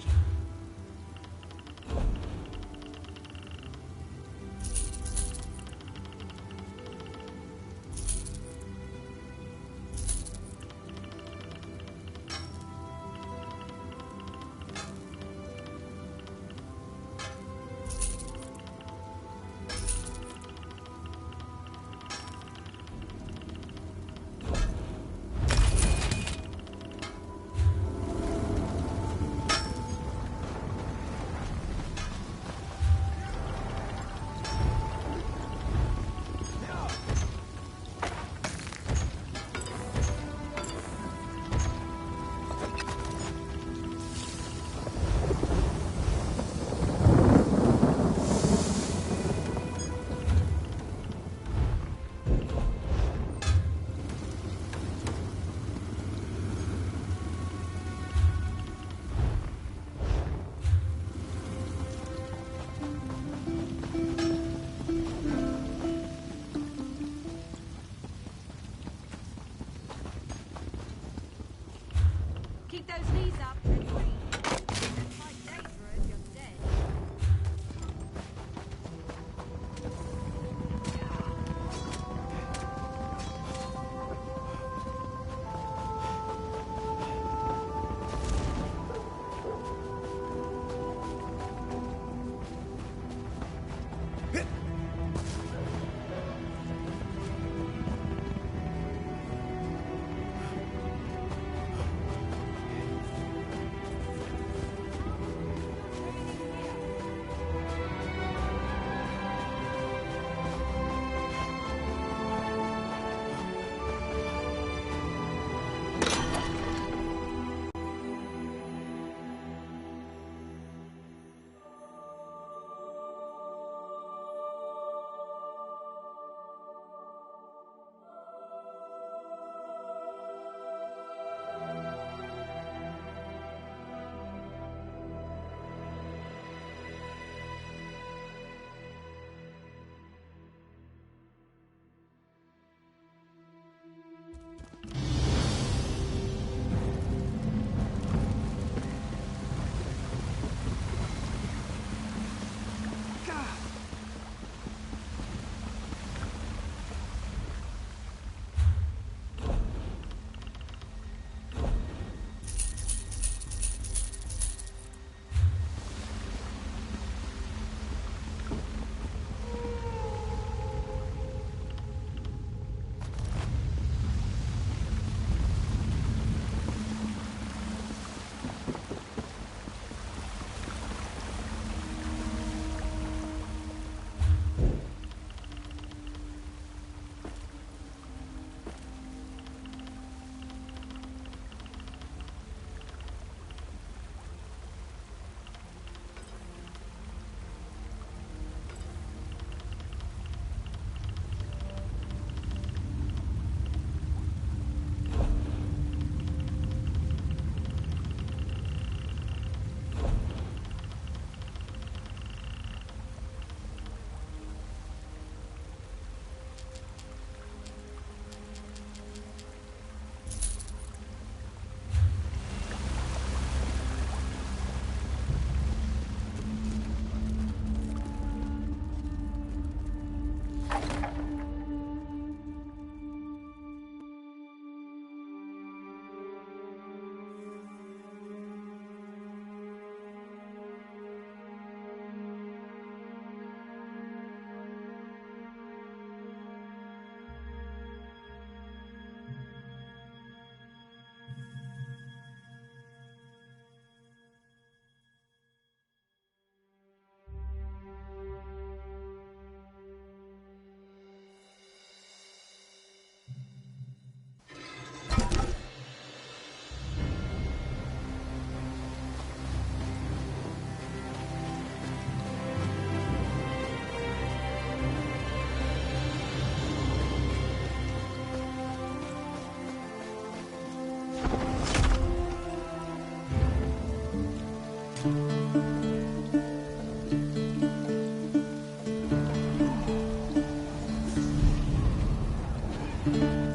Keep those knees up and breathe. That's quite dangerous, you're dead. you.